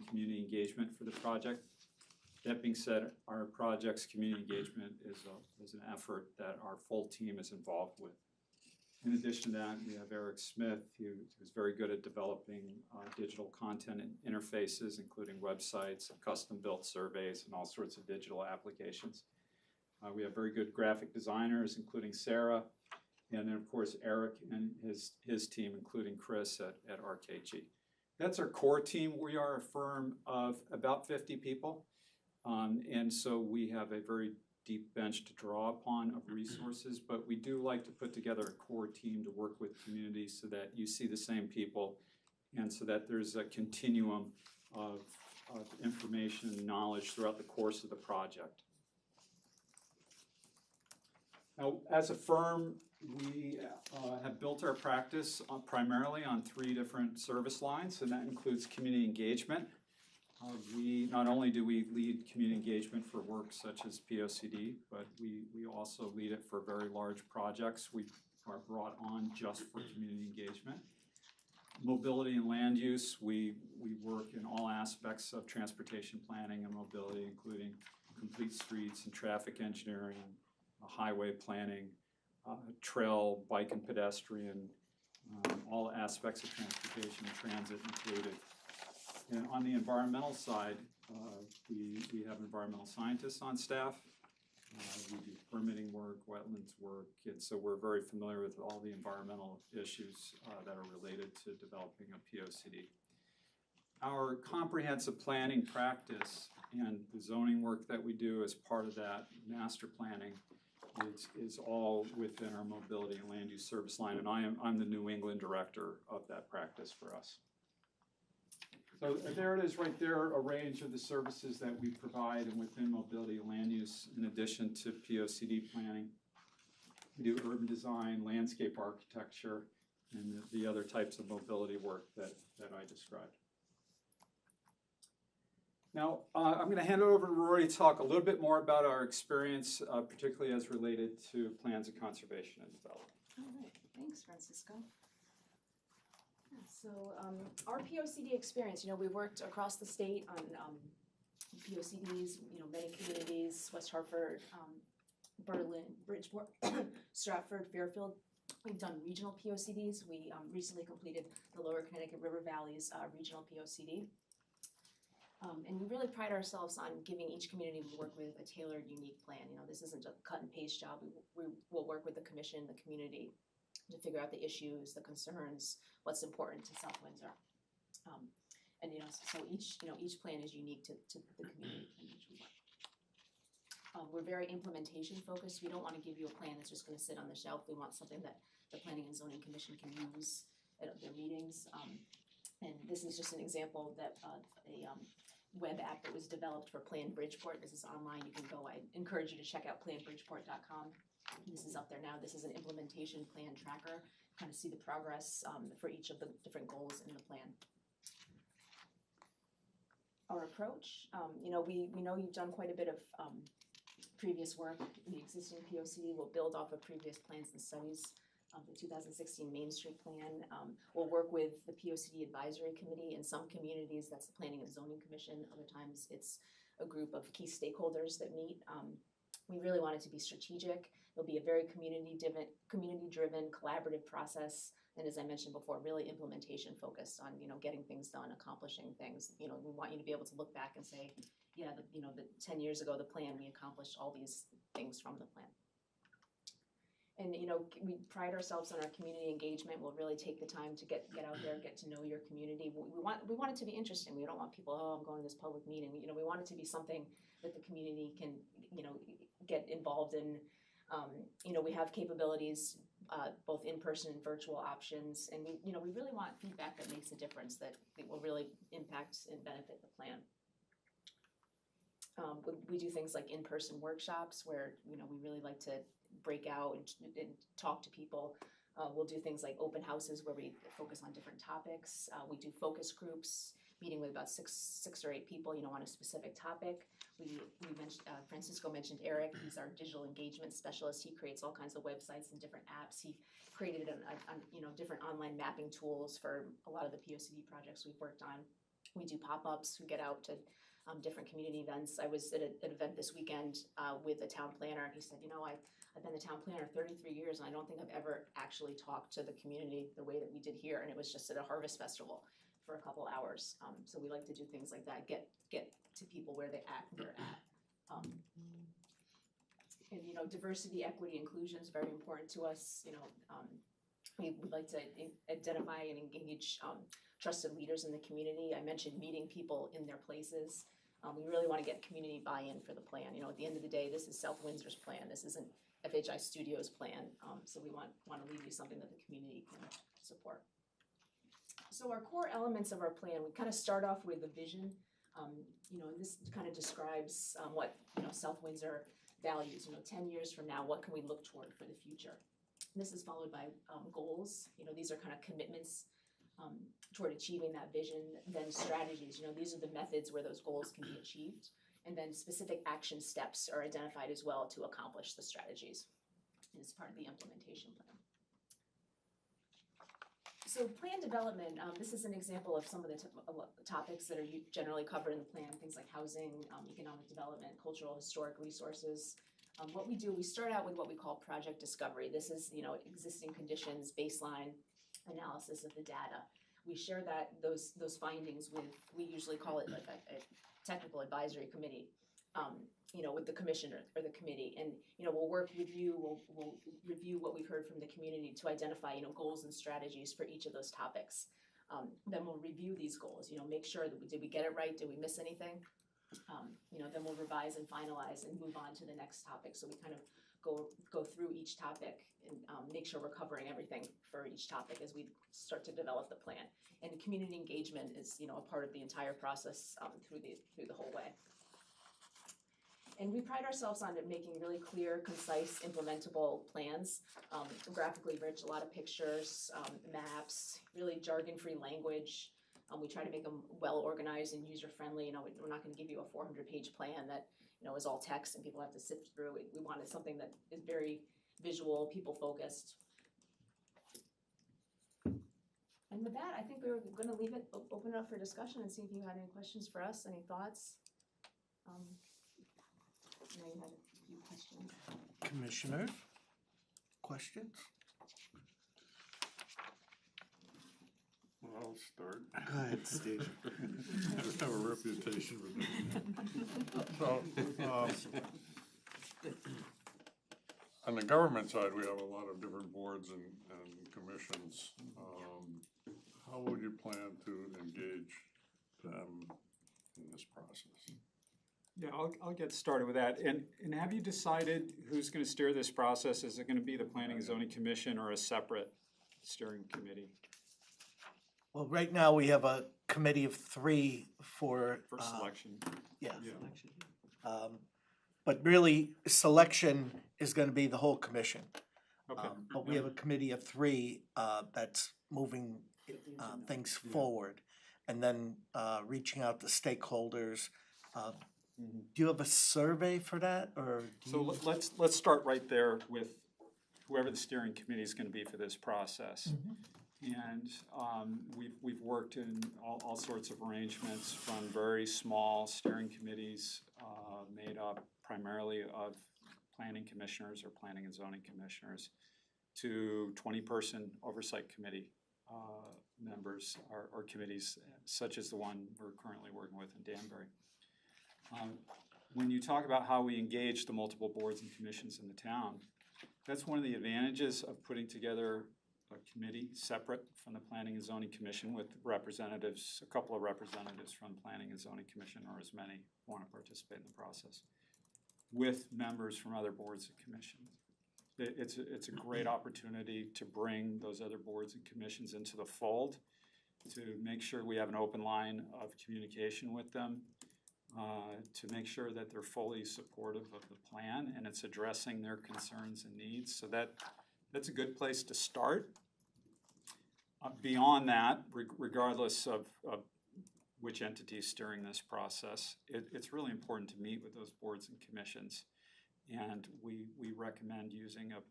community engagement for the project. That being said, our project's community engagement is an effort that our full team is involved with. In addition to that, we have Eric Smith, who's very good at developing digital content and interfaces, including websites, custom-built surveys, and all sorts of digital applications. We have very good graphic designers, including Sarah, and then, of course, Eric and his team, including Chris at RKG. That's our core team. We are a firm of about 50 people, and so we have a very deep bench to draw upon of resources, but we do like to put together a core team to work with communities so that you see the same people and so that there's a continuum of information and knowledge throughout the course of the project. Now, as a firm, we have built our practice primarily on 3 different service lines, and that includes community engagement. Not only do we lead community engagement for work such as POCD, but we also lead it for very large projects we are brought on just for community engagement. Mobility and land use, we work in all aspects of transportation planning and mobility, including complete streets and traffic engineering, highway planning, trail, bike and pedestrian, all aspects of transportation, transit included. And on the environmental side, we have environmental scientists on staff. We do permitting work, wetlands work, and so we're very familiar with all the environmental issues that are related to developing a POCD. Our comprehensive planning practice and the zoning work that we do as part of that master planning is all within our mobility and land use service line, and I'm the New England director of that practice for us. So there it is right there, a range of the services that we provide and within mobility and land use in addition to POCD planning. We do urban design, landscape architecture, and the other types of mobility work that I described. Now, I'm going to hand it over to Rory to talk a little bit more about our experience, particularly as related to plans of conservation and development. All right, thanks, Francisco. Yeah, so our POCD experience, we worked across the state on POCDs, many communities, West Hartford, Berlin, Bridgeport, Stratford, Fairfield. We've done regional POCDs. We recently completed the Lower Connecticut River Valley's regional POCD. And we really pride ourselves on giving each community we work with a tailored, unique plan. This isn't a cut and paste job. We will work with the commission, the community, to figure out the issues, the concerns, what's important to South Windsor. And so each plan is unique to the community in which we work. We're very implementation focused. We don't want to give you a plan that's just going to sit on the shelf. We want something that the Planning and Zoning Commission can use at their meetings. And this is just an example that a web app that was developed for Plan Bridgeport. This is online. You can go. I encourage you to check out planbridgeport.com. This is up there now. This is an implementation plan tracker. Kind of see the progress for each of the different goals in the plan. Our approach, we know you've done quite a bit of previous work. The existing POCD will build off of previous plans and studies. The 2016 Main Street Plan. We'll work with the POCD Advisory Committee. In some communities, that's the Planning and Zoning Commission. Other times, it's a group of key stakeholders that meet. We really want it to be strategic. It'll be a very community-driven, collaborative process. And as I mentioned before, really implementation focused on getting things done, accomplishing things. We want you to be able to look back and say, yeah, the 10 years ago, the plan, we accomplished all these things from the plan. And we pride ourselves on our community engagement. We'll really take the time to get out there, get to know your community. We want it to be interesting. We don't want people, I'm going to this public meeting. We want it to be something that the community can get involved in. We have capabilities, both in person and virtual options, and we really want feedback that makes a difference, that will really impact and benefit the plan. We do things like in-person workshops where we really like to break out and talk to people. We'll do things like open houses where we focus on different topics. We do focus groups, meeting with about six or eight people, on a specific topic. We mentioned Francisco mentioned Eric. He's our digital engagement specialist. He creates all kinds of websites and different apps. He created different online mapping tools for a lot of the POCD projects we've worked on. We do pop-ups. We get out to different community events. I was at an event this weekend with a town planner, and he said, I've been the town planner 33 years, and I don't think I've ever actually talked to the community the way that we did here, and it was just at a harvest festival for a couple hours. So we like to do things like that, get to people where they're at. And diversity, equity, inclusion is very important to us. We would like to identify and engage trusted leaders in the community. I mentioned meeting people in their places. We really want to get community buy-in for the plan. At the end of the day, this is South Windsor's plan. This isn't FHI Studios' plan. So we want to leave you something that the community can support. So our core elements of our plan, we kind of start off with a vision. This kind of describes what South Windsor values. 10 years from now, what can we look toward for the future? This is followed by goals. These are kind of commitments toward achieving that vision. Then strategies. These are the methods where those goals can be achieved. And then specific action steps are identified as well to accomplish the strategies as part of the implementation plan. So plan development, this is an example of some of the topics that are generally covered in the plan, things like housing, economic development, cultural, historic resources. What we do, we start out with what we call project discovery. This is, existing conditions, baseline analysis of the data. We share those findings with, we usually call it like a technical advisory committee, with the commissioner or the committee. And, we'll work with you, we'll review what we've heard from the community to identify, goals and strategies for each of those topics. Then we'll review these goals, make sure that did we get it right? Did we miss anything? Then we'll revise and finalize and move on to the next topic. So we kind of go through each topic and make sure we're covering everything for each topic as we start to develop the plan. And community engagement is, a part of the entire process through the whole way. And we pride ourselves on making really clear, concise, implementable plans, graphically rich, a lot of pictures, maps, really jargon-free language. We try to make them well organized and user friendly. You know, we're not going to give you a 400-page plan that, you know, is all text and people have to sift through. We wanted something that is very visual, people focused. And with that, I think we were going to leave it open up for discussion and see if you had any questions for us, any thoughts. I know you had a few questions. Commissioners, questions? Well, I'll start. Go ahead, Steve. I just have a reputation for doing that. So, on the government side, we have a lot of different boards and commissions. How would you plan to engage them in this process? Yeah, I'll get started with that. And have you decided who's gonna steer this process? Is it gonna be the Planning and Zoning Commission or a separate steering committee Well, right now, we have a committee of 3 for. for selection? Yeah. Yeah. But really, selection is gonna be the whole commission. Okay. But we have a committee of 3 that's moving things forward. And then reaching out to stakeholders. Do you have a survey for that, or? do So you- let's start right there with whoever the steering committee is gonna be for this process. And we've worked in all sorts of arrangements, from very small steering committees made up primarily of planning commissioners or planning and zoning commissioners, to 20-person oversight committee members or committees such as the one we're currently working with in Danbury. When you talk about how we engage the multiple boards and commissions in the town, that's one of the advantages of putting together a committee separate from the Planning and Zoning Commission with representatives, a couple of representatives from the Planning and Zoning Commission, or as many want to participate in the process, with members from other boards and commissions. It's a great opportunity to bring those other boards and commissions into the fold, to make sure we have an open line of communication with them, to make sure that they're fully supportive of the plan and it's addressing their concerns and needs. So that's a good place to start. Beyond that, regardless of which entity is steering this process, it's really important to meet with those boards and commissions. And we recommend using a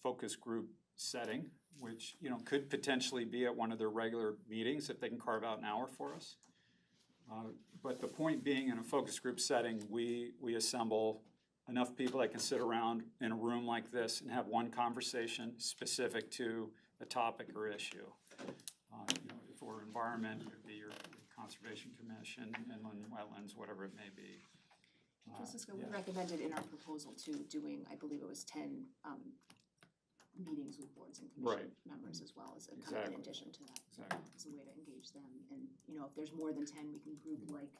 focus group setting, which could potentially be at one of their regular meetings if they can carve out an hour for us. But the point being, in a focus group setting, we assemble enough people that can sit around in a room like this and have one conversation specific to a topic or issue. If we're environment, it would be your Conservation Commission, inland wetlands, whatever it may be. Francisco, we recommended in our proposal too, doing, I believe it was 10 meetings with boards and commission members as well, as a kind of in addition to that. Exactly. As a way to engage them, and if there's more than 10, we can group like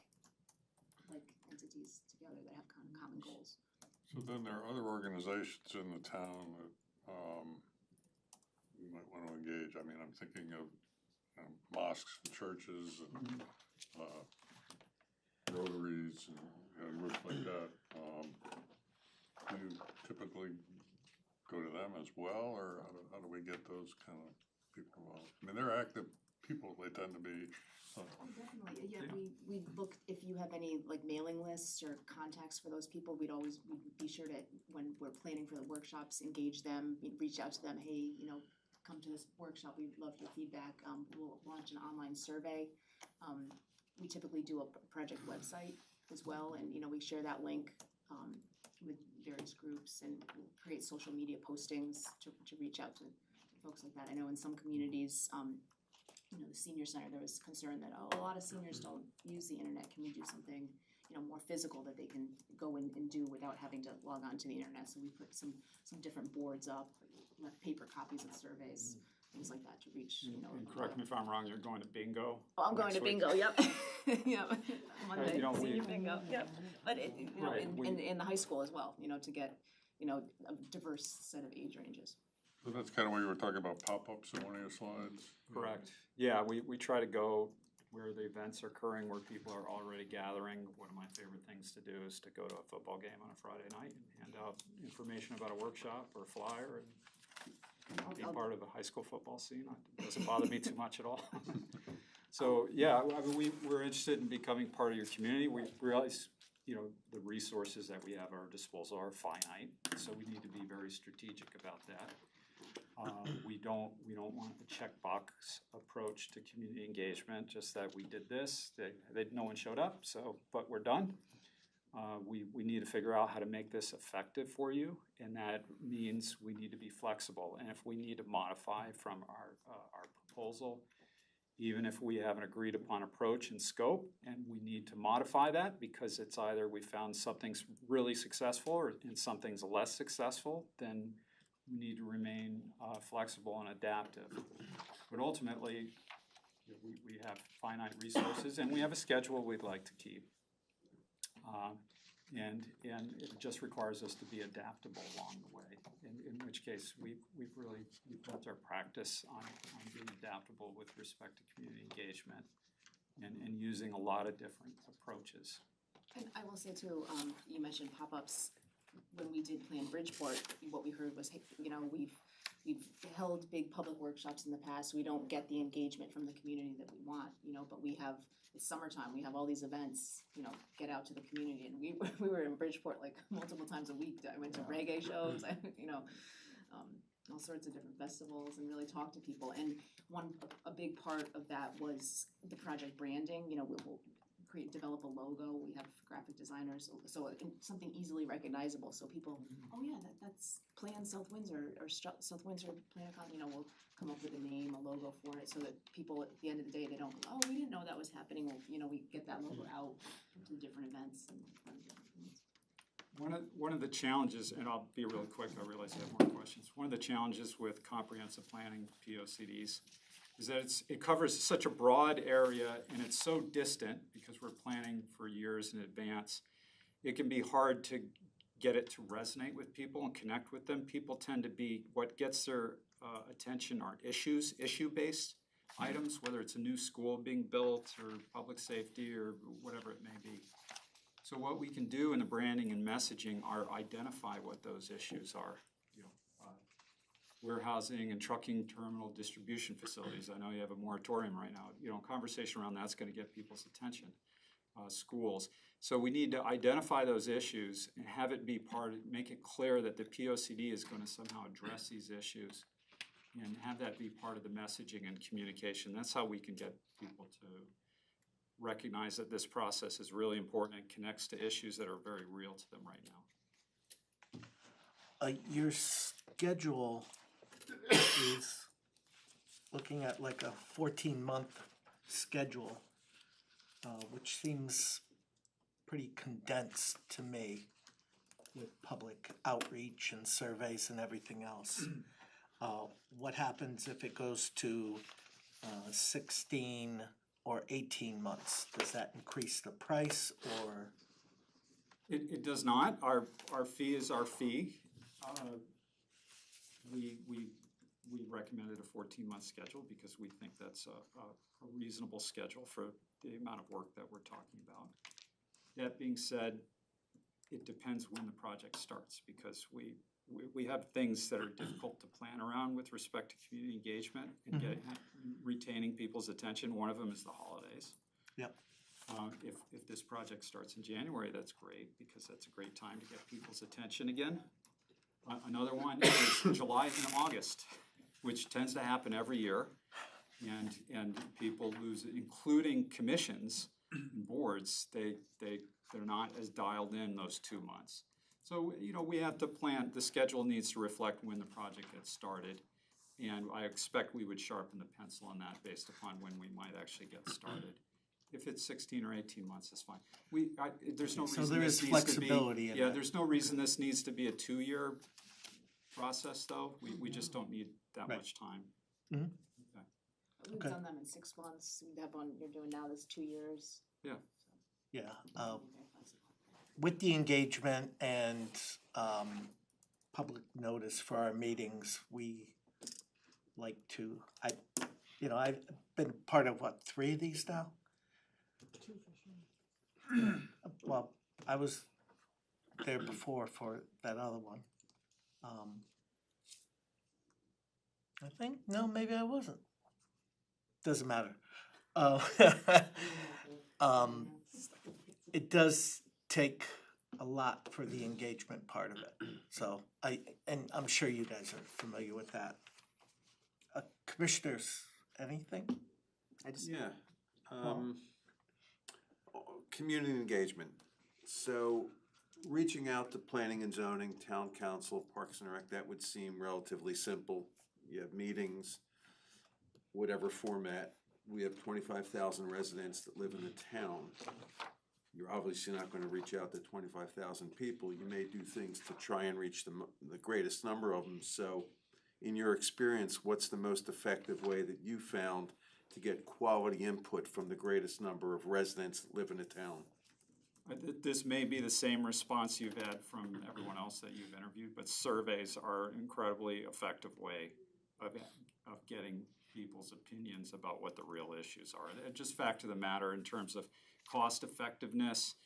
entities together that have kind of common goals. So then there are other organizations in the town that you might want to engage. I mean, I'm thinking of mosques and churches and rotaries and groups like that. Do you typically go to them as well, or how do we get those kind of people involved? I mean, they're active people, they tend to be. Definitely, yeah, we look, if you have any mailing lists or contacts for those people, we'd be sure to, when we're planning for the workshops, engage them, reach out to them, hey, come to this workshop, we'd love your feedback. We'll launch an online survey. We typically do a project website as well, and we share that link with various groups, and we'll create social media postings to reach out to folks like that. I know in some communities, the senior center, there was concern that a lot of seniors don't use the internet. Can we do something more physical that they can go in and do without having to log on to the internet? So we put some different boards up, left paper copies of surveys, things like that to reach. And correct me if I'm wrong, you're going to bingo. Oh, I'm going to bingo. Yep. Yep. Monday, senior we- bingo. Yep. But in the high school as well. To get a diverse set of age ranges. So that's kind of where you were talking about pop-ups in one of your slides? Correct. Yeah, we try to go where the events are occurring, where people are already gathering. One of my favorite things to do is to go to a football game on a Friday night and hand out information about a workshop or a flyer and be part of the high school football scene. It doesn't bother me too much at all. So, yeah, I mean, we're interested in becoming part of your community. We realize, you know, the resources that we have at our disposal are finite, so we need to be very strategic about that. We don't want a checkbox approach to community engagement, just that we did this, that no one showed up, so, but we're done. We need to figure out how to make this effective for you, and that means we need to be flexible. And if we need to modify from our proposal, even if we have an agreed upon approach and scope, and we need to modify that because it's either we found something's really successful or and something's less successful, then we need to remain flexible and adaptive. But ultimately, we have finite resources and we have a schedule we'd like to keep. And it just requires us to be adaptable along the way, in which case we've built our practice on being adaptable with respect to community engagement and using a lot of different approaches. And I will say too, you mentioned pop-ups. When we did plan Bridgeport, what we heard was, hey, you know, we've held big public workshops in the past. We don't get the engagement from the community that we want, you know, but it's summertime, we have all these events, you know, get out to the community. And we were in Bridgeport like multiple times a week. I went to reggae shows, you know, all sorts of different festivals and really talked to people. And a big part of that was the project branding. You know, we'll develop a logo. We have graphic designers, so something easily recognizable. So people, oh yeah, that's Plan South Windsor or South Windsor Plan Econ. You know, we'll come up with a name, a logo for it, so that people at the end of the day they don't, oh, we didn't know that was happening. Well, you know, we get that logo out to different events and One of the challenges, and I'll be really quick, I realize you have more questions. One of the challenges with comprehensive planning POCDs is that it covers such a broad area and it's so distant because we're planning for years in advance. It can be hard to get it to resonate with people and connect with them. People tend to be, what gets their attention are issue-based items, whether it's a new school being built or public safety or whatever it may be. So what we can do in the branding and messaging are identify what those issues are. Warehousing and trucking terminal distribution facilities. I know you have a moratorium right now. You know, conversation around that's going to get people's attention. Schools. So we need to identify those issues and have it be make it clear that the POCD is going to somehow address these issues and have that be part of the messaging and communication. That's how we can get people to recognize that this process is really important and connects to issues that are very real to them right now. Your schedule is looking at like a 14-month schedule, which seems pretty condensed to me with public outreach and surveys and everything else. What happens if it goes to 16 or 18 months? Does that increase the price or? It does not. Our fee is our fee. We recommended a 14-month schedule because we think that's a reasonable schedule for the amount of work that we're talking about. That being said, it depends when the project starts because we have things that are difficult to plan around with respect to community engagement and retaining people's attention. One of them is the holidays. Yep. If this project starts in January, that's great because that's a great time to get people's attention again. Another one is July and August, which tends to happen every year, and people lose it, including commissions and boards. They're not as dialed in those 2 months. So, you know, we have to plan, the schedule needs to reflect when the project gets started. And I expect we would sharpen the pencil on that based upon when we might actually get started. If it's 16 or 18 months, it's fine. There's no reason so there is flexibility in that. There's no reason this needs to be a 2-year process, though. We just don't need that much time. We've done them in 6 months. We have one you're doing now that's 2 years. Yeah. Yeah. With the engagement and public notice for our meetings, we like to, I've been part of, 3 of these now? 2 for sure. Well, I was there before for that other one. I think, no, maybe I wasn't. Doesn't matter. Oh, it does take a lot for the engagement part of it. So and I'm sure you guys are familiar with that. Commissioners, anything? Yeah. Community engagement. So reaching out to planning and zoning, town council, parks and rec, that would seem relatively simple. You have meetings, whatever format. We have 25,000 residents that live in the town. You're obviously not gonna reach out to 25,000 people. You may do things to try and reach the greatest number of them. So in your experience, what's the most effective way that you found to get quality input from the greatest number of residents that live in a town? This may be the same response you've had from everyone else that you've interviewed, but surveys are an incredibly effective way of getting people's opinions about what the real issues are. And just fact of the matter in terms of cost effectiveness,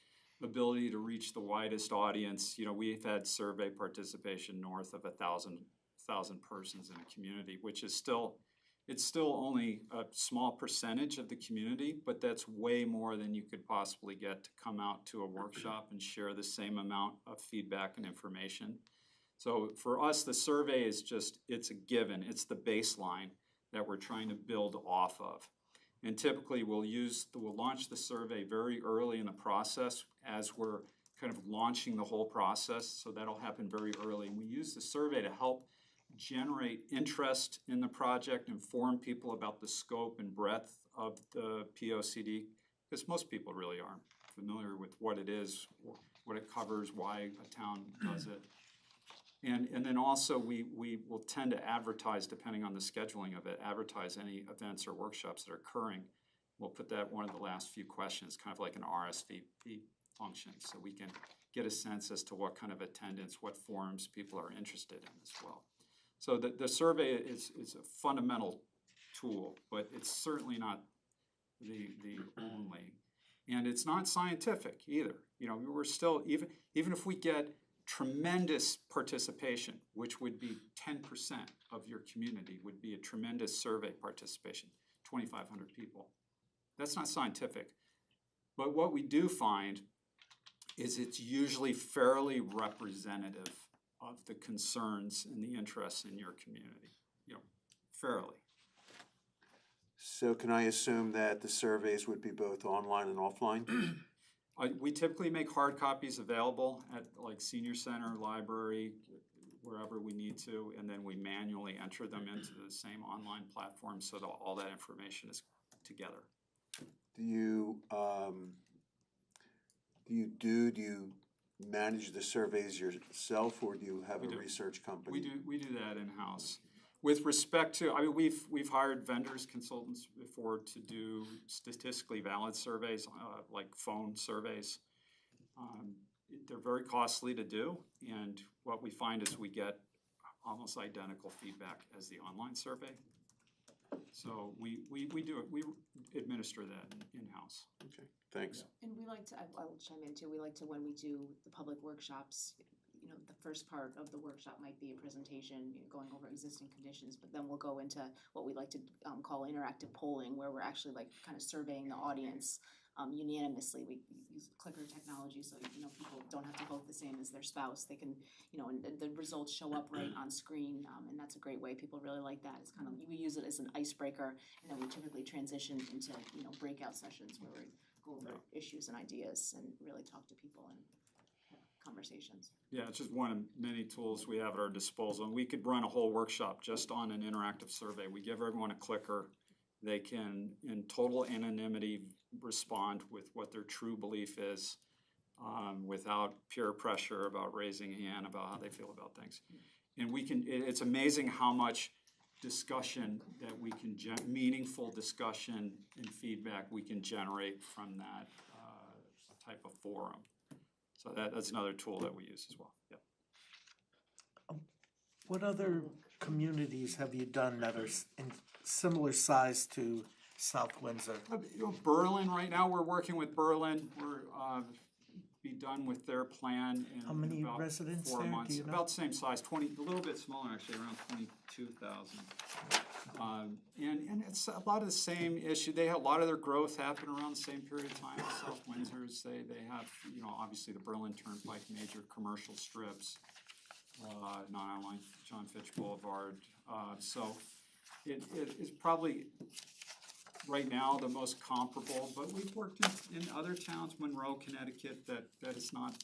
ability to reach the widest audience. You know, we've had survey participation north of 1,000 persons in a community, which is it's still only a small percentage of the community, but that's way more than you could possibly get to come out to a workshop and share the same amount of feedback and information. So for us, the survey is it's a given, it's the baseline that we're trying to build off of. And typically we'll launch the survey very early in the process as we're kind of launching the whole process, so that'll happen very early. And we use the survey to help generate interest in the project, inform people about the scope and breadth of the POCD, because most people really aren't familiar with what it is, what it covers, why a town does it. And then also we will tend to advertise, depending on the scheduling of it, advertise any events or workshops that are occurring. We'll put that one of the last few questions, kind of like an RSVP function, so we can get a sense as to what kind of attendance, what forums people are interested in as well. So the survey is a fundamental tool, but it's certainly not the only. And it's not scientific either. You know, we're still, even if we get tremendous participation, which would be 10% of your community, would be a tremendous survey participation, 2,500 people. That's not scientific. But what we do find is it's usually fairly representative of the concerns and the interests in your community, you know, fairly. So can I assume that the surveys would be both online and offline? We typically make hard copies available at like senior center, library, wherever we need to, and then we manually enter them into the same online platform so that all that information is together. Do you manage the surveys yourself, or do you have a research company? We do that in-house. With respect to, I mean, we've hired vendors, consultants before to do statistically valid surveys, like phone surveys. They're very costly to do, and what we find is we get almost identical feedback as the online survey. So we do it, we administer that in-house. Okay, thanks. And we like to, I will chime in too, we like to, when we do the public workshops, you know, the first part of the workshop might be a presentation, you know, going over existing conditions, but then we'll go into what we like to call interactive polling, where we're actually like kind of surveying the audience unanimously. We use clicker technology, so you know people don't have to vote the same as their spouse. They can, you know, and the results show up right on screen, and that's a great way. People really like that. It's kind of, we use it as an icebreaker, and then we typically transition into, you know, breakout sessions where we go over issues and ideas and really talk to people and have conversations. Yeah, it's just one of many tools we have at our disposal. And we could run a whole workshop just on an interactive survey. We give everyone a clicker. They can, in total anonymity, respond with what their true belief is, without peer pressure about raising a hand about how they feel about things. And we can, it's amazing how much discussion that we can, meaningful discussion and feedback we can generate from that type of forum. So that's another tool that we use as well. Yep. What other communities have you done that are in similar size to South Windsor? You know, Berlin, right now we're working with Berlin. We're be done with their plan in How many about residents 4 there, do months. you know? About the same size, 20, a little bit smaller actually, around 22,000. And it's a lot of the same issue. They have a lot of their growth happen around the same period of time as South Windsor's. They have, you know, obviously the Berlin Turnpike, major commercial strips, 909 John Fitch Boulevard. So it is probably right now the most comparable, but we've worked in other towns, Monroe, Connecticut, that is not,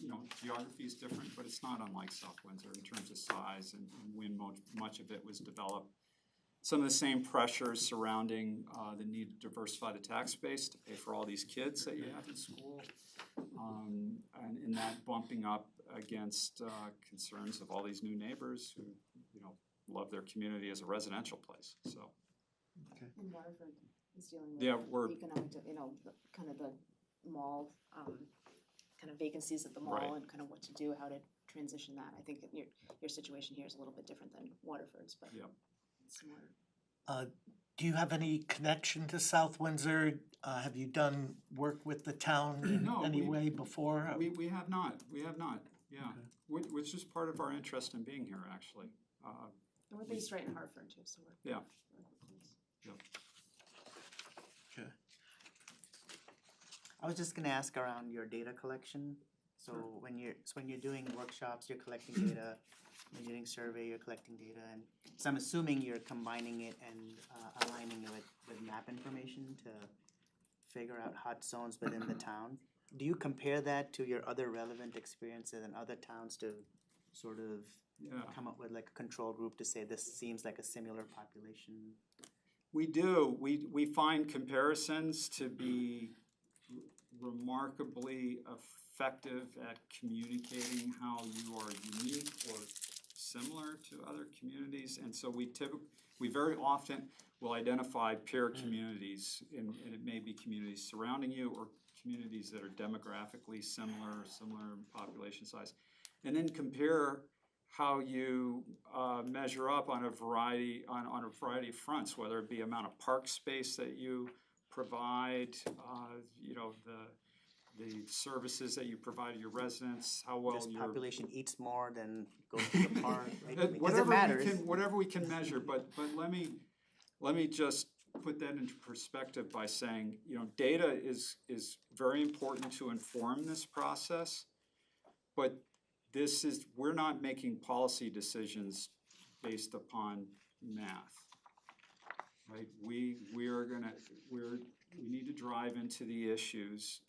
you know, geography is different, but it's not unlike South Windsor in terms of size and when much of it was developed. Some of the same pressures surrounding the need to diversify the tax base to pay for all these kids that you have in school, and in that bumping up against concerns of all these new neighbors who, you know, love their community as a residential place. So. And Waterford is dealing Yeah, with we're- economic, you know, kind of the mall, kind of vacancies at the mall Right. and kind of what to do, how to transition that. I think that your situation here is a little bit different than Waterford's, but Yeah. similar. Do you have any connection to South Windsor? Have you done work with the town in No, any we- way before? We have not, yeah, Okay. which is part of our interest in being here, actually. And we're based right in Hartford too, so we're. Yeah. we're close. Okay. I was just gonna ask around your data collection. So when you're doing workshops, you're collecting data, when you're doing survey, you're collecting data, and so I'm assuming you're combining it and aligning it with map information to figure out hot zones within the town. Do you compare that to your other relevant experiences in other towns to sort of Yeah. come up with like a control group to say this seems like a similar population? We do. We find comparisons to be remarkably effective at communicating how you are unique or similar to other communities. And so we very often will identify peer communities, and it may be communities surrounding you or communities that are demographically similar in population size, and then compare how you measure up on a variety of fronts, whether it be amount of park space that you provide, you know, the services that you provide to your residents, how well This your population eats more than goes to the park, right? Because it whatever matters. whatever we can measure, but let me just put that into perspective by saying, you know, data is very important to inform this process, but we're not making policy decisions based upon math, right? We need to drive into the issues,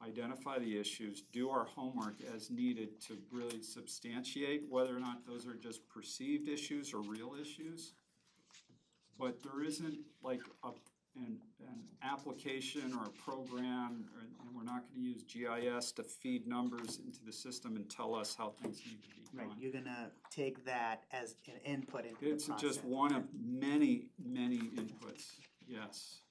identify the issues, do our homework as needed to really substantiate whether or not those are just perceived issues or real issues. But there isn't like an application or a program, and we're not gonna use GIS to feed numbers into the system and tell us how things need to be done. Right, you're gonna take that as an input into the It's process. just one of many inputs, yes.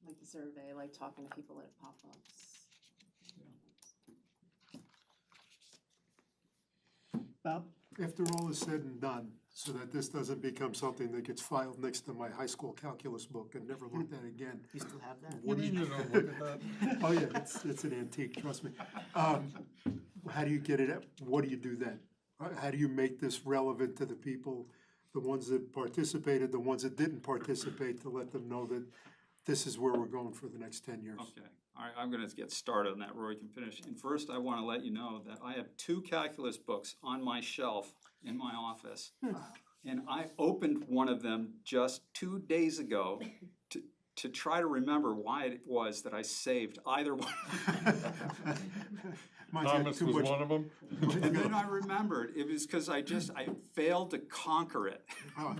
Like the survey, like talking to people at pop-ups. Bob? After all is said and done, so that this doesn't become something that gets filed next to my high school calculus book and never looked at again. You still have that? What do you don't look at that? Oh, yeah, it's an antique, trust me. How do you get it, what do you do then? How do you make this relevant to the people, the ones that participated, the ones that didn't participate, to let them know that this is where we're going for the next 10 years? Okay, all right, I'm gonna get started on that, Rory can finish. And first, I wanna let you know that I have 2 calculus books on my shelf in my office. And I opened one of them just 2 days ago to try to remember why it was that I saved either one. Thomas was one of them? And then I remembered, it was because I failed to conquer it. Oh,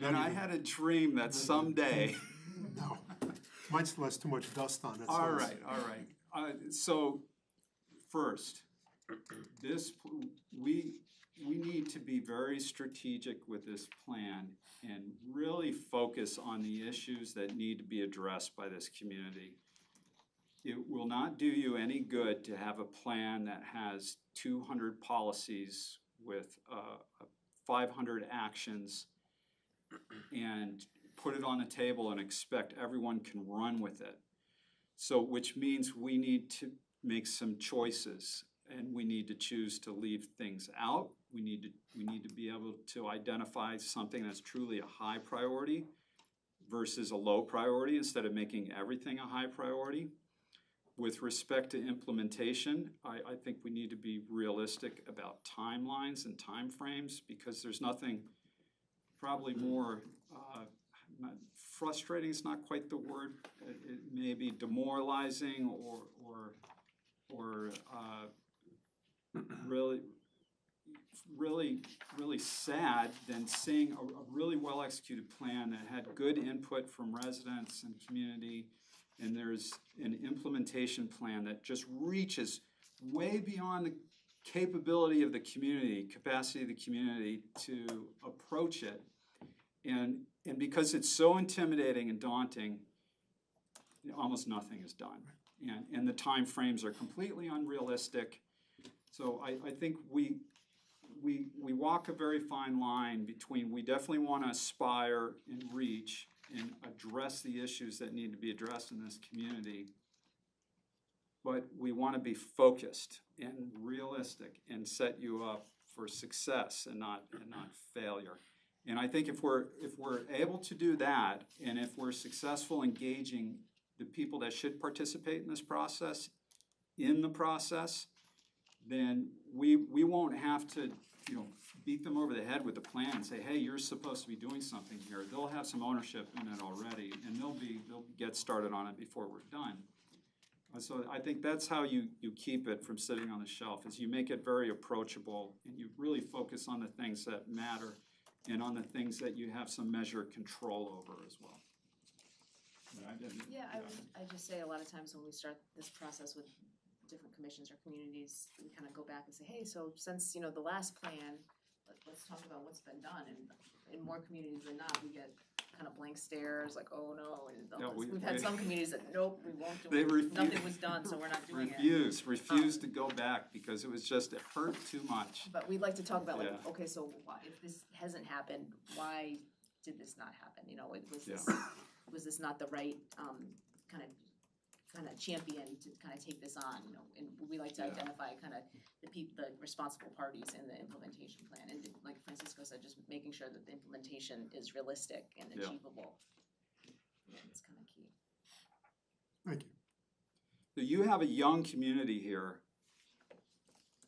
And I had a dream that someday. No, mine still has too much dust on it. so All it's- right. So first, we need to be very strategic with this plan and really focus on the issues that need to be addressed by this community. It will not do you any good to have a plan that has 200 policies with 500 actions and put it on the table and expect everyone can run with it. So, which means we need to make some choices, and we need to choose to leave things out. We need to be able to identify something that's truly a high priority versus a low priority instead of making everything a high priority. With respect to implementation, I think we need to be realistic about timelines and timeframes, because there's nothing probably more frustrating is not quite the word. It may be demoralizing or really sad than seeing a really well executed plan that had good input from residents and community, and there's an implementation plan that just reaches way beyond the capability of the community, capacity of the community to approach it. And because it's so intimidating and daunting, almost nothing is done. And the time frames are completely unrealistic. So I think we walk a very fine line between, we definitely want to aspire and reach and address the issues that need to be addressed in this community, but we want to be focused and realistic and set you up for success and not failure. And I think if we're able to do that, and if we're successful engaging the people that should participate in this process, then we won't have to, beat them over the head with the plan and say, hey, you're supposed to be doing something here. They'll have some ownership in it already, and they'll get started on it before we're done. So I think that's how you keep it from sitting on the shelf, is you make it very approachable, and you really focus on the things that matter and on the things that you have some measure of control over as well. Yeah, I just say a lot of times when we start this process with different commissions or communities, we kind of go back and say, hey, so since, the last plan, let's talk about what's been done. And in more communities than not, we get kind of blank stares, like, oh no. And we've had some communities that, nope, we won't do it. Nothing was done, so we're not doing it. Refuse to go back because it hurt too much. But we'd like to talk about, okay, so why, if this hasn't happened, why did this not happen? Was this not the right kind of champion to kind of take this on, and we like to identify kind of the responsible parties in the implementation plan, and like Francisco said, just making sure that the implementation is realistic and achievable. Yeah, it's kind of key. Thank you. So you have a young community here.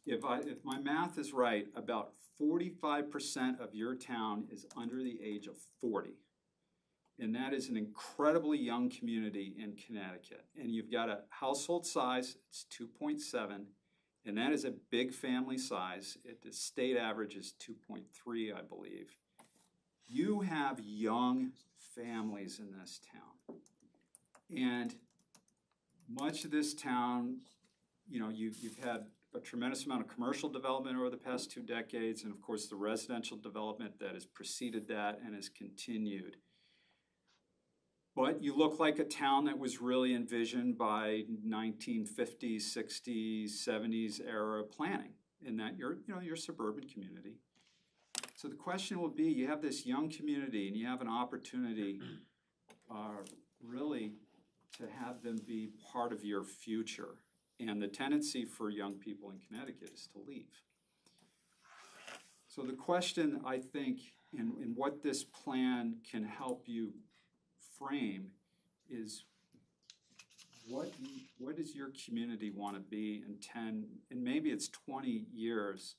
If my math is right, about 45% of your town is under the age of 40. And that is an incredibly young community in Connecticut. And you've got a household size, it's 2.7, and that is a big family size. The state average is 2.3, I believe. You have young families in this town. And much of this town, you've had a tremendous amount of commercial development over the past 2 decades, and of course the residential development that has preceded that and has continued. But you look like a town that was really envisioned by 1950s, 60s, 70s era planning, in that you're a suburban community. So the question will be, you have this young community and you have an opportunity really to have them be part of your future. And the tendency for young people in Connecticut is to leave. So the question, I think, in what this plan can help you frame is, what does your community want to be in 10, and maybe it's 20 years,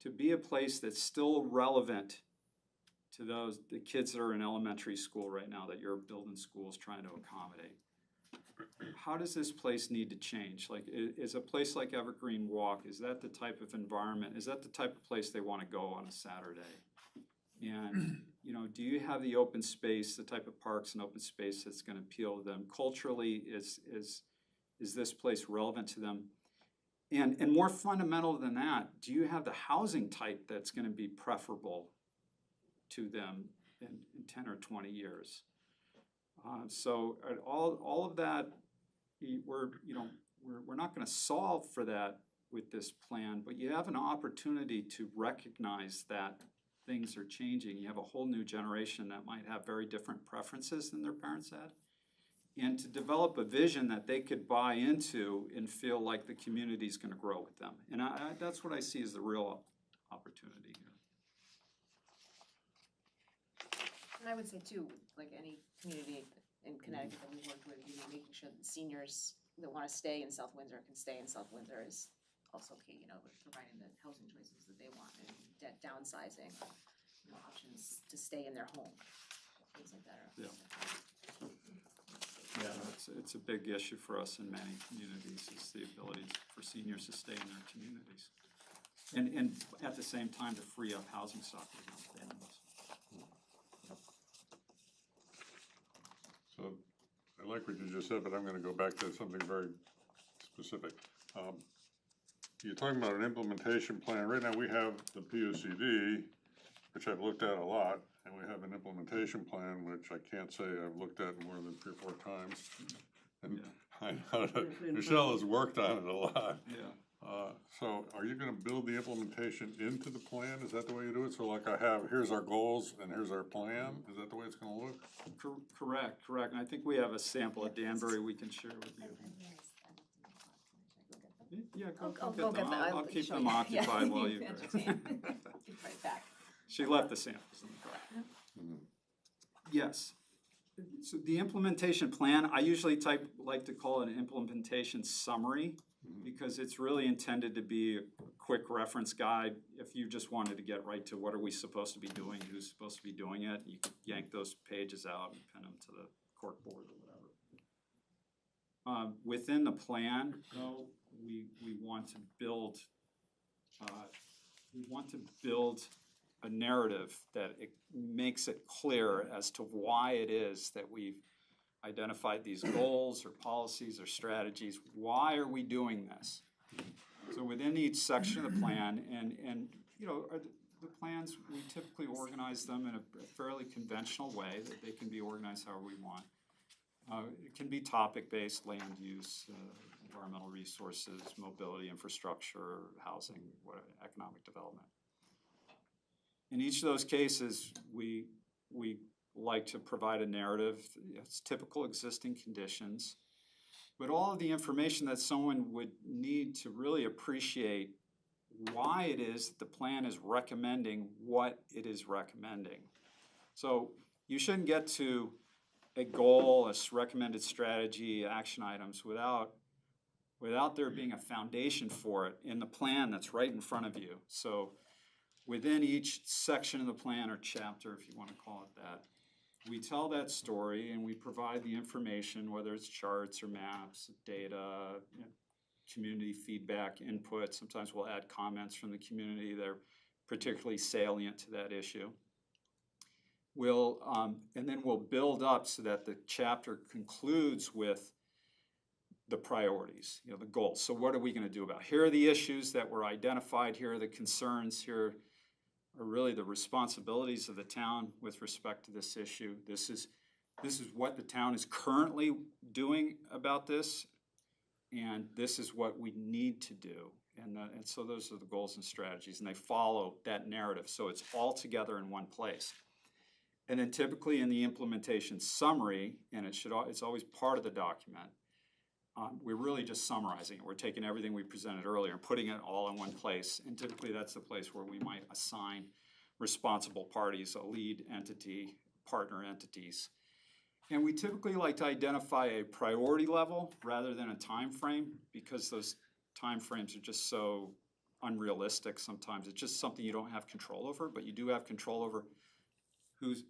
to be a place that's still relevant to the kids that are in elementary school right now that you're building schools trying to accommodate? How does this place need to change? Like, is a place like Evergreen Walk, is that the type of environment, is that the type of place they want to go on a Saturday? And do you have the open space, the type of parks and open space that's going to appeal to them? Culturally, is this place relevant to them? And more fundamental than that, do you have the housing type that's going to be preferable to them in 10 or 20 years? So all of that, we're not going to solve for that with this plan, but you have an opportunity to recognize that things are changing. You have a whole new generation that might have very different preferences than their parents had. and to develop a vision that they could buy into and feel like the community's gonna grow with them. And that's what I see as the real opportunity here. And I would say too, like any community in Connecticut that we've worked with, you know, making sure that seniors that wanna stay in South Windsor can stay in South Windsor is also key, you know, with providing the housing choices that they want and downsizing, you know, options to stay in their home, things like that. Yeah. Yeah, it's a big issue for us in many communities, is the ability for seniors to stay in their communities. And at the same time to free up housing stock within families. So, I like what you just said, but I'm gonna go back to something very specific. You're talking about an implementation plan. Right now, we have the POCD, which I've looked at a lot, and we have an implementation plan, which I can't say I've looked at more than 3 or 4 times. And I know that Michelle has worked on it a lot. Yeah. So are you gonna build the implementation into the plan? Is that the way you do it? So like I have, here's our goals and here's our plan? Is that the way it's gonna look? Correct. And I think we have a sample at Danbury we can share with you. Yeah, go get them. I'll keep them occupied while you. Right back. She left the samples in the car. Yes. So the implementation plan, I usually like to call it an implementation summary, because it's really intended to be a quick reference guide. If you just wanted to get right to what are we supposed to be doing, who's supposed to be doing it, you could yank those pages out and pin them to the cork board or whatever. Within the plan, though, we want to build a narrative that it makes it clear as to why it is that we've identified these goals or policies or strategies. Why are we doing this? So within each section of the plan, and you know, the plans, we typically organize them in a fairly conventional way that they can be organized however we want. It can be topic-based, land use, environmental resources, mobility, infrastructure, housing, economic development. In each of those cases, we like to provide a narrative. It's typical existing conditions, but all of the information that someone would need to really appreciate why it is that the plan is recommending what it is recommending. So you shouldn't get to a goal, a recommended strategy, action items without there being a foundation for it in the plan that's right in front of you. So within each section of the plan or chapter, if you want to call it that, we tell that story and we provide the information, whether it's charts or maps, data, you know, community feedback, input. Sometimes we'll add comments from the community that are particularly salient to that issue. And then we'll build up so that the chapter concludes with the priorities, you know, the goals. So what are we going to do about it? Here are the issues that were identified. Here are the concerns. Here are really the responsibilities of the town with respect to this issue. This is what the town is currently doing about this, and this is what we need to do. And so those are the goals and strategies, and they follow that narrative. So it's all together in one place. And then typically in the implementation summary, and it's always part of the document, we're really just summarizing it. We're taking everything we presented earlier and putting it all in one place. And typically that's the place where we might assign responsible parties, a lead entity, partner entities. And we typically like to identify a priority level rather than a time frame, because those time frames are just so unrealistic sometimes. It's just something you don't have control over, but you do have control over who's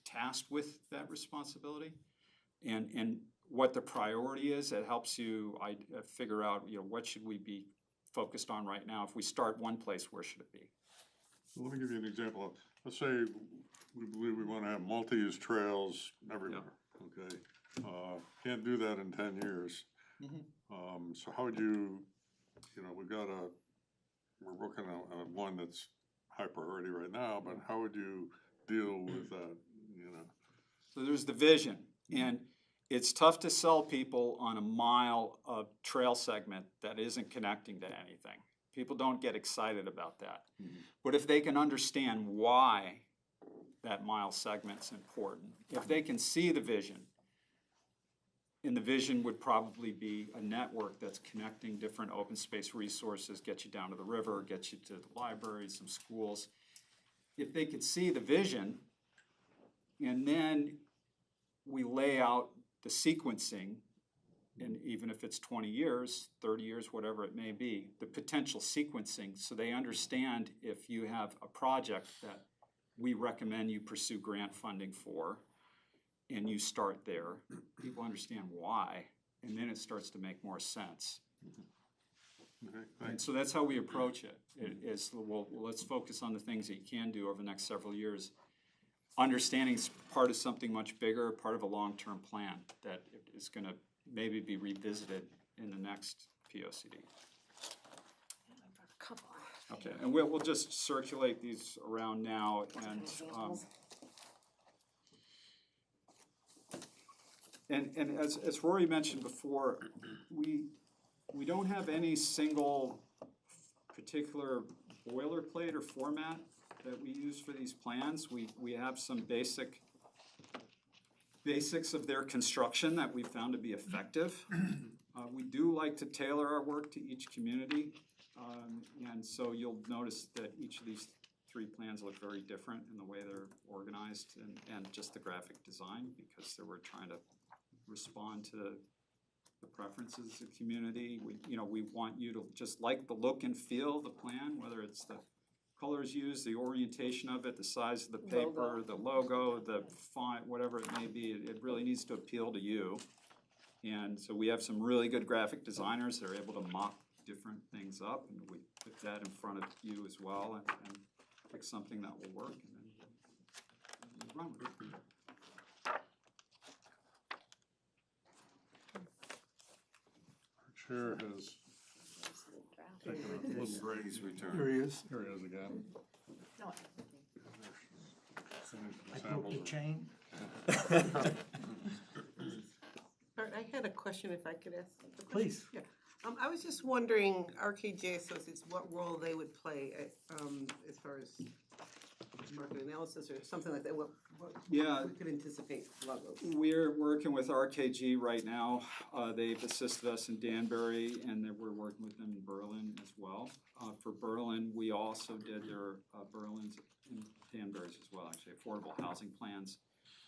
tasked with that responsibility and what the priority is. It helps you figure out, you know, what should we be focused on right now. If we start one place, where should it be? Let me give you an example. Let's say we believe we want to have multi-use trails everywhere, okay? Can't do that in 10 years. So how would you know, we're working on one that's high priority right now, but how would you deal with that, you know? So there's the vision, and it's tough to sell people on a mile of trail segment that isn't connecting to anything. People don't get excited about that. But if they can understand why that mile segment's important, if they can see the vision, And the vision would probably be a network that's connecting different open space resources, get you down to the river, get you to the library, some schools. If they could see the vision, and then we lay out the sequencing, and even if it's 20 years, 30 years, whatever it may be, the potential sequencing, so they understand if you have a project that we recommend you pursue grant funding for, and you start there, people understand why, and then it starts to make more sense. And so that's how we approach it. It is, well, let's focus on the things that you can do over the next several years. Understanding is part of something much bigger, part of a long-term plan that is going to maybe be revisited in the next POCD. Okay, and we'll just circulate these around now, and as Rory mentioned before, we don't have any single particular boilerplate or format that we use for these plans. We have some basics of their construction that we found to be effective. We do like to tailor our work to each community, and so you'll notice that each of these three plans look very different in the way they're organized and just the graphic design, because we're trying to respond to the preferences of the community. We want you to just like the look and feel of the plan, whether it's the colors used, the orientation of it, the size of the paper, the logo, the font, whatever it may be. It really needs to appeal to you. And so we have some really good graphic designers that are able to mock different things up, and we put that in front of you as well, and pick something that will work, and then run with it. Chair has taken a little break. He's returned. Here he is. Here he is again. No, I broke the chain. Art, I had a question, if I could ask a question. Please. Yeah. I was just wondering, RKJ Associates, what role they would play as far as market analysis or something like that, what Yeah. we could anticipate logos. We're working with RKG right now. They've assisted us in Danbury, and then we're working with them in Berlin as well. For Berlin, we also did their Berlin's and Danbury's as well, actually, affordable housing plans.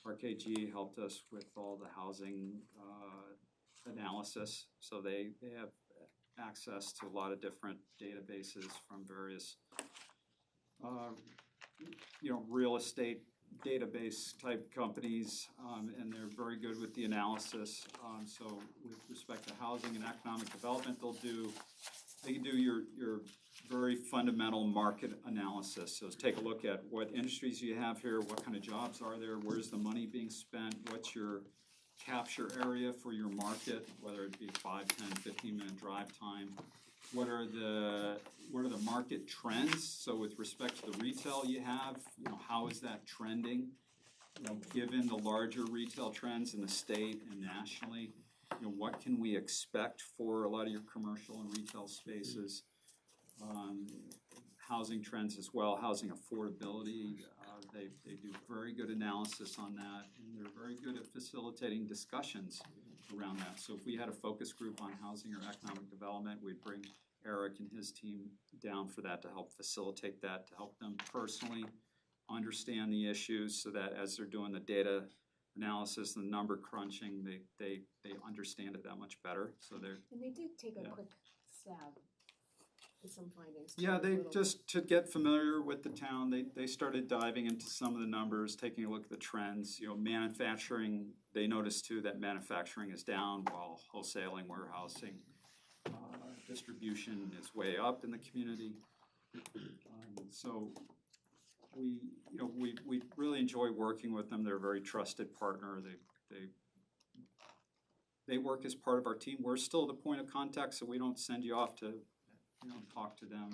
RKG helped us with all the housing analysis, so they have access to a lot of different databases from various real estate database type companies, and they're very good with the analysis. So with respect to housing and economic development, they can do your very fundamental market analysis. So take a look at what industries you have here, what kind of jobs are there, where's the money being spent, what's your capture area for your market, whether it be 5, 10, 15-minute drive time. What are the market trends? So with respect to the retail you have, how is that trending? Given the larger retail trends in the state and nationally, what can we expect for a lot of your commercial and retail spaces? Housing trends as well, housing affordability. They do very good analysis on that, and they're very good at facilitating discussions around that. So if we had a focus group on housing or economic development, we'd bring Eric and his team down for that to help facilitate that, to help them personally understand the issues, so that as they're doing the data analysis and the number crunching, they understand it that much better. So they're And they did take a quick stab at some findings. Yeah, they just to get familiar with the town, they started diving into some of the numbers, taking a look at the trends. Manufacturing, they noticed too that manufacturing is down while wholesaling, warehousing, distribution is way up in the community. So we really enjoy working with them. They're a very trusted partner. They work as part of our team. We're still the point of contact, so we don't send you off to talk to them.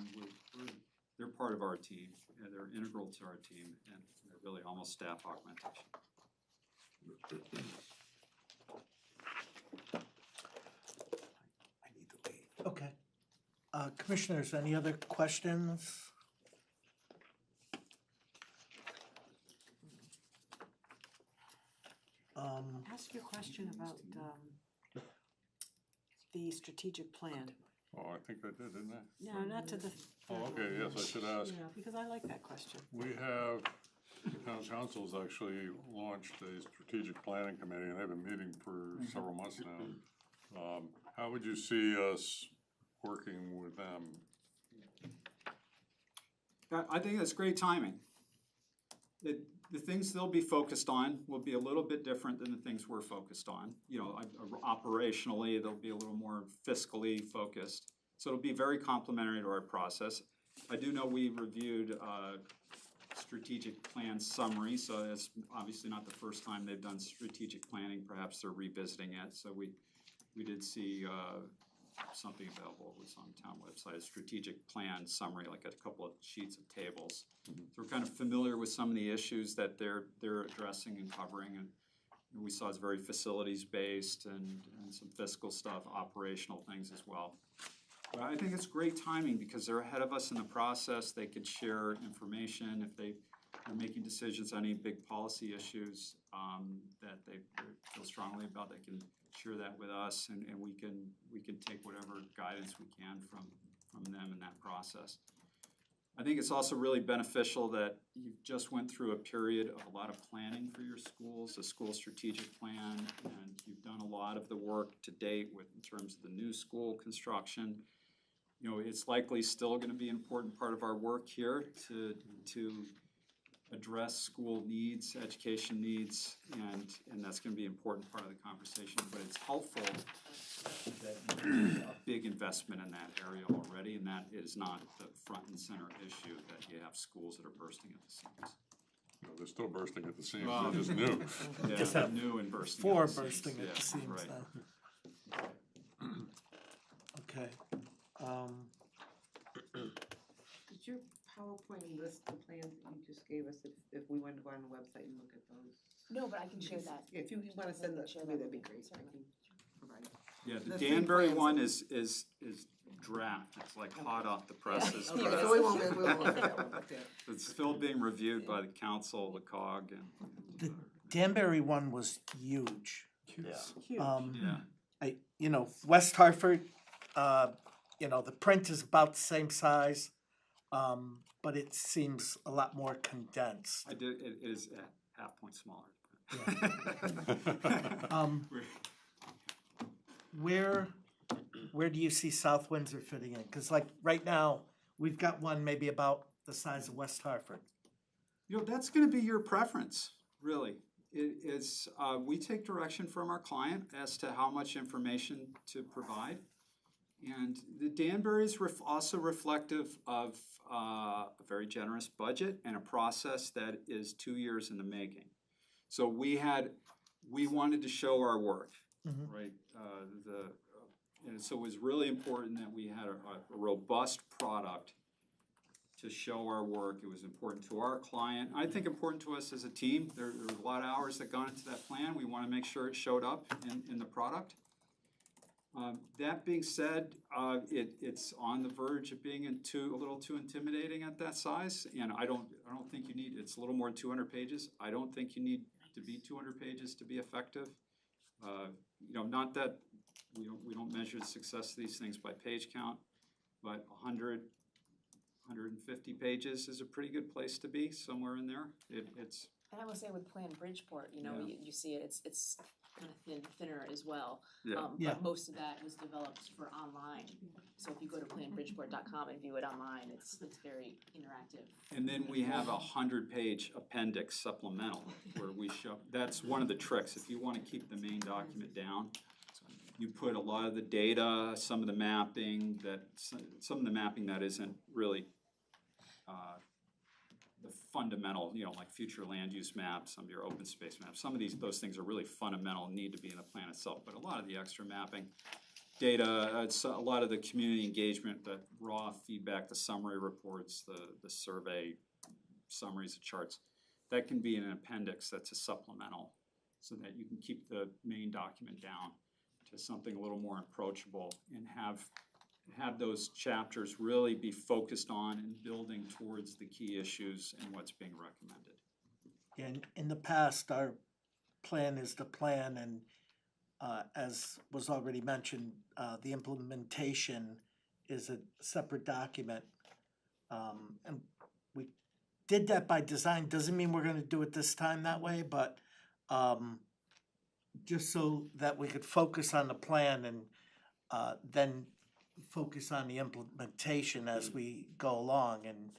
They're part of our team. They're integral to our team, and they're really almost staff augmentation. Okay. Commissioners, any other questions? Ask your question about the strategic plan. Oh, I think I did, didn't I? No, not to the. Oh, okay, yes, I should ask. Yeah, because I like that question. We have, the town council's actually launched a strategic planning committee, and they've been meeting for several months now. How would you see us working with them? I think that's great timing. The things they'll be focused on will be a little bit different than the things we're focused on. You know, operationally, they'll be a little more fiscally focused. So it'll be very complementary to our process. I do know we reviewed strategic plan summary, so it's obviously not the first time they've done strategic planning. Perhaps they're revisiting it. So we did see something available. It was on the town website, a strategic plan summary, like a couple of sheets of tables. So we're kind of familiar with some of the issues that they're addressing and covering, and we saw it's very facilities based and some fiscal stuff, operational things as well. But I think it's great timing because they're ahead of us in the process. They could share information if they are making decisions on any big policy issues that they feel strongly about. They can share that with us, and we can take whatever guidance we can from them in that process. I think it's also really beneficial that you just went through a period of a lot of planning for your schools, a school strategic plan, and you've done a lot of the work to date in terms of the new school construction. You know, it's likely still going to be an important part of our work here to address school needs, education needs, and that's going to be an important part of the conversation. But it's helpful that you do a big investment in that area already, and that is not the front and center issue that you have schools that are bursting at the seams. No, they're still bursting at the seams, Well, they're just new. Yeah, Just they're have new and bursting. four at the seams. bursting at the Yeah, seams right. now. Okay. Did your PowerPoint list the plans that you just gave us if we wanted to go on the website and look at those? No, but I can share that. If you want to send that to me, that'd be great. I Certainly. can provide. Yeah, the The three Danbury plans one that- is draft, it's like hot off the presses. Okay, but so we won't look at that one, but it's still being reviewed by the council, the COG, and. The Danbury one was huge. Yeah. huge. Yeah. West Hartford, the print is about the same size, but it seems a lot more condensed. It is a half point smaller. Where do you see South Windsor fitting in? Because like right now, we've got one maybe about the size of West Hartford. That's gonna be your preference, really. We take direction from our client as to how much information to provide. And the Danbury is also reflective of a very generous budget and a process that is 2 years in the making. So we wanted to show our work, right? And so it was really important that we had a robust product to show our work. It was important to our client. I think important to us as a team. There were a lot of hours that gone into that plan. We want to make sure it showed up in the product. That being said, it's on the verge of being a little too intimidating at that size, and I don't think you need. It's a little more than 200 pages. I don't think you need to be 200 pages to be effective. Not that we don't measure the success of these things by page count, but 150 pages is a pretty good place to be, somewhere in there. It's. And I will say with Plan Bridgeport, Yeah. you see it, it's kind of thinner as well. Yeah. Yeah. But most of that was developed for online. So if you go to planbridgeport.com and view it online, it's very interactive. And then we have a 100-page appendix supplemental where we show, that's one of the tricks. If you want to keep the main document down, you put a lot of the data, some of the mapping that isn't really the fundamental, like future land use maps, some of your open space maps. Some of those things are really fundamental and need to be in the plan itself. But a lot of the extra mapping, data, a lot of the community engagement, the raw feedback, the summary reports, the survey summaries, the charts, that can be in an appendix that's a supplemental so that you can keep the main document down to something a little more approachable and have those chapters really be focused on and building towards the key issues and what's being recommended. And in the past, our plan is the plan, and as was already mentioned, the implementation is a separate document. And we did that by design, doesn't mean we're gonna do it this time that way, but just so that we could focus on the plan and then focus on the implementation as we go along. And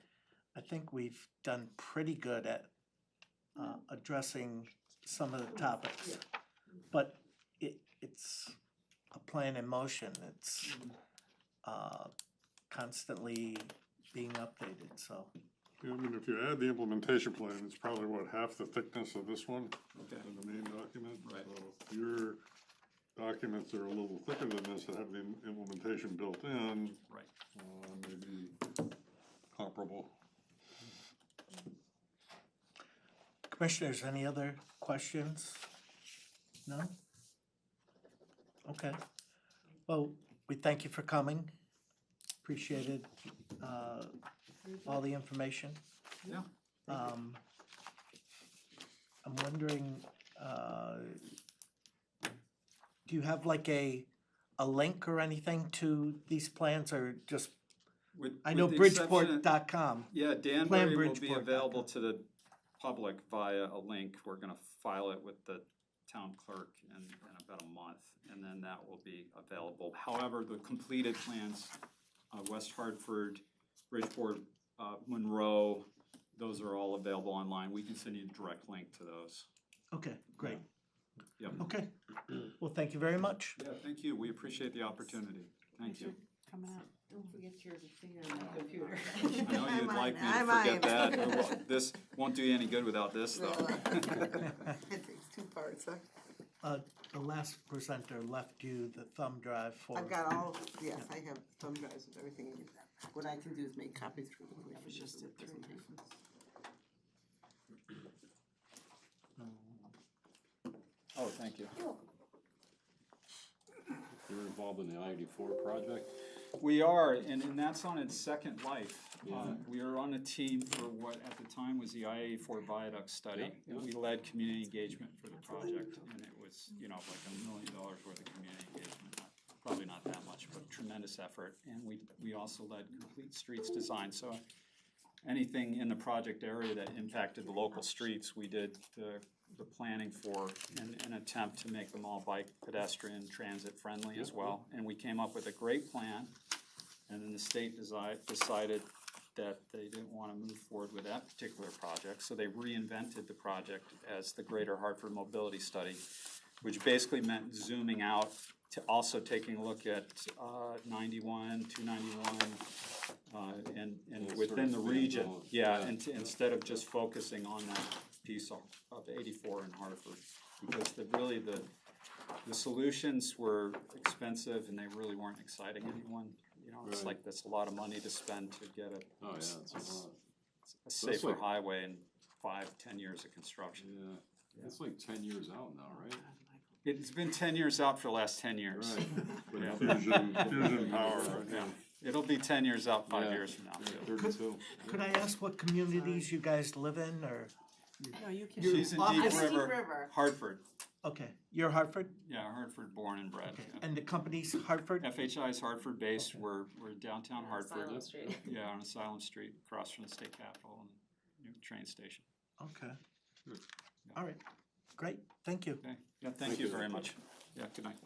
I think we've done pretty good at addressing some of the topics. But it's a plan in motion, it's constantly being updated, so. Yeah, I mean, if you add the implementation plan, it's probably what, half the thickness of this one? Okay. In the main document? Right. So if your documents are a little thicker than this that have the implementation built in. Right. Maybe comparable. Commissioners, any other questions? No? Okay. Well, we thank you for coming. Appreciated all the information. Yeah. I'm wondering, do you have like a link or anything to these plans, or just, I know Bridgeport.com. Yeah, Danbury will be PlanBridgeport.com. available to the public via a link. We're gonna file it with the town clerk in about a month, and then that will be available. However, the completed plans, West Hartford, Bridgeport, Monroe, those are all available online. We can send you a direct link to those. Okay, great. Yep. Okay, well, thank you very much. Yeah, thank you. We appreciate the opportunity. Thank you. Coming out, don't forget your finger on the computer. I know you'd like me to forget that. Well, this won't do you any good without this, though. It takes two parts, huh? The last presenter left you the thumb drive for. I've got all, yes, I have thumb drives with everything. What I can do is make copies for the commission. Just the presentation. Oh, thank you. You're involved in the I-84 project? We are, and that's on its second life. Yeah. We are on a team for what at the time was the I-84 viaduct study. Yeah. And we led community engagement for the project, and it was, like $1 million worth of community engagement. Probably not that much, but tremendous effort. And we also led complete streets design. So anything in the project area that impacted the local streets, we did the planning for in an attempt to make them all bike, pedestrian, transit friendly as well. And we came up with a great plan, and then the state decided that they didn't want to move forward with that particular project, so they reinvented the project as the Greater Hartford Mobility Study, which basically meant zooming out to also taking a look at 91, 291, and within the region. Yeah, and instead of just focusing on that piece of 84 in Hartford, because the solutions were expensive and they really weren't exciting anyone. It's Right. like that's a lot of money to spend to get Oh, yeah, it's a lot. a safer like- highway in 5-10 years of construction. Yeah, it's like 10 years out now, right? It's been 10 years out for the last 10 years. Right. Yeah. Fusion power, right? Yeah. It'll be 10 years out 5 Yeah. years from now, too. 32. Could I ask what communities you guys live in, or? No, you can. She's in I'm Deep in River, Hartford. Okay, you're Hartford? Yeah, Hartford born and bred. Okay, Yeah. and the company's Hartford? FHI is Hartford based. We're downtown Hartford. Asylum Street. Yeah, on Asylum Street, across from the state capitol and new train station. Okay. All right, great, thank you. Okay, yeah, thank you very much. Yeah, good night.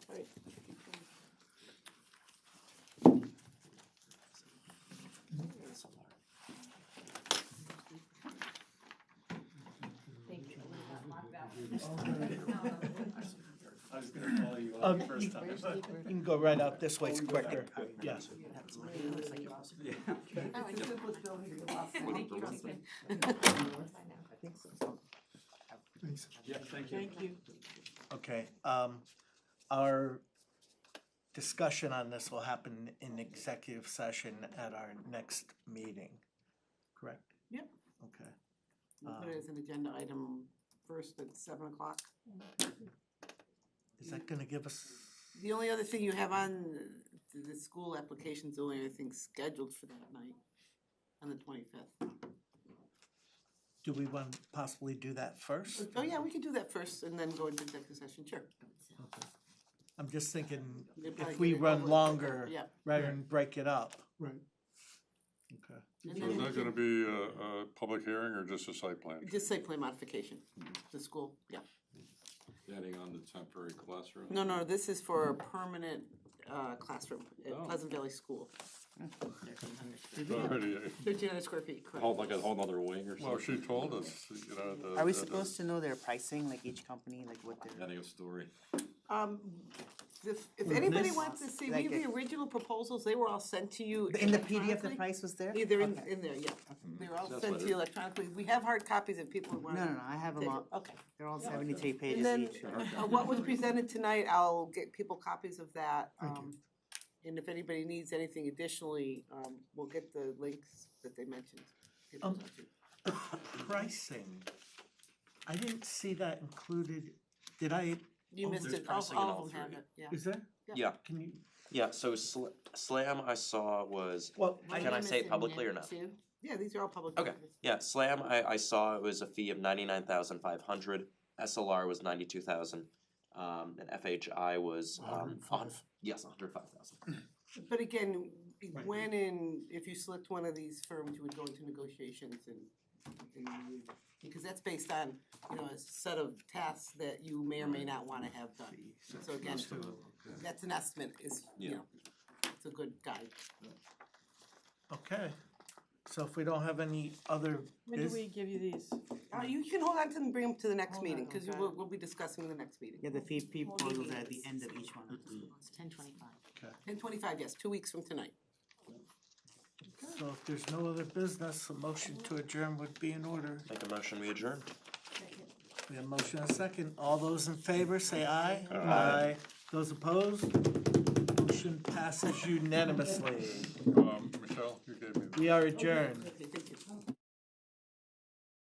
I was gonna call you up the first time. You can go right out this way, it's quicker, yeah. Yeah, thank you. Thank you. Okay, our discussion on this will happen in executive session at our next meeting, correct? Yep. Okay. We'll put it as an agenda item first at 7 o'clock. Is that gonna give us, The only other thing you have on the school application's the only other thing scheduled for that night, on the 25th. do we want to possibly do that first? Oh, yeah, we could do that first and then go into executive session, sure. I'm just thinking, They're probably if we gonna run go with- longer, Yeah. rather than break it up. Right. Okay. And So then is we that gonna can- be a public hearing or just a site plan? Just site plan modification, the school, yeah. Adding on the temporary classroom? No, this is for a permanent classroom at Oh. Pleasant Valley School. It's already, 1,300 square feet, correct. Hold like a whole nother wing or something? well, she told us, you know, the. Are we supposed to know their pricing, like each company, like what they're? Adding a story. If With anybody this? wants to see, we Like have the a- original proposals, they were all sent to you In the PDF, the electronically. price was there? Yeah, they're in, Okay. in there, yeah. They were all That's sent to better. you electronically. We have hard copies if people want. No, I have them all. Okay. They're all 73 And pages then, each. what was presented tonight, I'll get people copies of that. Thank you. And if anybody needs anything additionally, we'll get the links that they mentioned. People Um, sent you. The pricing, I didn't see that included, did I, You Oh, missed there's it, all pricing in all of them have three. it, yeah. is there? Yeah, Can you, yeah, so SLAM I saw was, well, What can are I you say it missing, publicly or Nick, not? too? Yeah, these are all public. Okay. documents. Yeah, SLAM I saw it was a fee of 99,500, SLR was 92,000, and FHI was 105. yes, 105,000. But again, Right. when and if you select one of these firms, you would go into negotiations and you- because that's based on, you know, a set of tasks that you may or may not wanna have done. So again, that's an estimate, is, you Yeah. know, it's a good guide. okay. So if we don't have any other When do we give you these? You can hold on to them and bring them to the next Hold on, meeting, cause okay. we'll be discussing the next meeting. Yeah, the fee proposals are at the end of each one. It's 10:25. 10:25, yes, 2 weeks from tonight. So if there's no other business, a motion to adjourn would be in order. Make a motion, we adjourn. We have a motion and a second. All those in favor, say aye. Aye. Those opposed? Motion passes unanimously. Michelle, you gave me. We are adjourned.